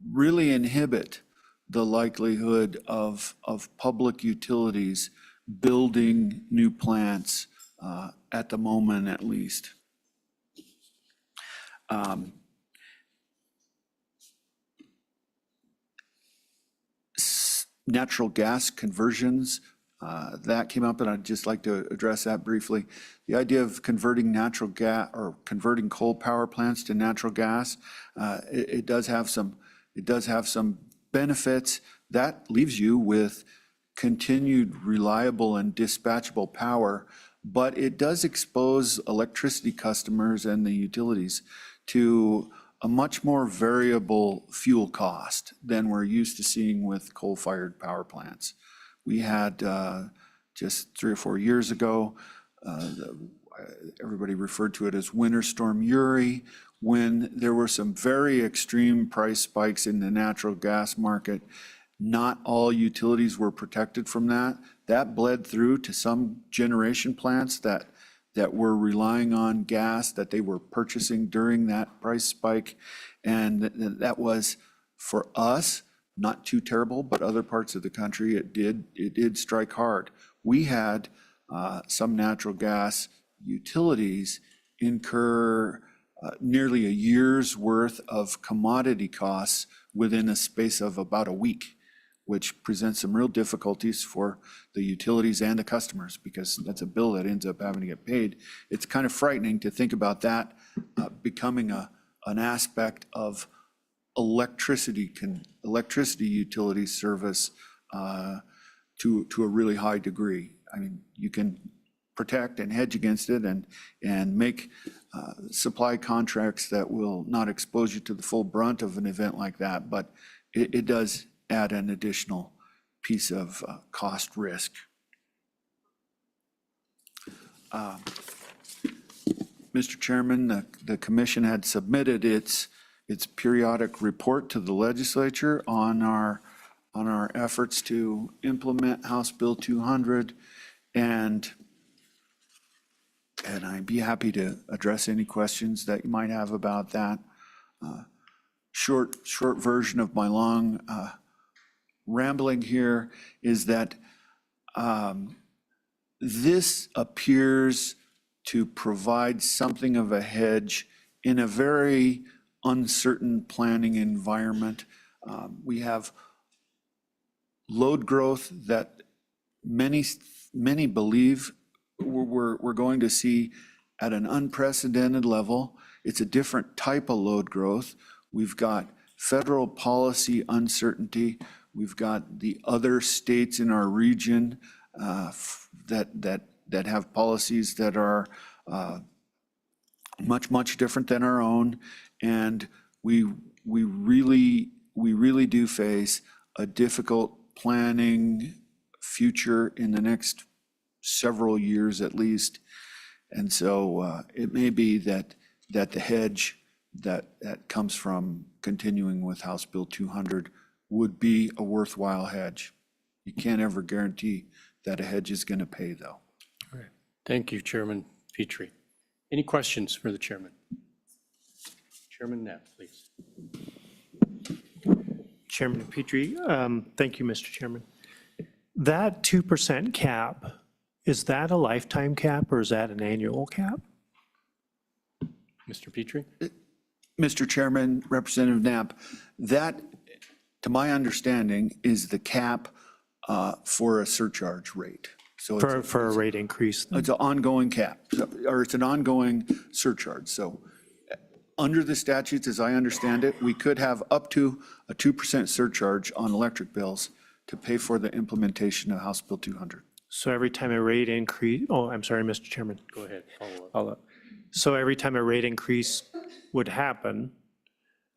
really inhibit the likelihood of public utilities building new plants at the moment, at least. Natural gas conversions, that came up, and I'd just like to address that briefly. The idea of converting natural gas or converting coal power plants to natural gas, it does have some benefits. That leaves you with continued reliable and dispatchable power, but it does expose electricity customers and the utilities to a much more variable fuel cost than we're used to seeing with coal-fired power plants. We had just 3 or 4 years ago, everybody referred to it as Winter Storm Uri, when there were some very extreme price spikes in the natural gas market. Not all utilities were protected from that. That bled through to some generation plants that were relying on gas that they were purchasing during that price spike. And that was, for us, not too terrible, but other parts of the country, it did strike hard. We had some natural gas utilities incur nearly a year's worth of commodity costs within a space of about a week, which presents some real difficulties for the utilities and the customers, because that's a bill that ends up having to get paid. It's kind of frightening to think about that becoming an aspect of electricity utility service to a really high degree. I mean, you can protect and hedge against it and make supply contracts that will not expose you to the full brunt of an event like that, but it does add an additional piece of cost risk. Mr. Chairman, the commission had submitted its periodic report to the legislature on our efforts to implement House Bill 200, and I'd be happy to address any questions that you might have about that. Short version of my long rambling here is that this appears to provide something of a hedge in a very uncertain planning environment. We have load growth that many believe we're going to see at an unprecedented level. It's a different type of load growth. We've got federal policy uncertainty. We've got the other states in our region that have policies that are much different than our own, and we really do face a difficult planning future in the next several years at least. And so it may be that the hedge that comes from continuing with House Bill 200 would be a worthwhile hedge. You can't ever guarantee that a hedge is going to pay, though. All right. Thank you, Chairman Petrie. Any questions for the chairman? Chairman Knapp, please. Chairman Petrie, thank you, Mr. Chairman. That 2% cap, is that a lifetime cap or is that an annual cap? Mr. Petrie? Mr. Chairman, Representative Knapp, that, to my understanding, is the cap for a surcharge rate. So For a rate increase? It's an ongoing cap, or it's an ongoing surcharge. So under the statutes, as I understand it, we could have up to a 2% surcharge on electric bills to pay for the implementation of House Bill 200. So every time a rate increase, oh, I'm sorry, Mr. Chairman. Go ahead, follow up. So every time a rate increase would happen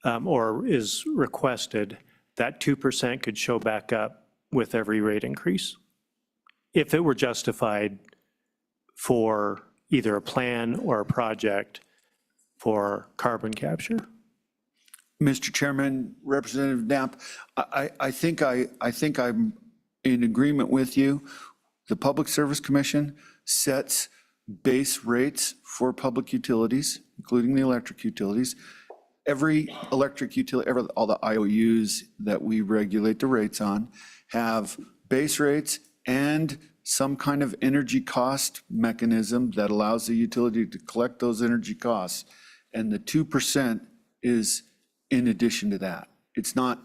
or is requested, that 2% could show back up with every rate increase if it were justified for either a plan or a project for carbon capture? Mr. Chairman, Representative Knapp, I think I'm in agreement with you. The Public Service Commission sets base rates for public utilities, including the electric utilities. Every electric utility, all the IOUs that we regulate the rates on have base rates and some kind of energy cost mechanism that allows the utility to collect those energy costs. And the 2% is in addition to that. It's not,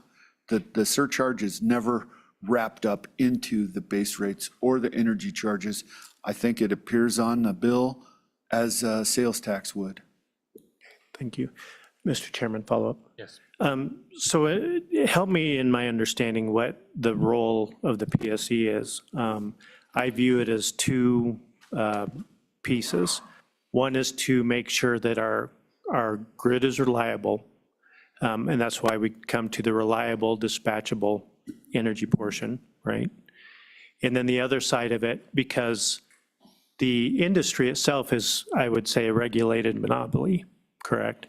the surcharge is never wrapped up into the base rates or the energy charges. I think it appears on the bill as a sales tax would. Thank you. Mr. Chairman, follow up? Yes. So help me in my understanding what the role of the PSC is. I view it as two pieces. One is to make sure that our grid is reliable, and that's why we come to the reliable, dispatchable energy portion, right? And then the other side of it, because the industry itself is, I would say, a regulated monopoly, correct?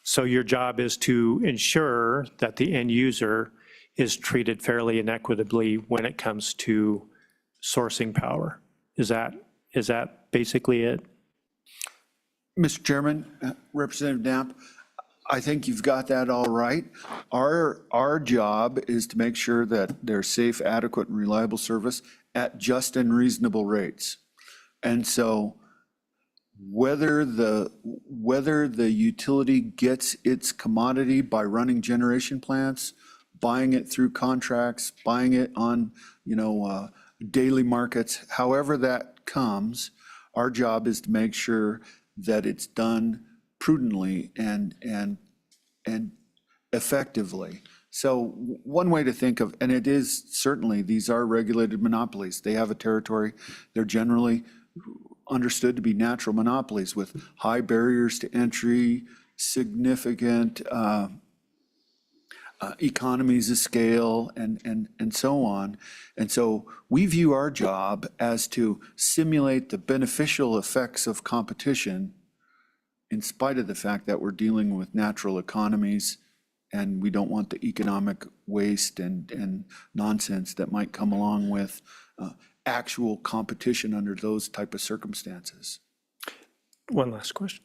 So your job is to ensure that the end user is treated fairly and equitably when it comes to sourcing power. Is that basically it? Mr. Chairman, Representative Knapp, I think you've got that all right. Our job is to make sure that there's safe, adequate, and reliable service at just and reasonable rates. And so whether the utility gets its commodity by running generation plants, buying it through contracts, buying it on, daily markets, however that comes, our job is to make sure that it's done prudently and effectively. So one way to think of, and it is certainly, these are regulated monopolies. They have a territory. They're generally understood to be natural monopolies with high barriers to entry, significant economies of scale, and so on. And so we view our job as to simulate the beneficial effects of competition in spite of the fact that we're dealing with natural economies and we don't want the economic waste and nonsense that might come along with actual competition under those type of circumstances. One last question.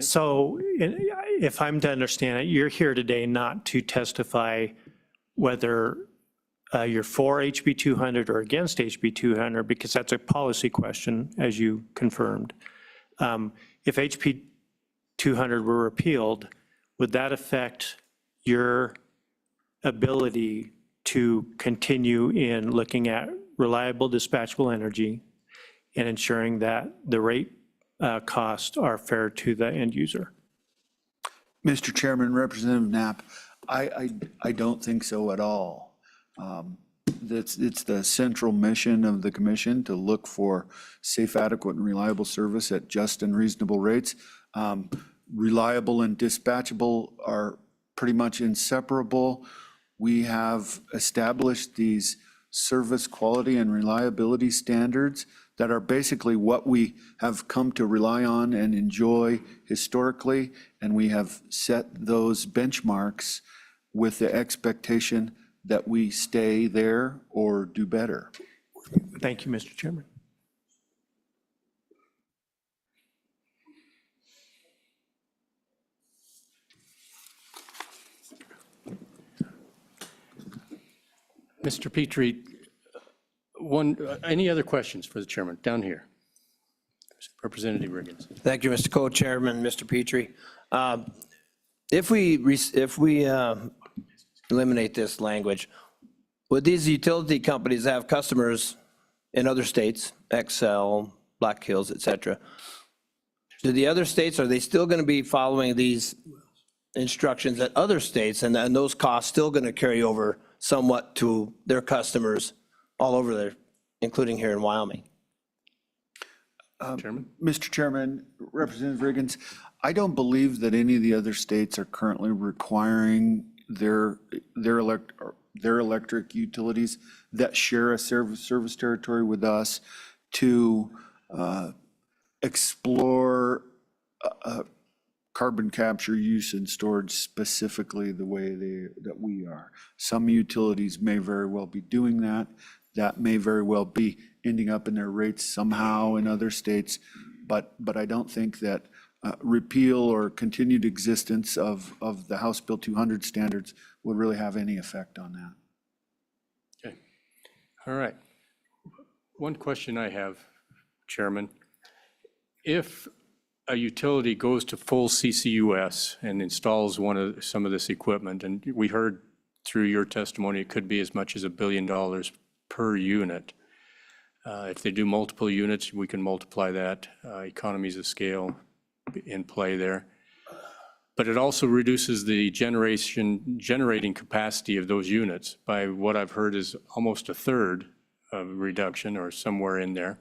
So if I'm to understand it, you're here today not to testify whether you're for HB 200 or against HB 200, because that's a policy question, as you confirmed. If HB 200 were repealed, would that affect your ability to continue in looking at reliable dispatchable energy and ensuring that the rate costs are fair to the end user? Mr. Chairman, Representative Knapp, I don't think so at all. It's the central mission of the commission to look for safe, adequate, and reliable service at just and reasonable rates. Reliable and dispatchable are pretty much inseparable. We have established these service quality and reliability standards that are basically what we have come to rely on and enjoy historically, and we have set those benchmarks with the expectation that we stay there or do better. Thank you, Mr. Chairman. Mr. Petrie, any other questions for the chairman? Down here. Representative Riggins. Thank you, Mr. Co-Chairman, Mr. Petrie. If we eliminate this language, would these utility companies have customers in other states, Xcel, Black Hills, et cetera? Do the other states, are they still going to be following these instructions at other states, and those costs still going to carry over somewhat to their customers all over there, including here in Wyoming? Chairman? Mr. Chairman, Representative Riggins, I don't believe that any of the other states are currently requiring their electric utilities that share a service territory with us to explore carbon capture, use, and storage specifically the way that we are. Some utilities may very well be doing that. That may very well be ending up in their rates somehow in other states, but I don't think that repeal or continued existence of the House Bill 200 standards would really have any effect on that. Okay. All right. One question I have, Chairman. If a utility goes to full CCUS and installs some of this equipment, and we heard through your testimony, it could be as much as $1 billion per unit. If they do multiple units, we can multiply that, economies of scale in play there. But it also reduces the generating capacity of those units by what I've heard is almost a third of reduction or somewhere in there.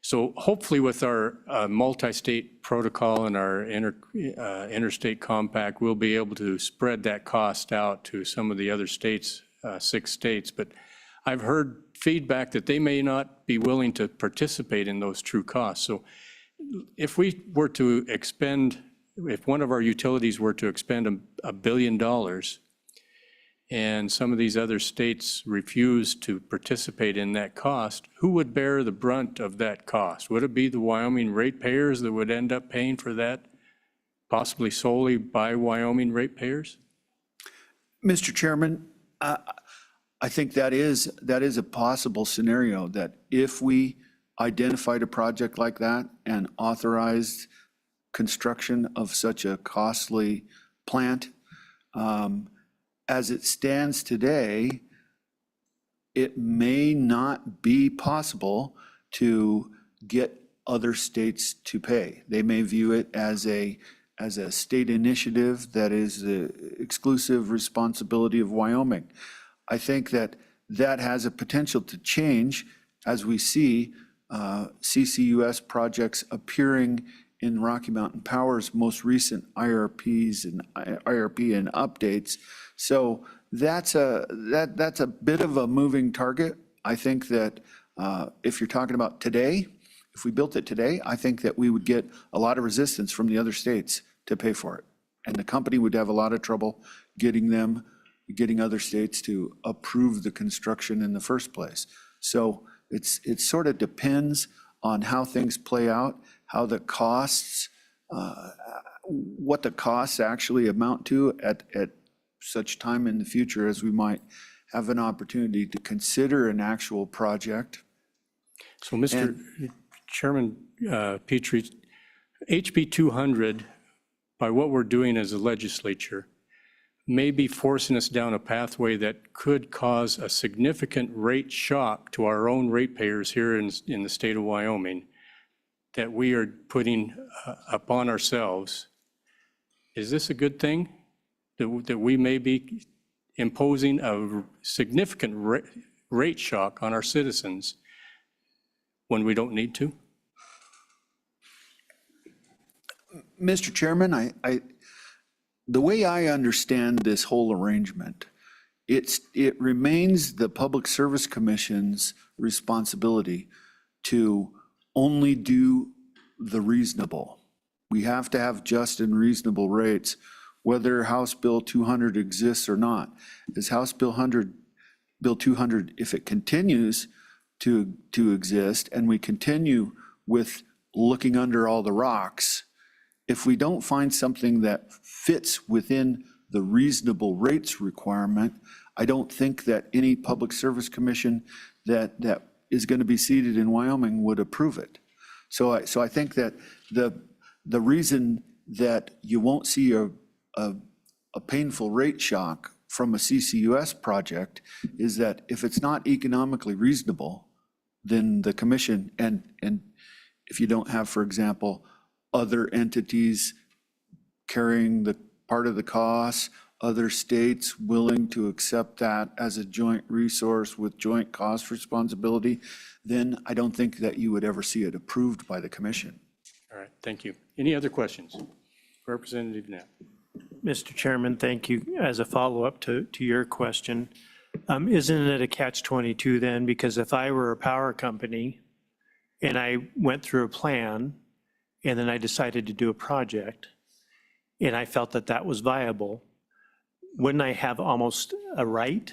So hopefully with our multi-state protocol and our interstate compact, we'll be able to spread that cost out to some of the other states, 6 states. But I've heard feedback that they may not be willing to participate in those true costs. So if we were to expend, if one of our utilities were to expend $1 billion and some of these other states refuse to participate in that cost, who would bear the brunt of that cost? Would it be the Wyoming ratepayers that would end up paying for that possibly solely by Wyoming ratepayers? Mr. Chairman, I think that is a possible scenario, that if we identified a project like that and authorized construction of such a costly plant, as it stands today, it may not be possible to get other states to pay. They may view it as a state initiative that is the exclusive responsibility of Wyoming. I think that has a potential to change as we see CCUS projects appearing in Rocky Mountain Power's most recent IRP and updates. So that's a bit of a moving target. I think that if you're talking about today, if we built it today, I think that we would get a lot of resistance from the other states to pay for it. And the company would have a lot of trouble getting other states to approve the construction in the first place. So it sort of depends on how things play out, how the costs, what the costs actually amount to at such time in the future as we might have an opportunity to consider an actual project. So, Mr. Chairman Petrie, HB 200, by what we're doing as a legislature, may be forcing us down a pathway that could cause a significant rate shock to our own ratepayers here in the state of Wyoming that we are putting upon ourselves. Is this a good thing, that we may be imposing a significant rate shock on our citizens when we don't need to? Mr. Chairman, the way I understand this whole arrangement, it remains the Public Service Commission's responsibility to only do the reasonable. We have to have just and reasonable rates, whether House Bill 200 exists or not. As House Bill 200, if it continues to exist and we continue with looking under all the rocks, if we don't find something that fits within the reasonable rates requirement, I don't think that any Public Service Commission that is going to be seated in Wyoming would approve it. So I think that the reason that you won't see a painful rate shock from a CCUS project is that if it's not economically reasonable, then the commission, and if you don't have, for example, other entities carrying the part of the cost, other states willing to accept that as a joint resource with joint cost responsibility, then I don't think that you would ever see it approved by the commission. All right, thank you. Any other questions? Representative Knapp. Mr. Chairman, thank you. As a follow-up to your question, isn't it a catch-22 then? Because if I were a power company and I went through a plan and then I decided to do a project and I felt that that was viable, wouldn't I have almost a right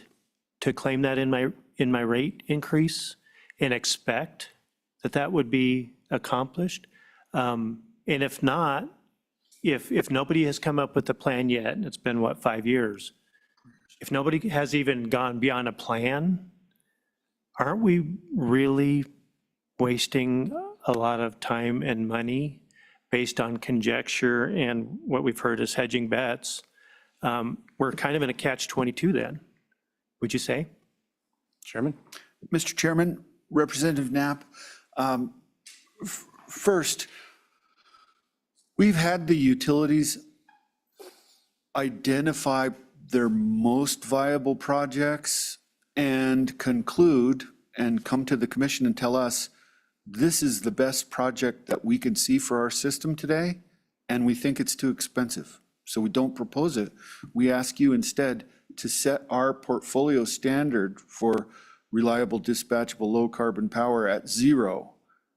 to claim that in my rate increase and expect that that would be accomplished? And if not, if nobody has come up with a plan yet, and it's been, what, 5 years, if nobody has even gone beyond a plan, aren't we really wasting a lot of time and money based on conjecture and what we've heard as hedging bets? We're kind of in a catch-22 then, would you say? Chairman? Mr. Chairman, Representative Knapp, first, we've had the utilities identify their most viable projects and conclude and come to the commission and tell us, this is the best project that we can see for our system today, and we think it's too expensive. So we don't propose it. We ask you instead to set our portfolio standard for reliable, dispatchable, low-carbon power at 0,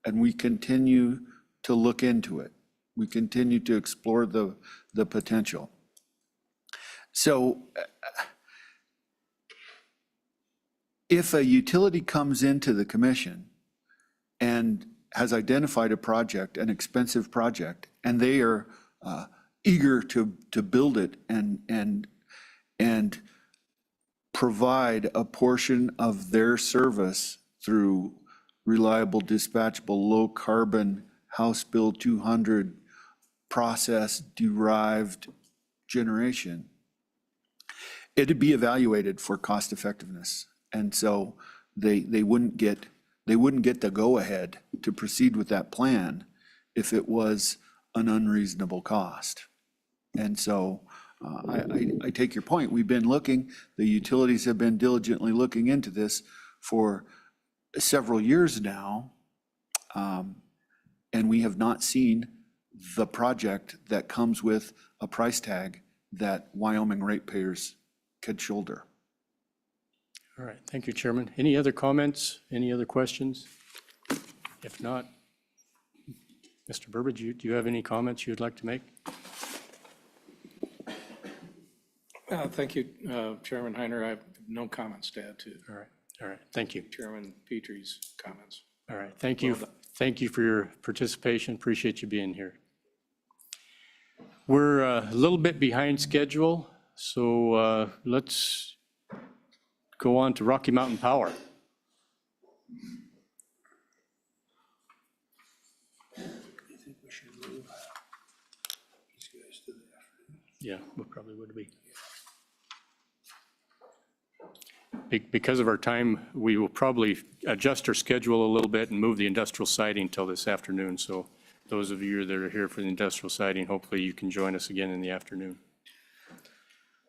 and we continue to look into it. We continue to explore the potential. So if a utility comes into the commission and has identified a project, an expensive project, and they are eager to build it and provide a portion of their service through reliable, dispatchable, low carbon, House Bill 200 process derived generation, it'd be evaluated for cost effectiveness. And so they wouldn't get the go-ahead to proceed with that plan if it was an unreasonable cost. And so I take your point. We've been looking, the utilities have been diligently looking into this for several years now. And we have not seen the project that comes with a price tag that Wyoming ratepayers could shoulder. All right, thank you, Chairman. Any other comments? Any other questions? If not, Mr. Burbidge, do you have any comments you'd like to make? Thank you, Chairman Heiner. I have no comments to add to All right, thank you. Chairman Petrie's comments. All right, thank you. Thank you for your participation. Appreciate you being here. We're a little bit behind schedule, so let's go on to Rocky Mountain Power. Yeah, we probably would be. Because of our time, we will probably adjust our schedule a little bit and move the industrial siding till this afternoon. So those of you that are here for the industrial siding, hopefully you can join us again in the afternoon.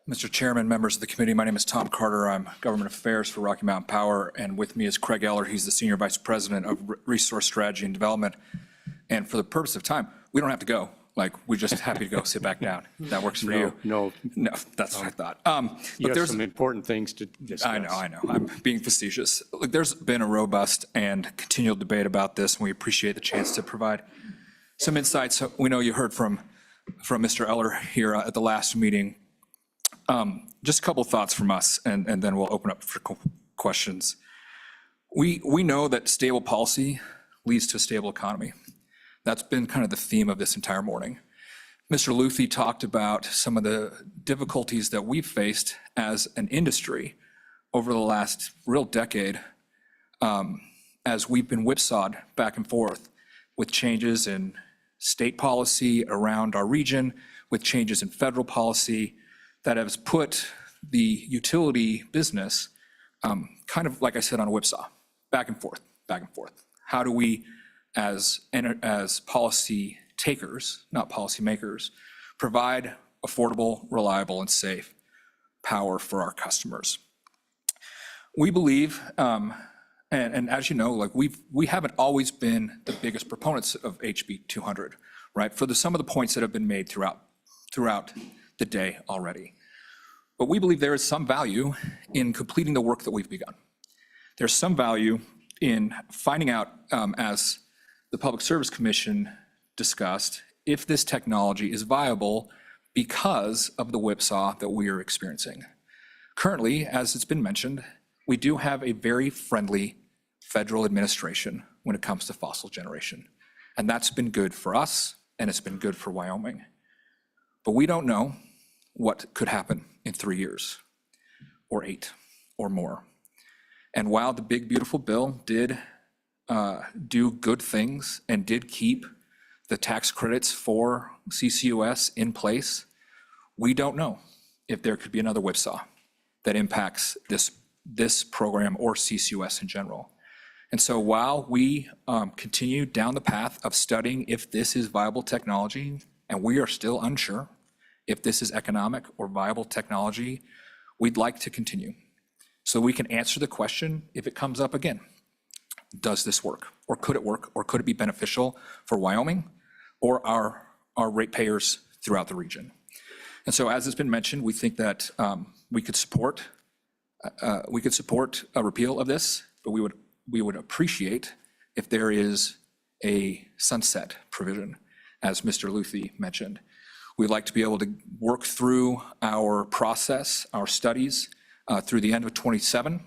Mr. Chairman, members of the committee, my name is Tom Carter. I'm Government Affairs for Rocky Mountain Power, and with me is Craig Eller. He's the Senior Vice President of Resource Strategy and Development. And for the purpose of time, we don't have to go. Like, we're just happy to go sit back down. That works for you. No, that's what I thought. you But have some important things to discuss. I know. I'm being facetious. Look, there's been a robust and continual debate about this, and we appreciate the chance to provide some insights. We know you heard from Mr. Eller here at the last meeting. Just a couple of thoughts from us, and then we'll open up for questions. We know that stable policy leads to a stable economy. That's been kind of the theme of this entire morning. Mr. Luthi talked about some of the difficulties that we've faced as an industry over the last real decade, as we've been whipsawed back and forth with changes in state policy around our region, with changes in federal policy that has put the utility business kind of, like I said, on a whipsaw, back and forth, back and forth. How do we, as policy takers, not policy makers, provide affordable, reliable, and safe power for our customers? We believe, and as you know, like we haven't always been the biggest proponents of HB 200, right? For some of the points that have been made throughout the day already. But we believe there is some value in completing the work that we've begun. There's some value in finding out, as the Public Service Commission discussed, if this technology is viable because of the whipsaw that we are experiencing. Currently, as it's been mentioned, we do have a very friendly federal administration when it comes to fossil generation. And that's been good for us, and it's been good for Wyoming. But we don't know what could happen in 3 years, or 8, or more. And while the big, beautiful bill did do good things and did keep the tax credits for CCUS in place, we don't know if there could be another whipsaw that impacts this program or CCUS in general. And so while we continue down the path of studying if this is viable technology, and we are still unsure if this is economic or viable technology, we'd like to continue so we can answer the question if it comes up again. Does this work? Or could it be beneficial for Wyoming or our ratepayers throughout the region? And so as has been mentioned, we think that we could support a repeal of this, but we would appreciate if there is a sunset provision, as Mr. Luthi mentioned. We'd like to be able to work through our process, our studies, through the end of 27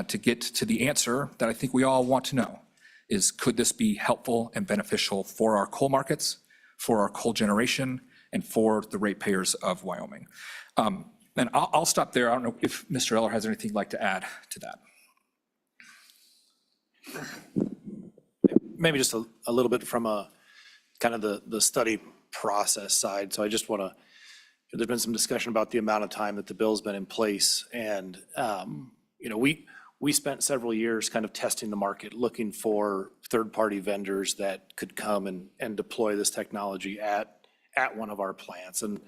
to get to the answer that I think we all want to know is, could this be helpful and beneficial for our coal markets, for our coal generation, and for the ratepayers of Wyoming. And I'll stop there. I don't know if Mr. Eller has anything he'd like to add to that. Maybe just a little bit from a kind of the study process side. So I just want to, there's been some discussion about the amount of time that the bill's been in place. And, we spent several years kind of testing the market, looking for third-party vendors that could come and deploy this technology at one of our plants. And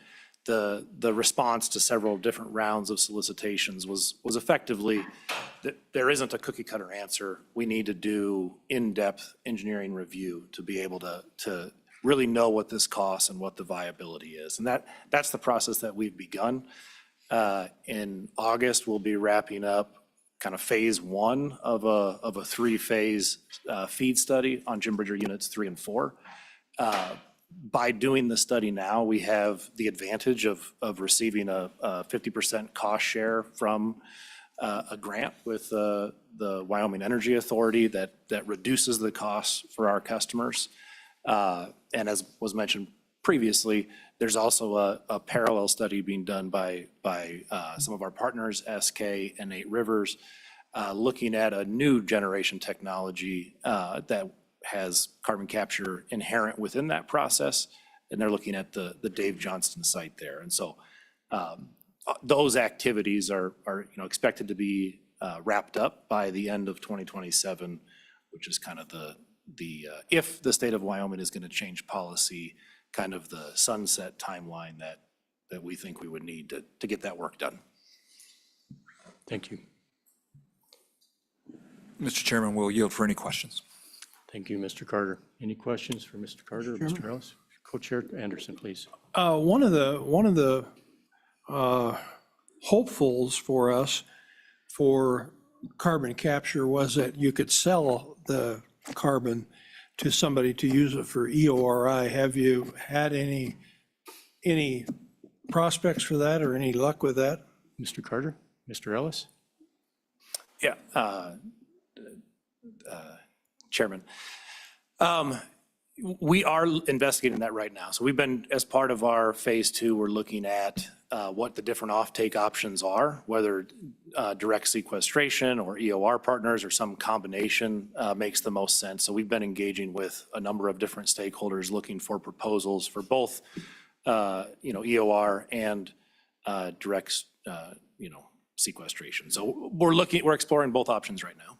the response to several different rounds of solicitations was effectively that there isn't a cookie cutter answer. We need to do in-depth engineering review to be able to really know what this costs and what the viability is. And that's the process that we've begun. In August, we'll be wrapping up kind of phase one of a three-phase feed study on Jim Bridger units 3 and 4. By doing the study now, we have the advantage of receiving a 50% cost share from a grant with the Wyoming Energy Authority that reduces the costs for our customers. And as was mentioned previously, there's also a parallel study being done by some of our partners, SK and 8 Rivers, looking at a new generation technology that has carbon capture inherent within that process, and they're looking at the Dave Johnston site there. And so those activities are expected to be wrapped up by the end of 2027, which is kind of the if the state of Wyoming is going to change policy, kind of the sunset timeline that we think we would need to get that work done. Thank you. Mr. Chairman, we'll yield for any questions. Thank you, Mr. Carter. Any questions for Mr. Carter or Mr. Ellis? Co-Chair Anderson, please. One of the hopefuls for us for carbon capture was that you could sell the carbon to somebody to use it for EORI. Have you had any prospects for that or any luck with that? Mr. Carter, Mr. Ellis? Yeah, Chairman. We are investigating that right now. So we've been, as part of our phase 2, we're looking at what the different offtake options are, whether direct sequestration or EOR partners or some combination makes the most sense. So we've been engaging with a number of different stakeholders looking for proposals for both, EOR and direct, sequestration. So we're exploring both options right now.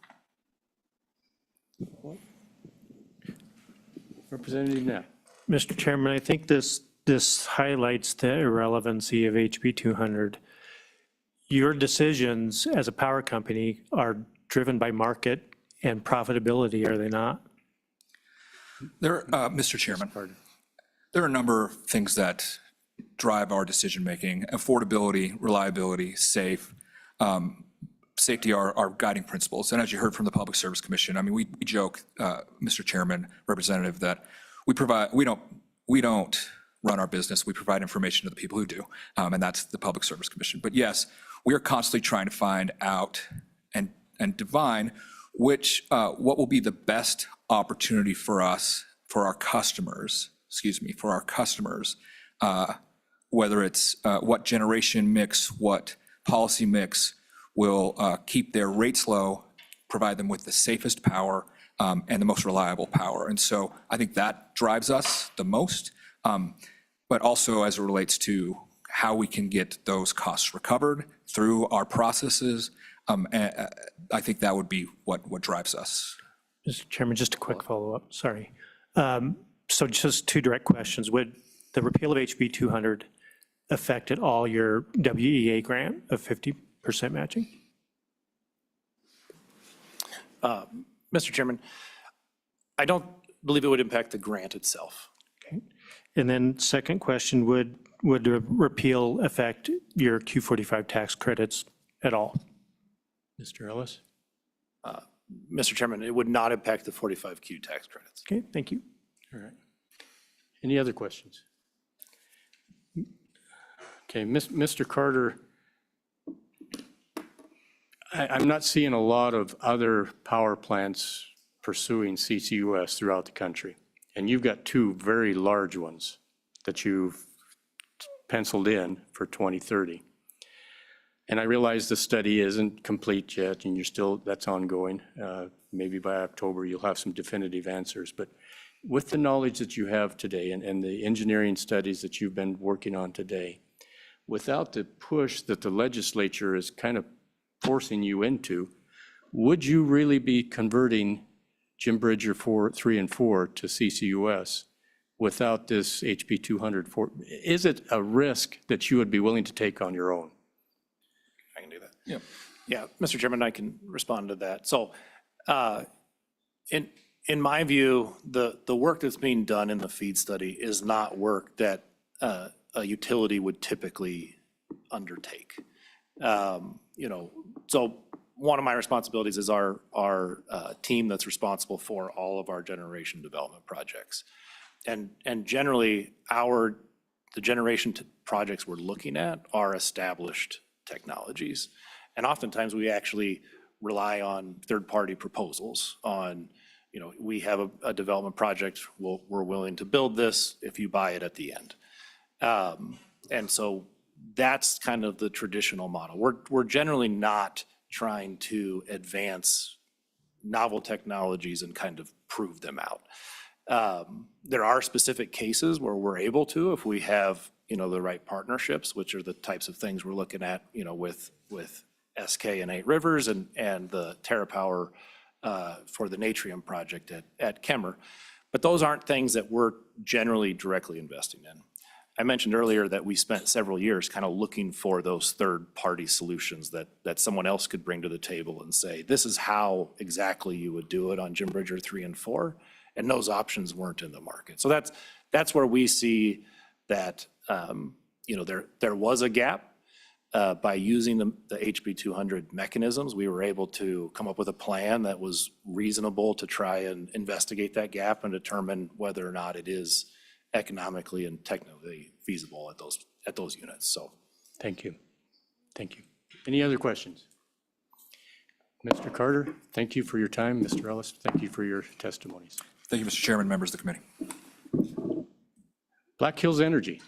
Representative Knapp. Mr. Chairman, I think this highlights the irrelevancy of HB 200. Your decisions as a power company are driven by market and profitability, are they not? Mr. Chairman, there are a number of things that drive our decision-making: affordability, reliability, safety are our guiding principles. And as you heard from the Public Service Commission, I mean, we joke, Mr. Chairman, Representative, that we don't run our business. We provide information to the people who do, and that's the Public Service Commission. But yes, we are constantly trying to find out and divine what will be the best opportunity for us, for our customers, whether it's what generation mix, what policy mix will keep their rates low, provide them with the safest power and the most reliable power. And so I think that drives us the most, but also as it relates to how we can get those costs recovered through our processes. I think that would be what drives us. Mr. Chairman, just a quick follow-up, sorry. So just 2 direct questions. Would the repeal of HB 200 affect at all your WEA grant of 50% matching? Mr. Chairman, I don't believe it would impact the grant itself. Okay. And then second question, would the repeal affect your Q45 tax credits at all? Mr. Ellis? Mr. Chairman, it would not impact the 45Q tax credits. Okay, thank you. All right. Any other questions? Okay, Mr. Carter, I'm not seeing a lot of other power plants pursuing CCUS throughout the country. And you've got 2 very large ones that you've penciled in for 2030. And I realize the study isn't complete yet, and that's ongoing. Maybe by October, you'll have some definitive answers. But with the knowledge that you have today and the engineering studies that you've been working on today, without the push that the legislature is kind of forcing you into, would you really be converting Jim Bridger 3 and 4 to CCUS without this HB 200? Is it a risk that you would be willing to take on your own? I can do that. Yep. Yeah, Mr. Chairman, I can respond to that. So in my view, the work that's being done in the FEED study is not work that a utility would typically undertake. So one of my responsibilities is our team that's responsible for all of our generation development projects. And generally, the generation projects we're looking at are established technologies. And oftentimes we actually rely on third-party proposals on, we have a development project, we're willing to build this if you buy it at the end. And so that's kind of the traditional model. We're generally not trying to advance novel technologies and kind of prove them out. There are specific cases where we're able to, if we have, the right partnerships, which are the types of things we're looking at, with SK and 8 Rivers and the TerraPower for the Natrium project at Kemmer. But those aren't things that we're generally directly investing in. I mentioned earlier that we spent several years kind of looking for those third-party solutions that someone else could bring to the table and say, this is how exactly you would do it on Jim Bridger 3 and 4, and those options weren't in the market. So that's where we see that there was a gap. By using the HB 200 mechanisms, we were able to come up with a plan that was reasonable to try and investigate that gap and determine whether or not it is economically and technically feasible at those units. So, Thank you. Thank you. Any other questions? Mr. Carter, thank you for your time. Mr. Ellis, thank you for your testimonies. Thank you, Mr. Chairman, members of the committee. Black Hills Energy.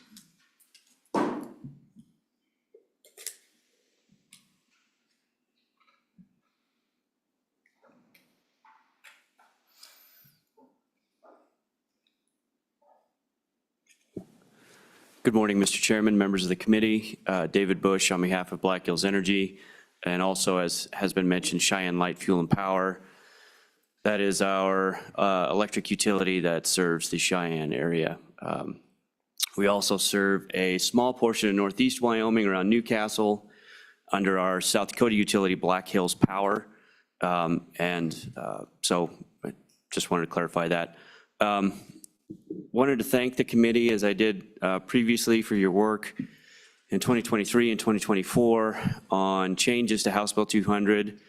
Good morning, Mr. Chairman, members of the committee. David Bush on behalf of Black Hills Energy, and also, as has been mentioned, Cheyenne Light Fuel and Power. That is our electric utility that serves the Cheyenne area. We also serve a small portion of northeast Wyoming around Newcastle under our South Dakota utility, Black Hills Power. So I just wanted to clarify that. Wanted to thank the committee, as I did previously, for your work in 2023 and 2024 on changes to House Bill 200.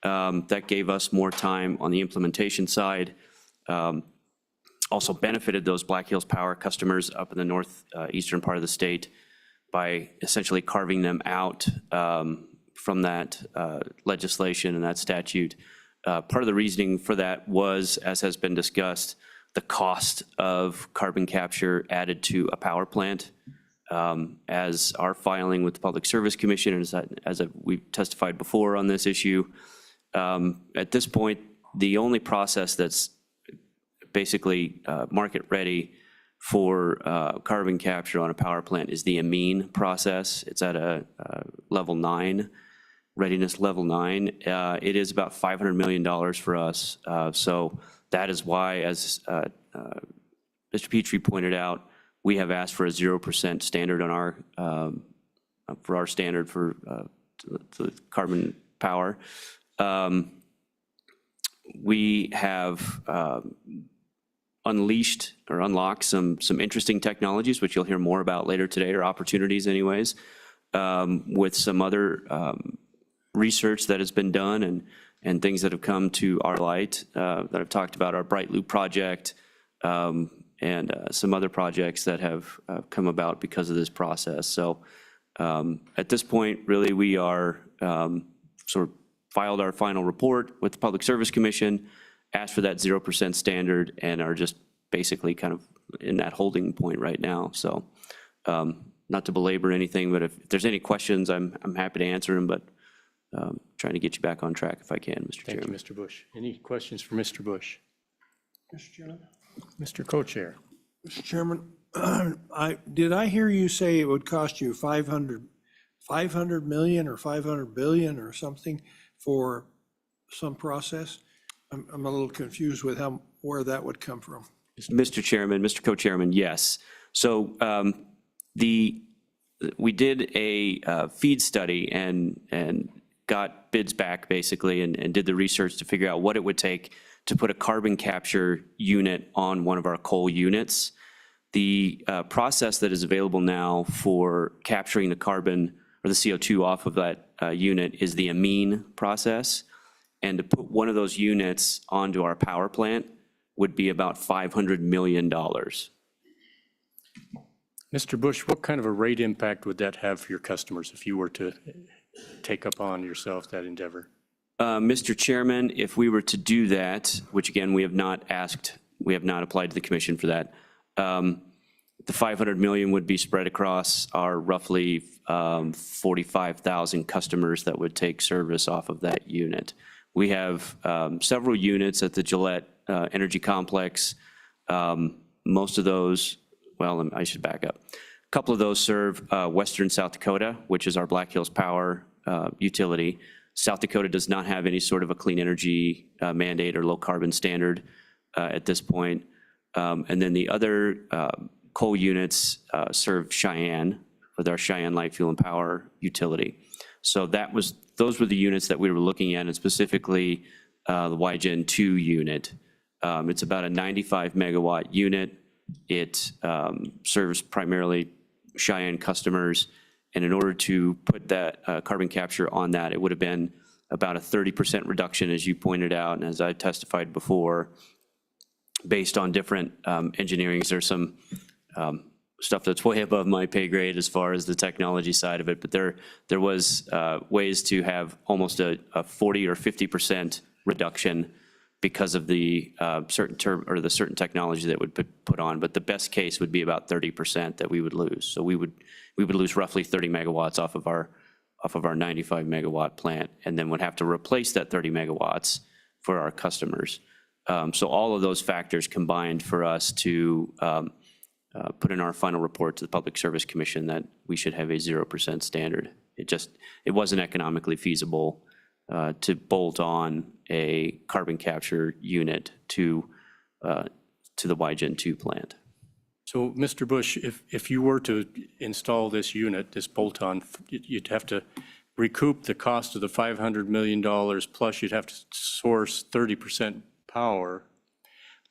That gave us more time on the implementation side. Also benefited those Black Hills Power customers up in the northeastern part of the state by essentially carving them out from that legislation and that statute. Part of the reasoning for that was, as has been discussed, the cost of carbon capture added to a power plant. As our filing with the Public Service Commission, and as we've testified before on this issue, at this point, the only process that's basically market ready for carbon capture on a power plant is the amine process. It's at a level 9, readiness level 9. It is about $500 million for us. So that is why, as Mr. Petrie pointed out, we have asked for a 0% standard on our standard for the carbon power. We have unleashed or unlocked some interesting technologies, which you'll hear more about later today, or opportunities anyways, with some other research that has been done and things that have come to our light that I've talked about, our Bright Loop project, and some other projects that have come about because of this process. So at this point, really, we are sort of filed our final report with the Public Service Commission, asked for that 0% standard, and are just basically kind of in that holding point right now. So not to belabor anything, but if there's any questions, I'm happy to answer them, but trying to get you back on track if I can, Mr. Thank you, Chairman. Mr. Bush. Any questions for Mr. Bush? Mr. Chairman? Mr. Co-Chair. Mr. Chairman, did I hear you say it would cost you 500 million or 500 billion or something for some process? I'm a little confused with where that would come from. Mr. Chairman, Mr. Co-Chairman, yes. So we did a feed study and got bids back basically and did the research to figure out what it would take to put a carbon capture unit on one of our coal units. The process that is available now for capturing the carbon or the CO2 off of that unit is the amine process. And to put one of those units onto our power plant would be about $500 million. Mr. Bush, what kind of a rate impact would that have for your customers if you were to take upon yourself that endeavor? Mr. Chairman, if we were to do that, which again, we have not applied to the commission for that, the 500 million would be spread across our roughly 45,000 customers that would take service off of that unit. We have several units at the Gillette Energy Complex. Most of those, well, I should back up. A couple of those serve Western South Dakota, which is our Black Hills Power utility. South Dakota does not have any sort of a clean energy mandate or low carbon standard at this point. And then the other coal units serve Cheyenne with our Cheyenne Light Fuel and Power utility. So those were the units that we were looking at, and specifically the YGen 2 unit. It's about a 95 megawatt unit. It serves primarily Cheyenne customers. And in order to put that carbon capture on that, it would have been about a 30% reduction, as you pointed out, and as I testified before, based on different engineerings. There's some stuff that's way above my pay grade as far as the technology side of it, but there was ways to have almost a 40 or 50% reduction because of the certain technology that would put on. But the best case would be about 30% that we would lose. So we would lose roughly 30 megawatts off of our 95 megawatt plant, and then would have to replace that 30 megawatts for our customers. So all of those factors combined for us to put in our final report to the Public Service Commission that we should have a 0% standard. It wasn't economically feasible to bolt on a carbon capture unit to the YGen 2 plant. So, Mr. Bush, if you were to install this unit, this bolt-on, you'd have to recoup the cost of the $500 million, plus you'd have to source 30% power.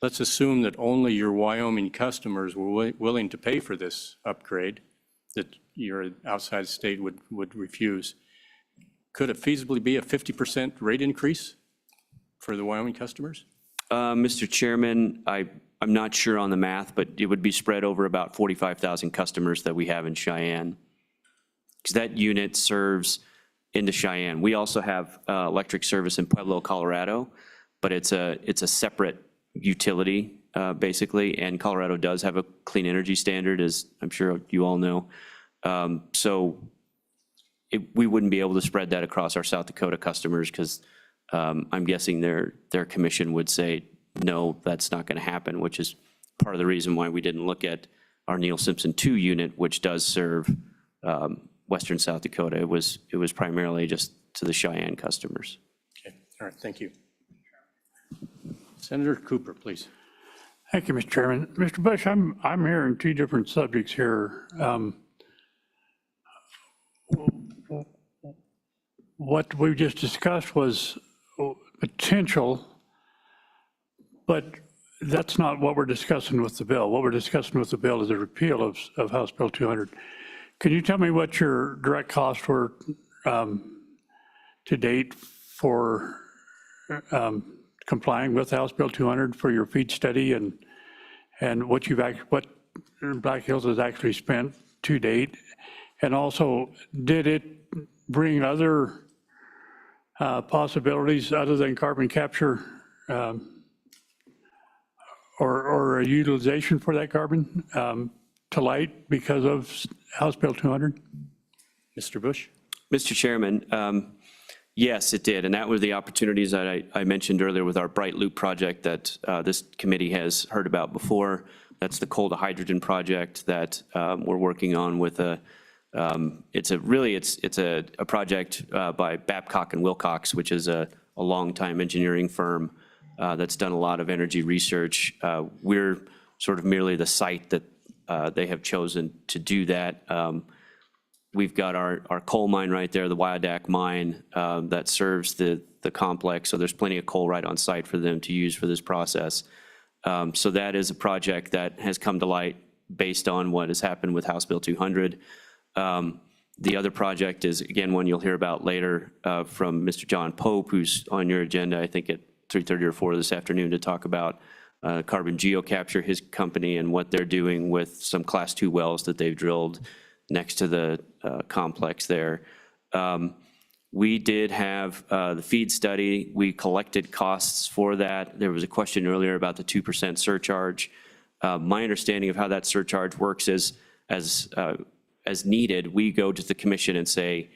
Let's assume that only your Wyoming customers were willing to pay for this upgrade, that your outside state would refuse. Could it feasibly be a 50% rate increase for the Wyoming customers? Mr. Chairman, I'm not sure on the math, but it would be spread over about 45,000 customers that we have in Cheyenne, because that unit serves into Cheyenne. We also have electric service in Pueblo, Colorado, but it's a separate utility, basically, and Colorado does have a clean energy standard, as I'm sure you all know. So we wouldn't be able to spread that across our South Dakota customers, because I'm guessing their commission would say, no, that's not going to happen, which is part of the reason why we didn't look at our Neil Simpson 2 unit, which does serve Western South Dakota. It was primarily just to the Cheyenne customers. Okay, all right, thank you. Senator Cooper, please. Thank you, Mr. Chairman. Mr. Bush, I'm hearing two different subjects here. What we just discussed was potential, but that's not what we're discussing with the bill. What we're discussing with the bill is the repeal of House Bill 200. Can you tell me what your direct costs were to date for complying with House Bill 200 for your feed study, and what Black Hills has actually spent to date? And also, did it bring other possibilities other than carbon capture or a utilization for that carbon to light because of House Bill 200? Mr. Bush? Mr. Chairman, yes, it did. And that were the opportunities that I mentioned earlier with our Bright Loop project that this committee has heard about before. That's the coal to hydrogen project that we're working on with it's a project by Babcock and Wilcox, which is a longtime engineering firm that's done a lot of energy research. We're sort of merely the site that they have chosen to do that. We've got our coal mine right there, the Wyodak mine that serves the complex. So there's plenty of coal right on site for them to use for this process. So that is a project that has come to light based on what has happened with House Bill 200. The other project is, again, one you'll hear about later from Mr. John Pope, who's on your agenda, I think at 3:30 or 4 this afternoon, to talk about carbon geocapture, his company, and what they're doing with some Class 2 wells that they've drilled next to the complex there. We did have the FEED study. We collected costs for that. There was a question earlier about the 2% surcharge. My understanding of how that surcharge works is as needed, we go to the commission and say,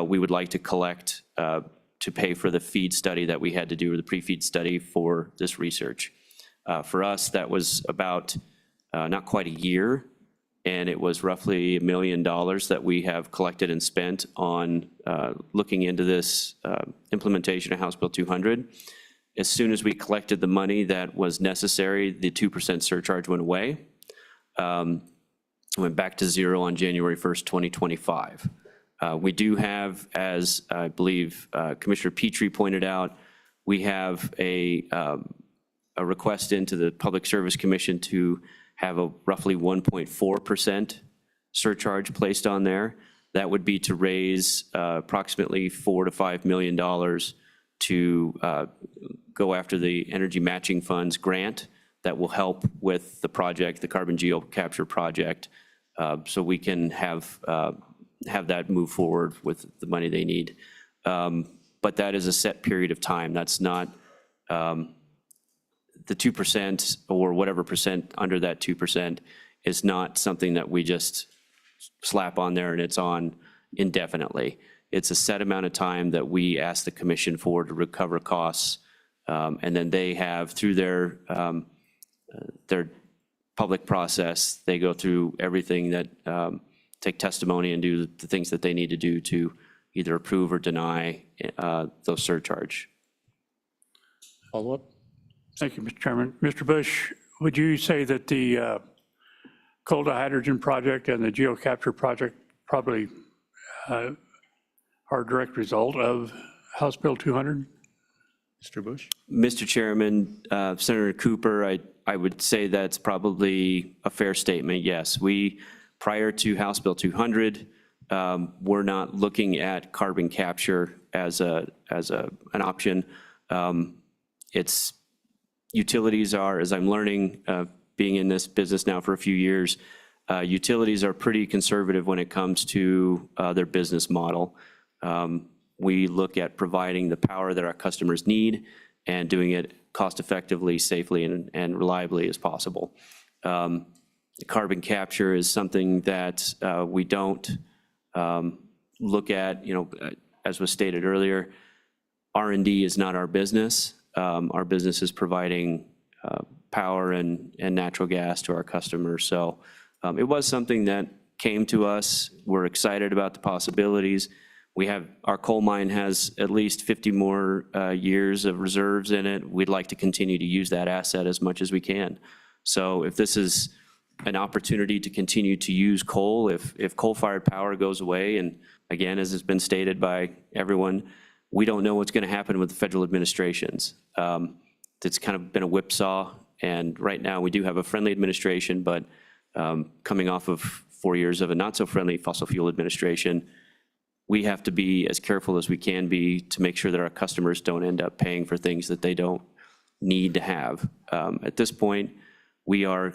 we would like to collect to pay for the FEED study that we had to do, or the pre-FEED study for this research. For us, that was about not quite a year, and it was roughly $1 million that we have collected and spent on looking into this implementation of House Bill 200. As soon as we collected the money that was necessary, the 2% surcharge went away. Went back to zero on January 1st, 2025. We do have, as I believe Commissioner Petrie pointed out, we have a request into the Public Service Commission to have a roughly 1.4% surcharge placed on there. That would be to raise approximately $4 to $5 million to go after the Energy Matching Funds grant that will help with the project, the carbon geocapture project, so we can have that move forward with the money they need. But that is a set period of time. That's not the 2% or whatever percent under that 2% is not something that we just slap on there and it's on indefinitely. It's a set amount of time that we ask the commission for to recover costs. And then they have, through their public process, they go through everything that, take testimony and do the things that they need to do to either approve or deny those surcharge. Follow-up? Thank you, Mr. Chairman. Mr. Bush, would you say that the coal to hydrogen project and the geocapture project probably are a direct result of House Bill 200? Mr. Bush? Mr. Chairman, Senator Cooper, I would say that's probably a fair statement, yes. We, prior to House Bill 200, we're not looking at carbon capture as an option. It's utilities are, as I'm learning, being in this business now for a few years, utilities are pretty conservative when it comes to their business model. We look at providing the power that our customers need and doing it cost effectively, safely, and reliably as possible. Carbon capture is something that we don't look at, as was stated earlier. R&D is not our business. Our business is providing power and natural gas to our customers. So it was something that came to us. We're excited about the possibilities. Our coal mine has at least 50 more years of reserves in it. We'd like to continue to use that asset as much as we can. So if this is an opportunity to continue to use coal, if coal-fired power goes away, and again, as has been stated by everyone, we don't know what's going to happen with the federal administrations. It's kind of been a whipsaw, and right now we do have a friendly administration, but coming off of 4 years of a not-so-friendly fossil fuel administration, we have to be as careful as we can be to make sure that our customers don't end up paying for things that they don't need to have. At this point, we are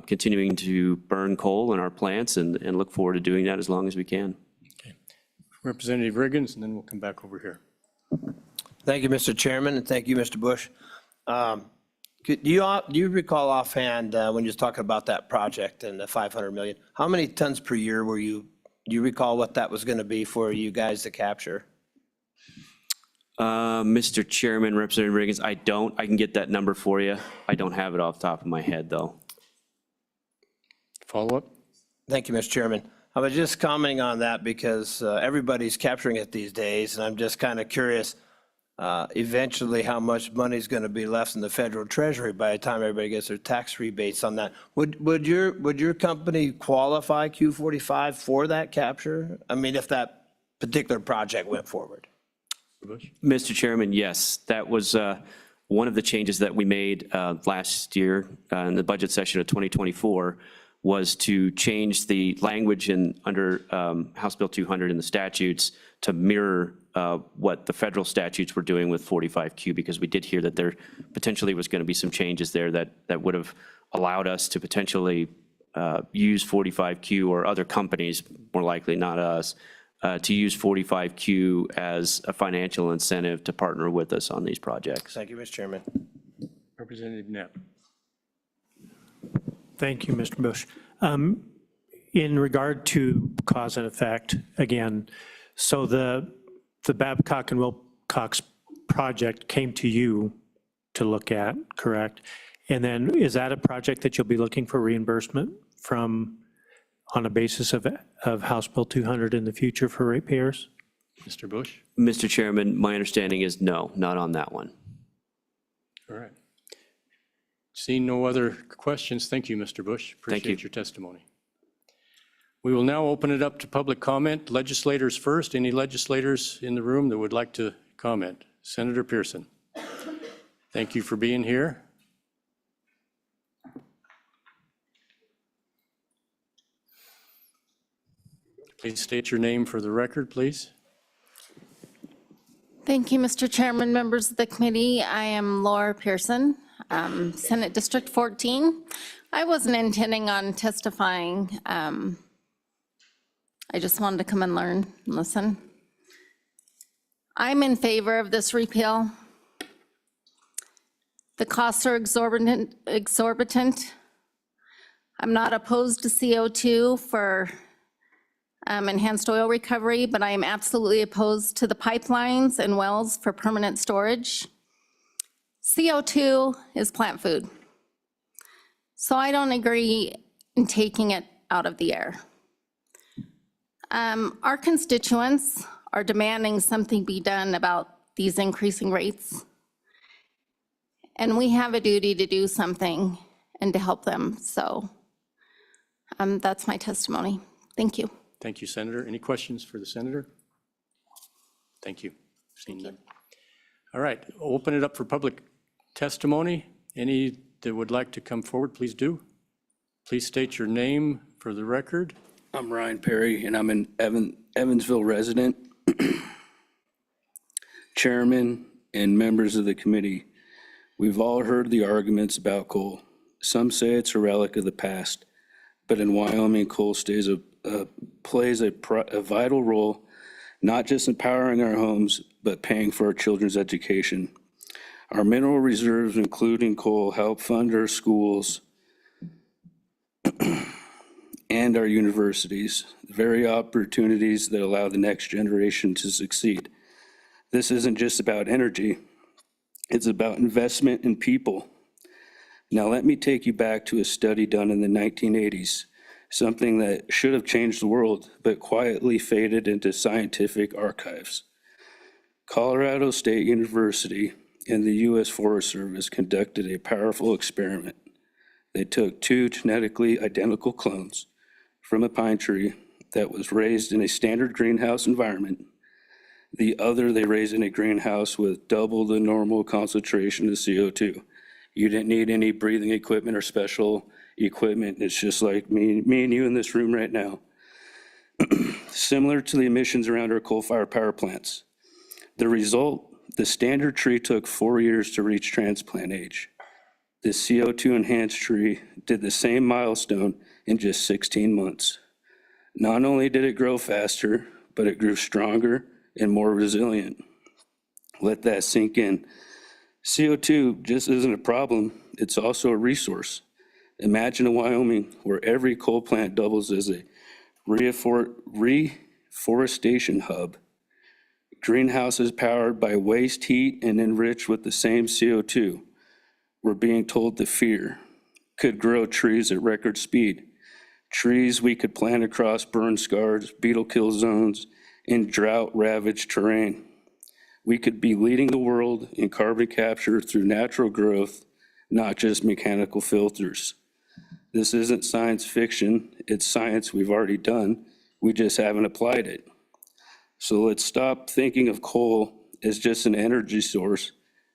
continuing to burn coal in our plants and look forward to doing that as long as we can. Okay. Representative Riggins, and then we'll come back over here. Thank you, Mr. Chairman, and thank you, Mr. Bush. Do you recall offhand, when you was talking about that project and the 500 million, how many tons per year do you recall what that was going to be for you guys to capture? Mr. Chairman, Representative Riggins, I can get that number for you. I don't have it off the top of my head, though. Follow up? Thank you, Mr. Chairman. I was just commenting on that because everybody's capturing it these days, and I'm just kind of curious, eventually how much money is going to be left in the federal treasury by the time everybody gets their tax rebates on that. Would your company qualify Q45 for that capture? I mean, if that particular project went forward? Mr. Chairman, yes, that was one of the changes that we made last year in the budget session of 2024 was to change the language under House Bill 200 in the statutes to mirror what the federal statutes were doing with 45Q, because we did hear that there potentially was going to be some changes there that would have allowed us to potentially use 45Q, or other companies, more likely not us, to use 45Q as a financial incentive to partner with us on these projects. Thank you, Mr. Chairman. Representative Knapp. Thank you, Mr. Bush. In regard to cause and effect, again, so the Babcock and Wilcox project came to you to look at, correct? And then is that a project that you'll be looking for reimbursement from on a basis of House Bill 200 in the future for ratepayers? Mr. Bush? Mr. Chairman, my understanding is no, not on that one. All right. Seeing no other questions, thank you, Mr. Bush. Thank you. Appreciate your testimony. We will now open it up to public comment. Legislators first. Any legislators in the room that would like to comment? Senator Pearson. Thank you for being here. Please state your name for the record, please. Thank you, Mr. Chairman, members of the committee. I am Laura Pearson, Senate District 14. I wasn't intending on testifying. I just wanted to come and learn and listen. I'm in favor of this repeal. The costs are exorbitant. I'm not opposed to CO2 for enhanced oil recovery, but I am absolutely opposed to the pipelines and wells for permanent storage. CO2 is plant food. So I don't agree in taking it out of the air. Our constituents are demanding something be done about these increasing rates. And we have a duty to do something and to help them. So that's my testimony. Thank you. Thank you, Senator. Any questions for the senator? Thank you. Seeing none. All right, open it up for public testimony. Any that would like to come forward, please do. Please state your name for the record. I'm Ryan Perry, and I'm an Evansville resident. Chairman and members of the committee, we've all heard the arguments about coal. Some say it's a relic of the past, but in Wyoming, coal plays a vital role, not just in powering our homes, but paying for our children's education. Our mineral reserves, including coal, help fund our schools and our universities, the very opportunities that allow the next generation to succeed. This isn't just about energy, it's about investment in people. Now let me take you back to a study done in the 1980s, something that should have changed the world, but quietly faded into scientific archives. Colorado State University and the U.S. Forest Service conducted a powerful experiment. They took two genetically identical clones from a pine tree that was raised in a standard greenhouse environment. The other they raised in a greenhouse with double the normal concentration of CO2. You didn't need any breathing equipment or special equipment. It's just like me and you in this room right now. Similar to the emissions around our coal-fired power plants. The result, the standard tree took 4 years to reach transplant age. The CO2 enhanced tree did the same milestone in just 16 months. Not only did it grow faster, but it grew stronger and more resilient. Let that sink in. CO2 just isn't a problem, it's also a resource. Imagine a Wyoming where every coal plant doubles as a reforestation hub. Greenhouses powered by waste heat and enriched with the same CO2 we're being told to fear could grow trees at record speed. Trees we could plant across burn scars, beetle kill zones, and drought-ravaged terrain. We could be leading the world in carbon capture through natural growth, not just mechanical filters. This isn't science fiction, it's science we've already done, we just haven't applied it. So let's stop thinking of coal as just an energy source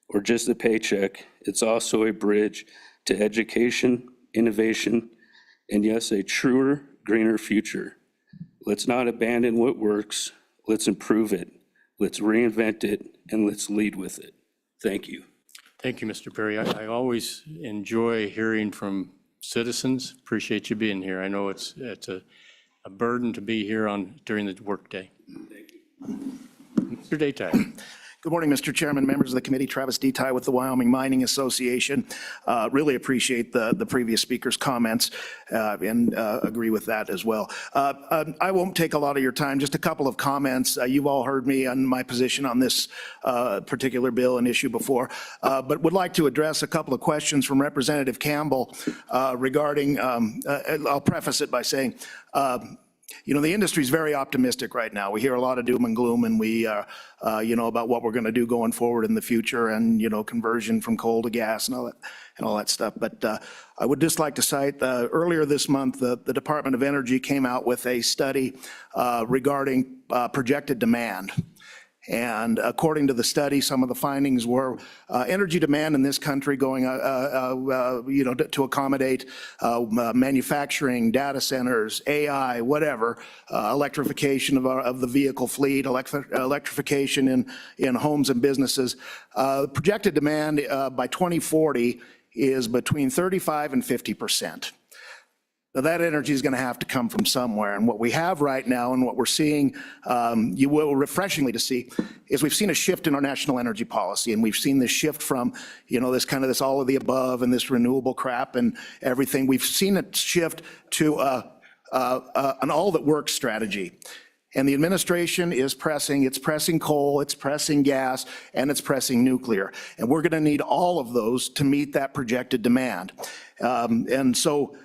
or just a paycheck. It's also a bridge to education, innovation, and yes, a truer, greener future. Let's not abandon what works, let's improve it, let's reinvent it, and let's lead with it. Thank you. Thank you, Mr. Perry. I always enjoy hearing from citizens. Appreciate you being here. I know it's a burden to be here during the workday. Mr. Daytime. Good morning, Mr. Chairman, members of the committee. Travis Detail with the Wyoming Mining Association. Really appreciate the previous speaker's comments and agree with that as well. I won't take a lot of your time, just a couple of comments. You've all heard me on my position on this particular bill and issue before, but would like to address a couple of questions from Representative Campbell regarding, I'll preface it by saying, you know, the industry is very optimistic right now. We hear a lot of doom and gloom, and we, you know, about what we're going to do going forward in the future, and you know, conversion from coal to gas and all that stuff. But I would just like to cite earlier this month, the Department of Energy came out with a study regarding projected demand. And according to the study, some of the findings were energy demand in this country going, you know, to accommodate manufacturing, data centers, AI, whatever, electrification of the vehicle fleet, electrification in homes and businesses. Projected demand by 2040 is between 35 and 50%. Now, that energy is going to have to come from somewhere. And what we have right now and what we're seeing, you will refreshingly to see, is we've seen a shift in our national energy policy. And we've seen this shift from, you know, this kind of this all of the above and this renewable crap and everything. We've seen it shift to an all that works strategy. And the administration is pressing, it's pressing coal, it's pressing gas, and it's pressing nuclear. And we're going to need all of those to meet that projected demand. And so,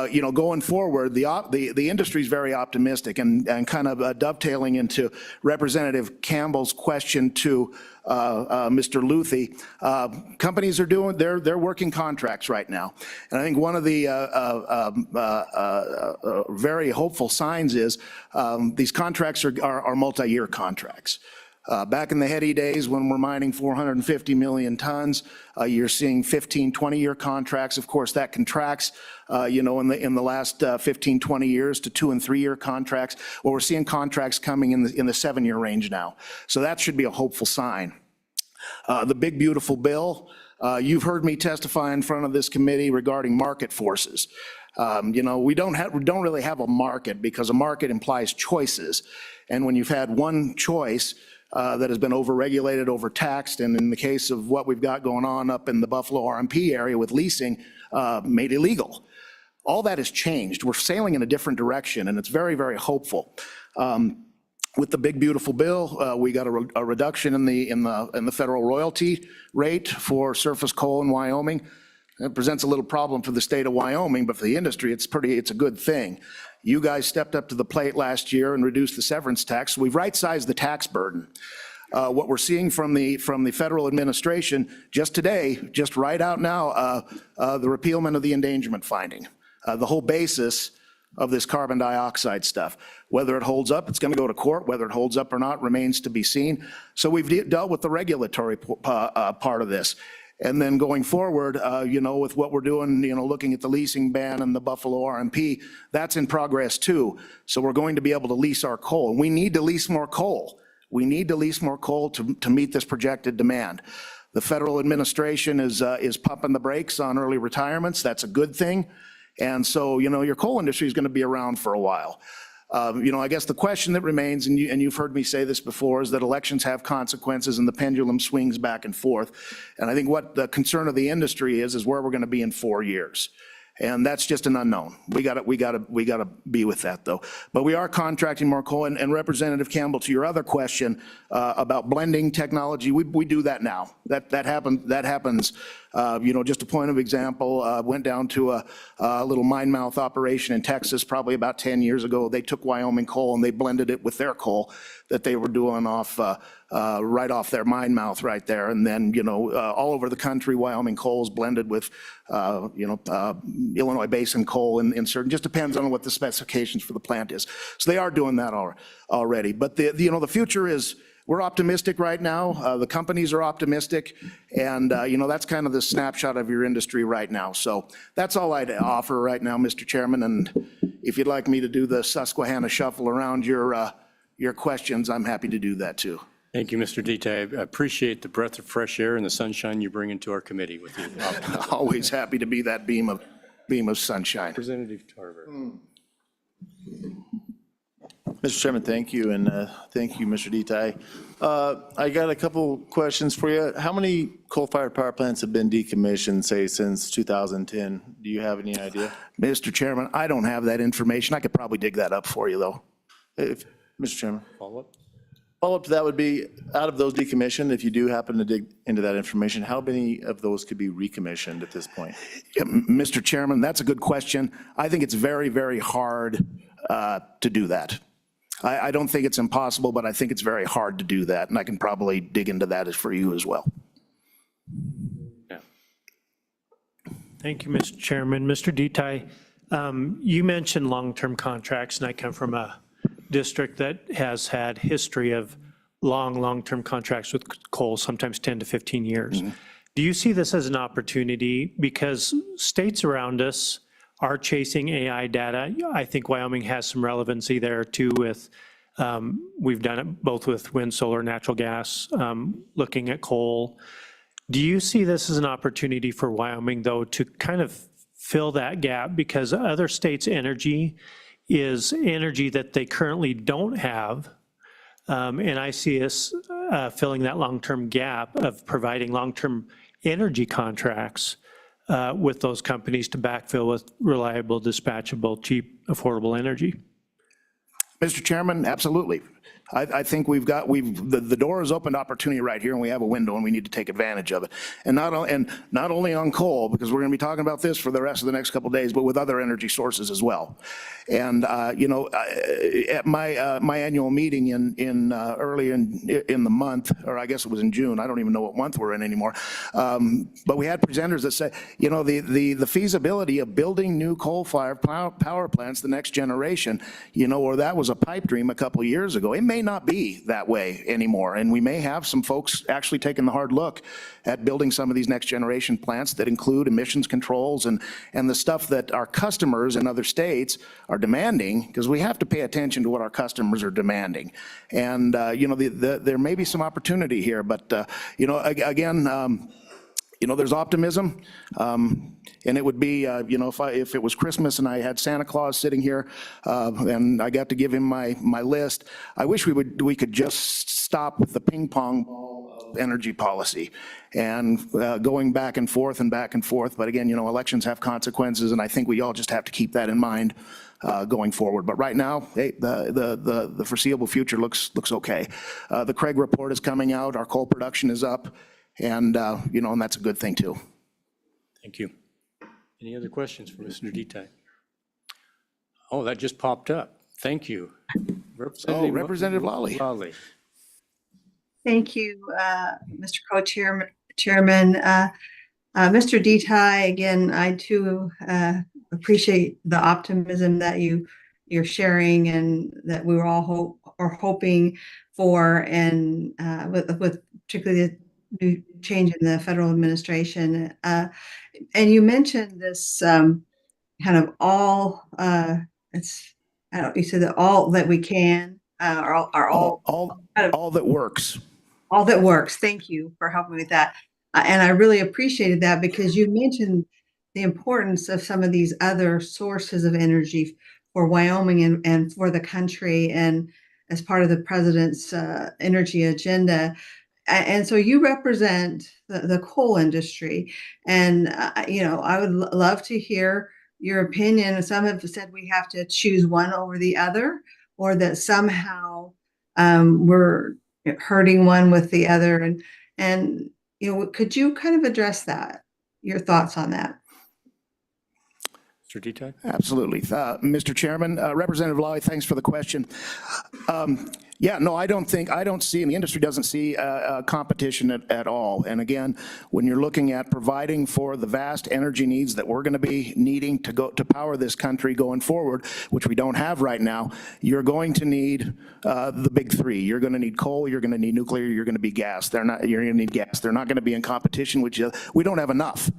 you know, going forward, the industry is very optimistic, and kind of dovetailing into Representative Campbell's question to Mr. Luthi, companies are doing, they're working contracts right now. And I think one of the very hopeful signs is these contracts are multi-year contracts. Back in the heady days when we're mining 450 million tons, you're seeing 15, 20-year contracts. Of course, that contracts, you know, in the last 15, 20 years to 2- and 3-year contracts. Well, we're seeing contracts coming in the 7-year range now. So that should be a hopeful sign. The big, beautiful bill, you've heard me testify in front of this committee regarding market forces. You know, we don't really have a market because a market implies choices. And when you've had one choice, that has been overregulated, overtaxed, and in the case of what we've got going on up in the Buffalo RMP area with leasing, made illegal. All that has changed. We're sailing in a different direction, and it's very, very hopeful. With the big, beautiful bill, we got a reduction in the federal royalty rate for surface coal in Wyoming. It presents a little problem for the state of Wyoming, but for the industry, it's a good thing. You guys stepped up to the plate last year and reduced the severance tax. We've right-sized the tax burden. What we're seeing from the federal administration just today, just right out now, the repealment of the endangerment finding, the whole basis of this carbon dioxide stuff. Whether it holds up, it's going to go to court. Whether it holds up or not remains to be seen. So we've dealt with the regulatory part of this. And then going forward, you know, with what we're doing, you know, looking at the leasing ban and the Buffalo RMP, that's in progress too. So we're going to be able to lease our coal. And we need to lease more coal. We need to lease more coal to meet this projected demand. The federal administration is pumping the brakes on early retirements. That's a good thing. And so, you know, your coal industry is going to be around for a while. I guess the question that remains, and you've heard me say this before, is that elections have consequences and the pendulum swings back and forth. And I think what the concern of the industry is where we're going to be in 4 years. And that's just an unknown. We got to be with that, though. But we are contracting more coal. And Representative Campbell, to your other question about blending technology, we do that now. That happens. Just a point of example, went down to a little mine mouth operation in Texas probably about 10 years ago. They took Wyoming coal and they blended it with their coal that they were doing off right off their mine mouth right there. And then, all over the country, Wyoming coal is blended with, Illinois Basin coal in certain, just depends on what the specifications for the plant is. So they are doing that already. But the future is, we're optimistic right now. The companies are optimistic. And, that's kind of the snapshot of your industry right now. So that's all I'd offer right now, Mr. Chairman. And if you'd like me to do the Susquehanna shuffle around your questions, I'm happy to do that too. Thank you, Mr. Deta. I appreciate the breath of fresh air and the sunshine you bring into our committee with you. Always happy to be that beam of sunshine. Representative Tarver. Mr. Chairman, thank you, and thank you, Mr. Deta. I got a couple questions for you. How many coal-fired power plants have been decommissioned, say, since 2010? Do you have any idea? Mr. Chairman, I don't have that information. I could probably dig that up for you, though. Mr. Chairman. Follow-up? Follow-up to that would be, out of those decommissioned, if you do happen to dig into that information, how many of those could be recommissioned at this point? Yeah, Mr. Chairman, that's a good question. I think it's very, very hard to do that. I don't think it's impossible, but I think it's very hard to do that, and I can probably dig into that for you as well. Yeah. Thank you, Mr. Chairman. Mr. Deta, you mentioned long-term contracts, and I come from a district that has had history of long-term contracts with coal, sometimes 10 to 15 years. Mm-hmm. Do you see this as an opportunity? Because states around us are chasing AI data. I think Wyoming has some relevancy there too with, we've done it both with wind, solar, natural gas, looking at coal. Do you see this as an opportunity for Wyoming though to kind of fill that gap? Because other states' energy is energy that they currently don't have. And I see us filling that long-term gap of providing long-term energy contracts with those companies to backfill with reliable, dispatchable, cheap, affordable energy. Mr. Chairman, absolutely. I think the door is open to opportunity right here, and we have a window, and we need to take advantage of it. And not only on coal, because we're going to be talking about this for the rest of the next couple of days, but with other energy sources as well. And at my annual meeting early in the month, or I guess it was in June, I don't even know what month we're in anymore. But we had presenters that said, the feasibility of building new coal-fired power plants, the next generation, or that was a pipe dream a couple of years ago. It may not be that way anymore, and we may have some folks actually taking the hard look at building some of these next generation plants that include emissions controls and the stuff that our customers in other states are demanding, because we have to pay attention to what our customers are demanding. And there may be some opportunity here, but again, there's optimism, and it would be, if it was Christmas and I had Santa Claus sitting here, and I got to give him my list, I wish we could just stop with the ping pong ball of energy policy and going back and forth and back and forth. But again, elections have consequences, and I think we all just have to keep that in mind going forward. But right now, hey, the foreseeable future looks okay. The Craig report is coming out. Our coal production is up. And, and that's a good thing too. Thank you. Any other questions for Mr. Deta? Oh, that just popped up. Thank you. Representative Lawley. Thank you, Mr. Co-Chairman. Mr. Deta, again, I too appreciate the optimism that you're sharing and that we were all hoping for, and with particularly the new change in the federal administration. And you mentioned this kind of you said that all that we can, all that works. All that works. Thank you for helping with that. And I really appreciated that, because you mentioned the importance of some of these other sources of energy for Wyoming and for the country, and as part of the president's energy agenda. And so you represent the coal industry, and I would love to hear your opinion. Some have said we have to choose one over the other, or that somehow we're hurting one with the other. And could you kind of address that? Your thoughts on that? Mr. Detail? Absolutely. Mr. Chairman, Representative Lawley, thanks for the question. Yeah, no, I don't see, and the industry doesn't see competition at all. And again, when you're looking at providing for the vast energy needs that we're going to be needing to power this country going forward, which we don't have right now, you're going to need the big three. You're going to need coal, you're going to need nuclear, you're going to be gas. You're going to need gas. They're not going to be in competition with you. We don't have enough.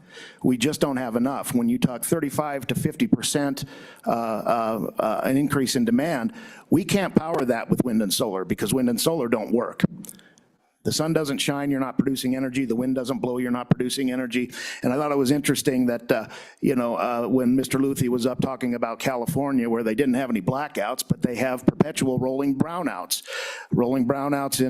We just don't have enough. When you talk 35 to 50% an increase in demand, we can't power that with wind and solar because wind and solar don't work. The sun doesn't shine, you're not producing energy. The wind doesn't blow, you're not producing energy. And I thought it was interesting that, when Mr. Luthi was up talking about California, where they didn't have any blackouts, but they have perpetual rolling brownouts. Rolling brownouts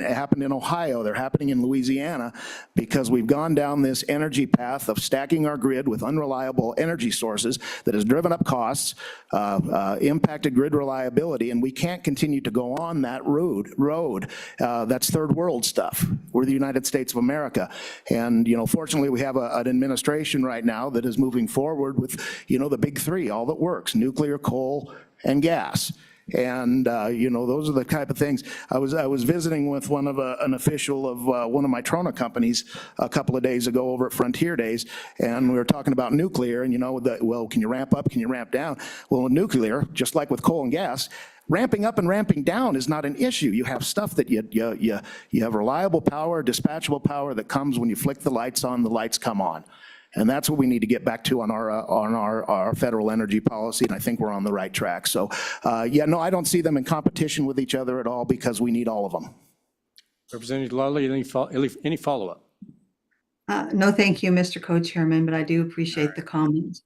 happened in Ohio, they're happening in Louisiana, because we've gone down this energy path of stacking our grid with unreliable energy sources that has driven up costs, impacted grid reliability, and we can't continue to go on that road. That's third world stuff. We're the United States of America. And, fortunately, we have an administration right now that is moving forward with, the big three, all that works: nuclear, coal, and gas. And, those are the type of things. I was visiting with an official of one of my Trona companies a couple of days ago over at Frontier Days, and we were talking about nuclear, and can you ramp up, can you ramp down? Well, with nuclear, just like with coal and gas, ramping up and ramping down is not an issue. You have stuff that you have reliable power, dispatchable power that comes when you flick the lights on, the lights come on. And that's what we need to get back to on our federal energy policy, and I think we're on the right track. So, I don't see them in competition with each other at all because we need all of them. Representative Lawley, any follow-up? No, thank you, Mr. Co-Chairman, but I do appreciate the comments.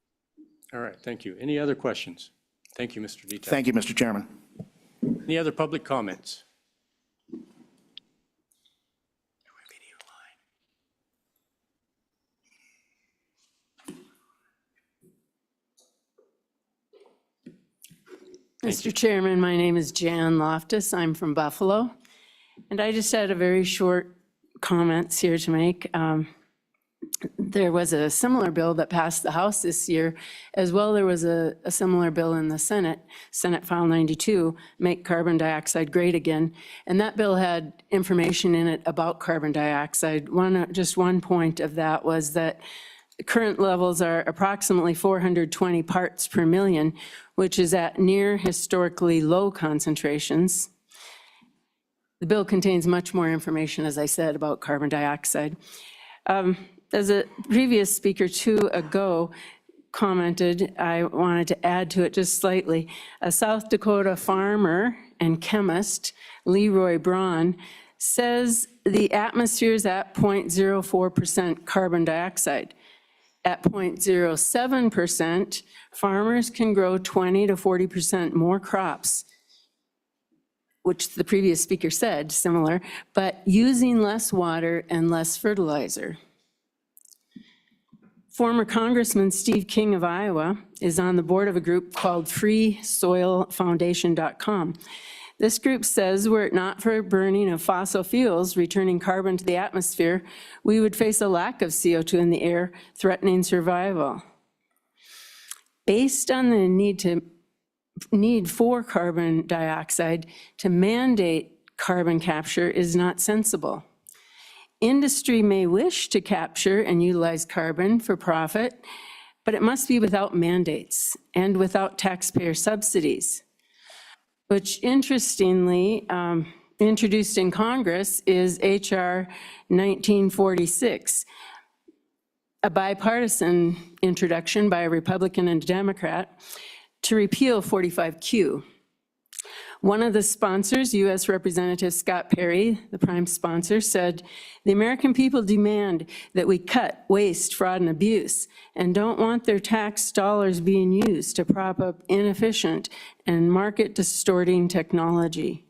All right, thank you. Any other questions? Thank you, Mr. Detail. Thank you, Mr. Chairman. Any other public comments? Mr. Chairman, my name is Jan Loftus. I'm from Buffalo. And I just had a very short comments here to make. There was a similar bill that passed the House this year. As well, there was a similar bill in the Senate, Senate File 92, Make Carbon Dioxide Great Again. And that bill had information in it about carbon dioxide. Just one point of that was that current levels are approximately 420 parts per million, which is at near historically low concentrations. The bill contains much more information, as I said, about carbon dioxide. As a previous speaker ago commented, I wanted to add to it just slightly. A South Dakota farmer and chemist, Leroy Braun, says the atmosphere is at 0.04% carbon dioxide. At 0.07%, farmers can grow 20 to 40% more crops, which the previous speaker said, similar, but using less water and less fertilizer. Former Congressman Steve King of Iowa is on the board of a group called freesoilfoundation.com. This group says were it not for burning of fossil fuels returning carbon to the atmosphere, we would face a lack of CO2 in the air, threatening survival. Based on the need for carbon dioxide, to mandate carbon capture is not sensible. Industry may wish to capture and utilize carbon for profit, but it must be without mandates and without taxpayer subsidies, which interestingly, introduced in Congress is H.R. 1946, a bipartisan introduction by a Republican and a Democrat to repeal 45Q. One of the sponsors, U.S. Representative Scott Perry, the prime sponsor, said, "The American people demand that we cut waste, fraud, and abuse, and don't want their tax dollars being used to prop up inefficient and market-distorting technology."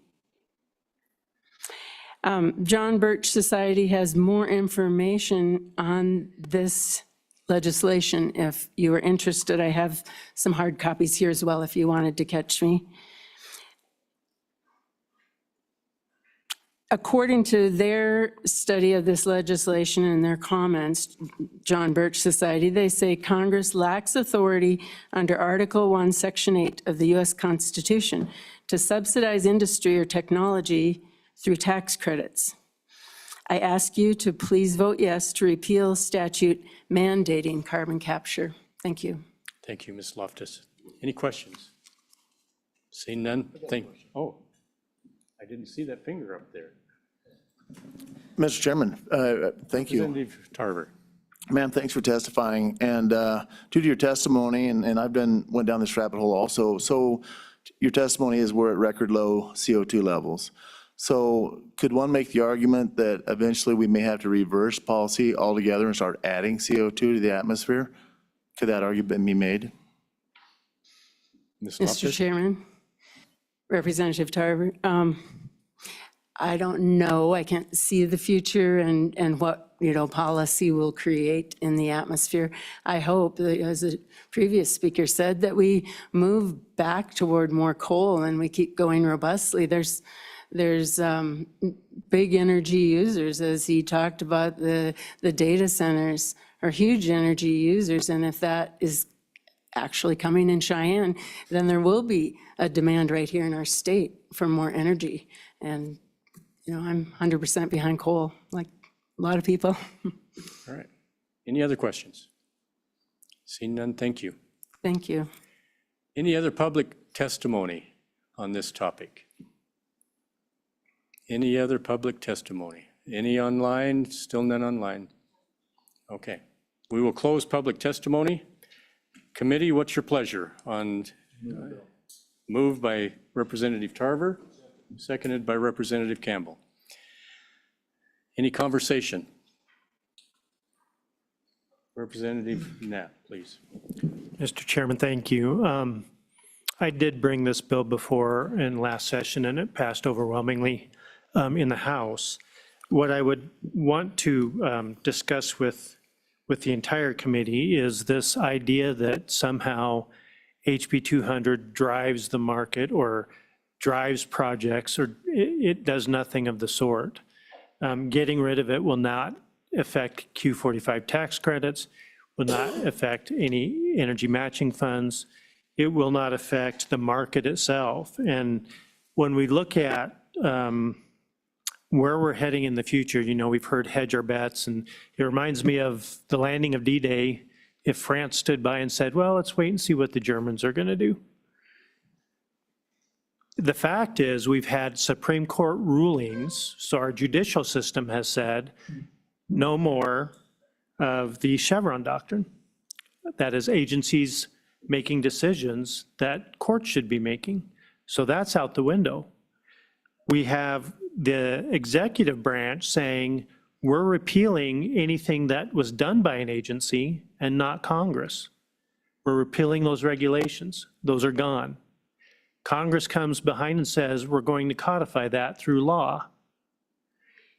John Birch Society has more information on this legislation if you are interested. I have some hard copies here as well if you wanted to catch me. According to their study of this legislation and their comments, John Birch Society, they say Congress lacks authority under Article 1, Section 8 of the U.S. Constitution to subsidize industry or technology through tax credits. I ask you to please vote yes to repeal statute mandating carbon capture. Thank you. Thank you, Ms. Loftus. Any questions? Seeing none, oh, I didn't see that finger up there. Mr. Chairman, thank you. Representative Tarver. Ma'am, thanks for testifying. And due to your testimony, and I've went down this rabbit hole also, so your testimony is we're at record low CO2 levels. So could one make the argument that eventually we may have to reverse policy altogether and start adding CO2 to the atmosphere? Could that argument be made? Ms. Mr. Loftus? Chairman, Representative Tarver, I don't know. I can't see the future and what, policy will create in the atmosphere. I hope that, as the previous speaker said, that we move back toward more coal and we keep going robustly. There's big energy users, as he talked about, the data centers are huge energy users, and if that is actually coming in Cheyenne, then there will be a demand right here in our state for more energy. And, I'm 100% behind coal, like a lot of people. All right. Any other questions? Seeing none, thank you. Thank you. Any other public testimony on this topic? Any other public testimony? Any online? Still none online? Okay. We will close public testimony. Committee, what's your pleasure on moved by Representative Tarver, seconded by Representative Campbell? Any conversation? Representative Knapp, please. Mr. Chairman, thank you. I did bring this bill before in last session, and it passed overwhelmingly in the House. What I would want to discuss with the entire committee is this idea that somehow HB 200 drives the market or drives projects, or it does nothing of the sort. Getting rid of it will not affect Q45 tax credits, will not affect any energy matching funds. It will not affect the market itself. And when we look at where we're heading in the future, we've heard hedge our bets, and it reminds me of the landing of D-Day. If France stood by and said, well, let's wait and see what the Germans are going to do. The fact is, we've had Supreme Court rulings, so our judicial system has said no more of the Chevron doctrine. That is, agencies making decisions that courts should be making. So that's out the window. We have the executive branch saying we're repealing anything that was done by an agency and not Congress. We're repealing those regulations. Those are gone. Congress comes behind and says we're going to codify that through law.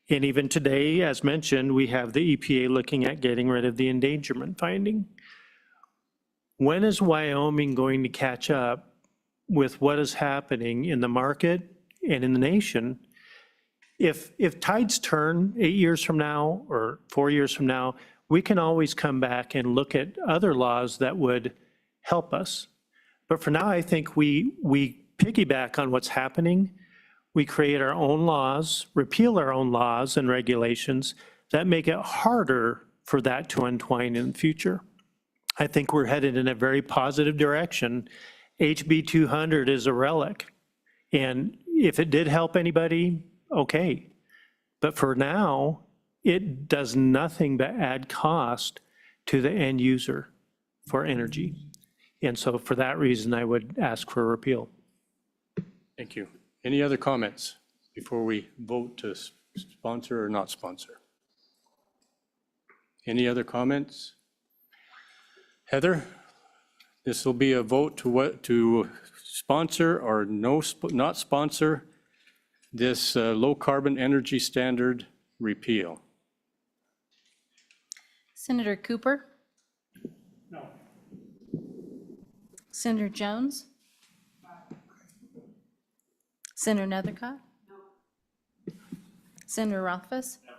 And even today, as mentioned, we have the EPA looking at getting rid of the endangerment finding. When is Wyoming going to catch up with what is happening in the market and in the nation? If tides turn 8 years from now or 4 years from now, we can always come back and look at other laws that would help us. But for now, I think we piggyback on what's happening. We create our own laws, repeal our own laws and regulations that make it harder for that to untwine in the future. I think we're headed in a very positive direction. HB 200 is a relic. And if it did help anybody, okay. But for now, it does nothing but add cost to the end user for energy. And so for that reason, I would ask for a repeal. Thank you. Any other comments before we vote to sponsor or not sponsor? Any other comments? Heather, this will be a vote to sponsor or not sponsor this low carbon energy standard repeal. Senator Cooper? No. Senator Jones? Senator Nethercott? No. Senator Rothfuss? No.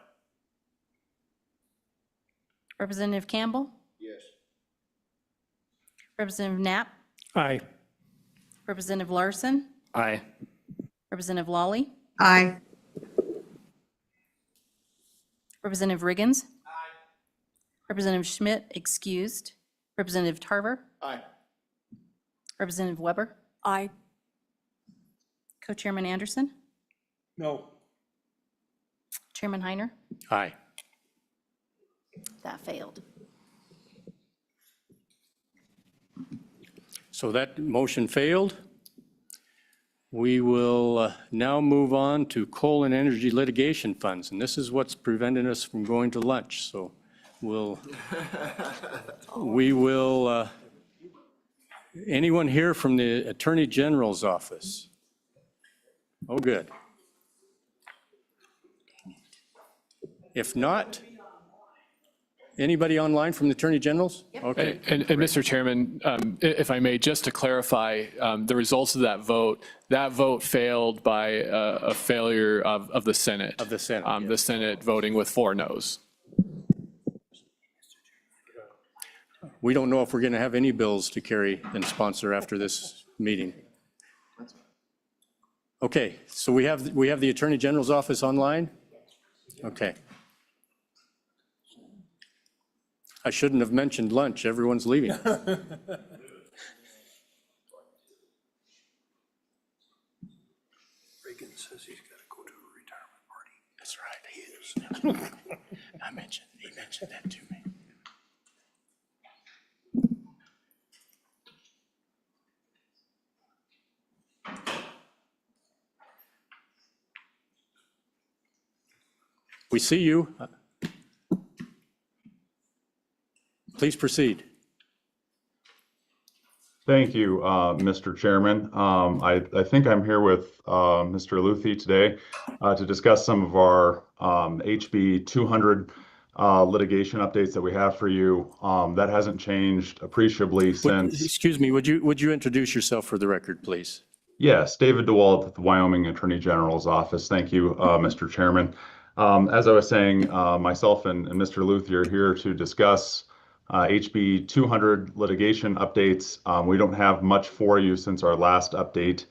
Representative Campbell? Yes. Representative Knapp? Aye. Representative Larson? Aye. Representative Lawley? Aye. Representative Riggins? Aye. Representative Schmidt, excused. Representative Tarver? Aye. Representative Weber? Aye. Co-Chairman Anderson? No. Chairman Heiner? Aye. That failed. So that motion failed. We will now move on to coal and energy litigation funds, and this is what's preventing us from going to lunch. So we will, anyone here from the Attorney General's office? Oh, good. If not, anybody online from the Attorney General's? Okay. And Mr. Chairman, if I may, just to clarify the results of that vote failed by a failure of the Senate. Of the Senate, The Senate voting with 4 noes. We don't know if we're going to have any bills to carry and sponsor after this meeting. Okay, so we have the Attorney General's office online? Okay. I shouldn't have mentioned lunch. Everyone's leaving. Reagan says he's got to go to a retirement party. That's right, he is. He mentioned that to me. We see you. Please proceed. Thank you, Mr. Chairman. I think I'm here with Mr. Luthi today to discuss some of our HB 200 litigation updates that we have for you. That hasn't changed appreciably since. Excuse me, would you introduce yourself for the record, please? Yes, David DeWalt at the Wyoming Attorney General's office. Thank you, Mr. Chairman. As I was saying, myself and Mr. Luthi are here to discuss HB 200 litigation updates. We don't have much for you since our last update.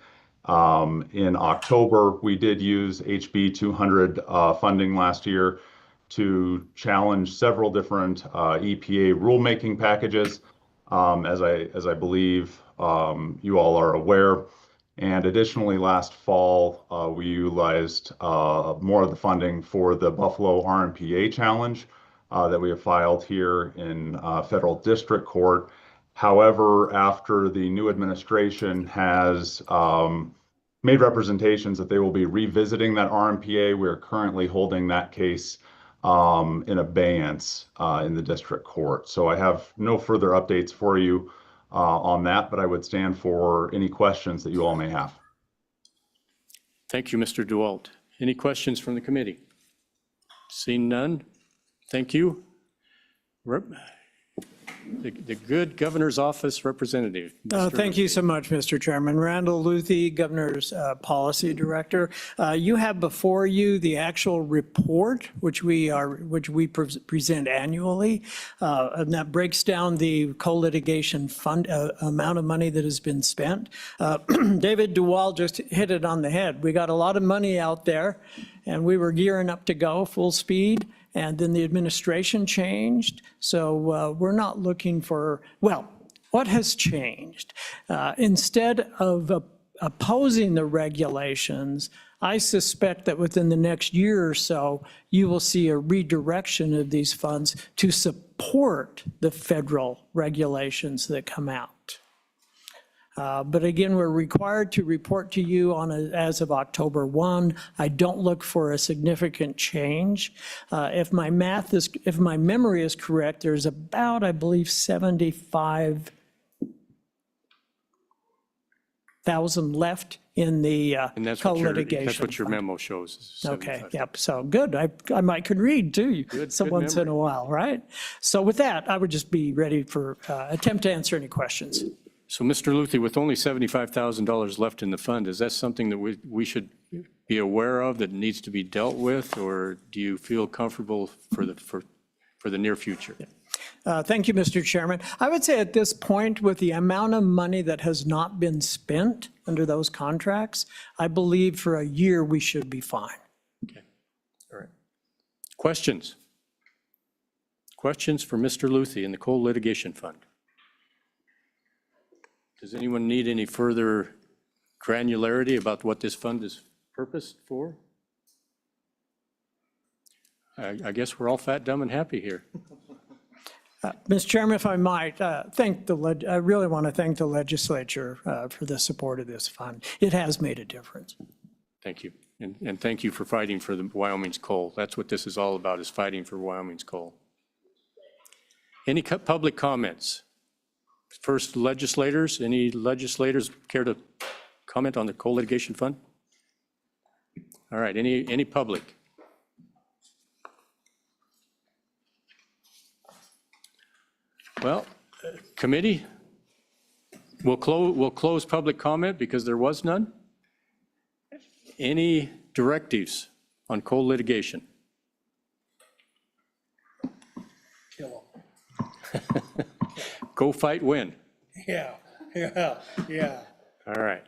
In October, we did use HB 200 funding last year to challenge several different EPA rulemaking packages, as I believe you all are aware. And additionally, last fall, we utilized more of the funding for the Buffalo RMPA challenge that we have filed here in federal district court. However, after the new administration has made representations that they will be revisiting that RMPA, we are currently holding that case in abeyance in the district court. So I have no further updates for you on that, but I would stand for any questions that you all may have. Thank you, Mr. DeWalt. Any questions from the committee? Seeing none, thank you. The good governor's office representative. Thank you so much, Mr. Chairman. Randall Luthi, Governor's Policy Director. You have before you the actual report, which we present annually, and that breaks down the co-litigation fund amount of money that has been spent. David DeWalt just hit it on the head. We got a lot of money out there, and we were gearing up to go full speed. And then the administration changed. So we're not looking for, well, what has changed? Instead of opposing the regulations, I suspect that within the next year or so, you will see a redirection of these funds to support the federal regulations that come out. But again, we're required to report to you as of October 1. I don't look for a significant change. If my memory is correct, there's about, I believe, 75,000 left in the And that's what co-litigation. that's what your fund. memo shows. is Okay, 75. yep, so good. I could read too, so good once in a memory. while, right? So with that, I would just be ready for attempt to answer any questions. So Mr. Luthi, with only $75,000 left in the fund, is that something that we should be aware of that needs to be dealt with? Or do you feel comfortable for the near future? Thank you, Mr. Chairman. I would say at this point, with the amount of money that has not been spent under those contracts, I believe for a year we should be fine. Okay, all right. Questions? Questions for Mr. Luthi in the Coal Litigation Fund? Does anyone need any further granularity about what this fund is purposed for? I guess we're all fat, dumb, and happy here. Mr. Chairman, if I might, I really want to thank the legislature for the support of this fund. It has made a difference. Thank you. And thank you for fighting for the Wyoming's coal. That's what this is all about, is fighting for Wyoming's coal. Any public comments? First, legislators. Any legislators care to comment on the Coal Litigation Fund? All right, any public? Well, committee, we'll close public comment because there was none. Any directives on coal litigation? Kill Go fight, win. them. Yeah. All right.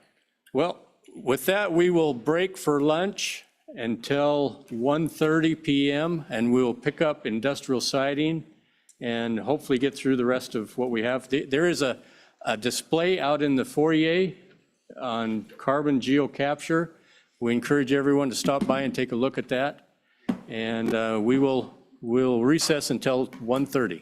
Well, with that, we will break for lunch until 1:30 p.m. and we'll pick up industrial siding and hopefully get through the rest of what we have. There is a display out in the foyer on carbon geocapture. We encourage everyone to stop by and take a look at that. And we'll recess until 1:30.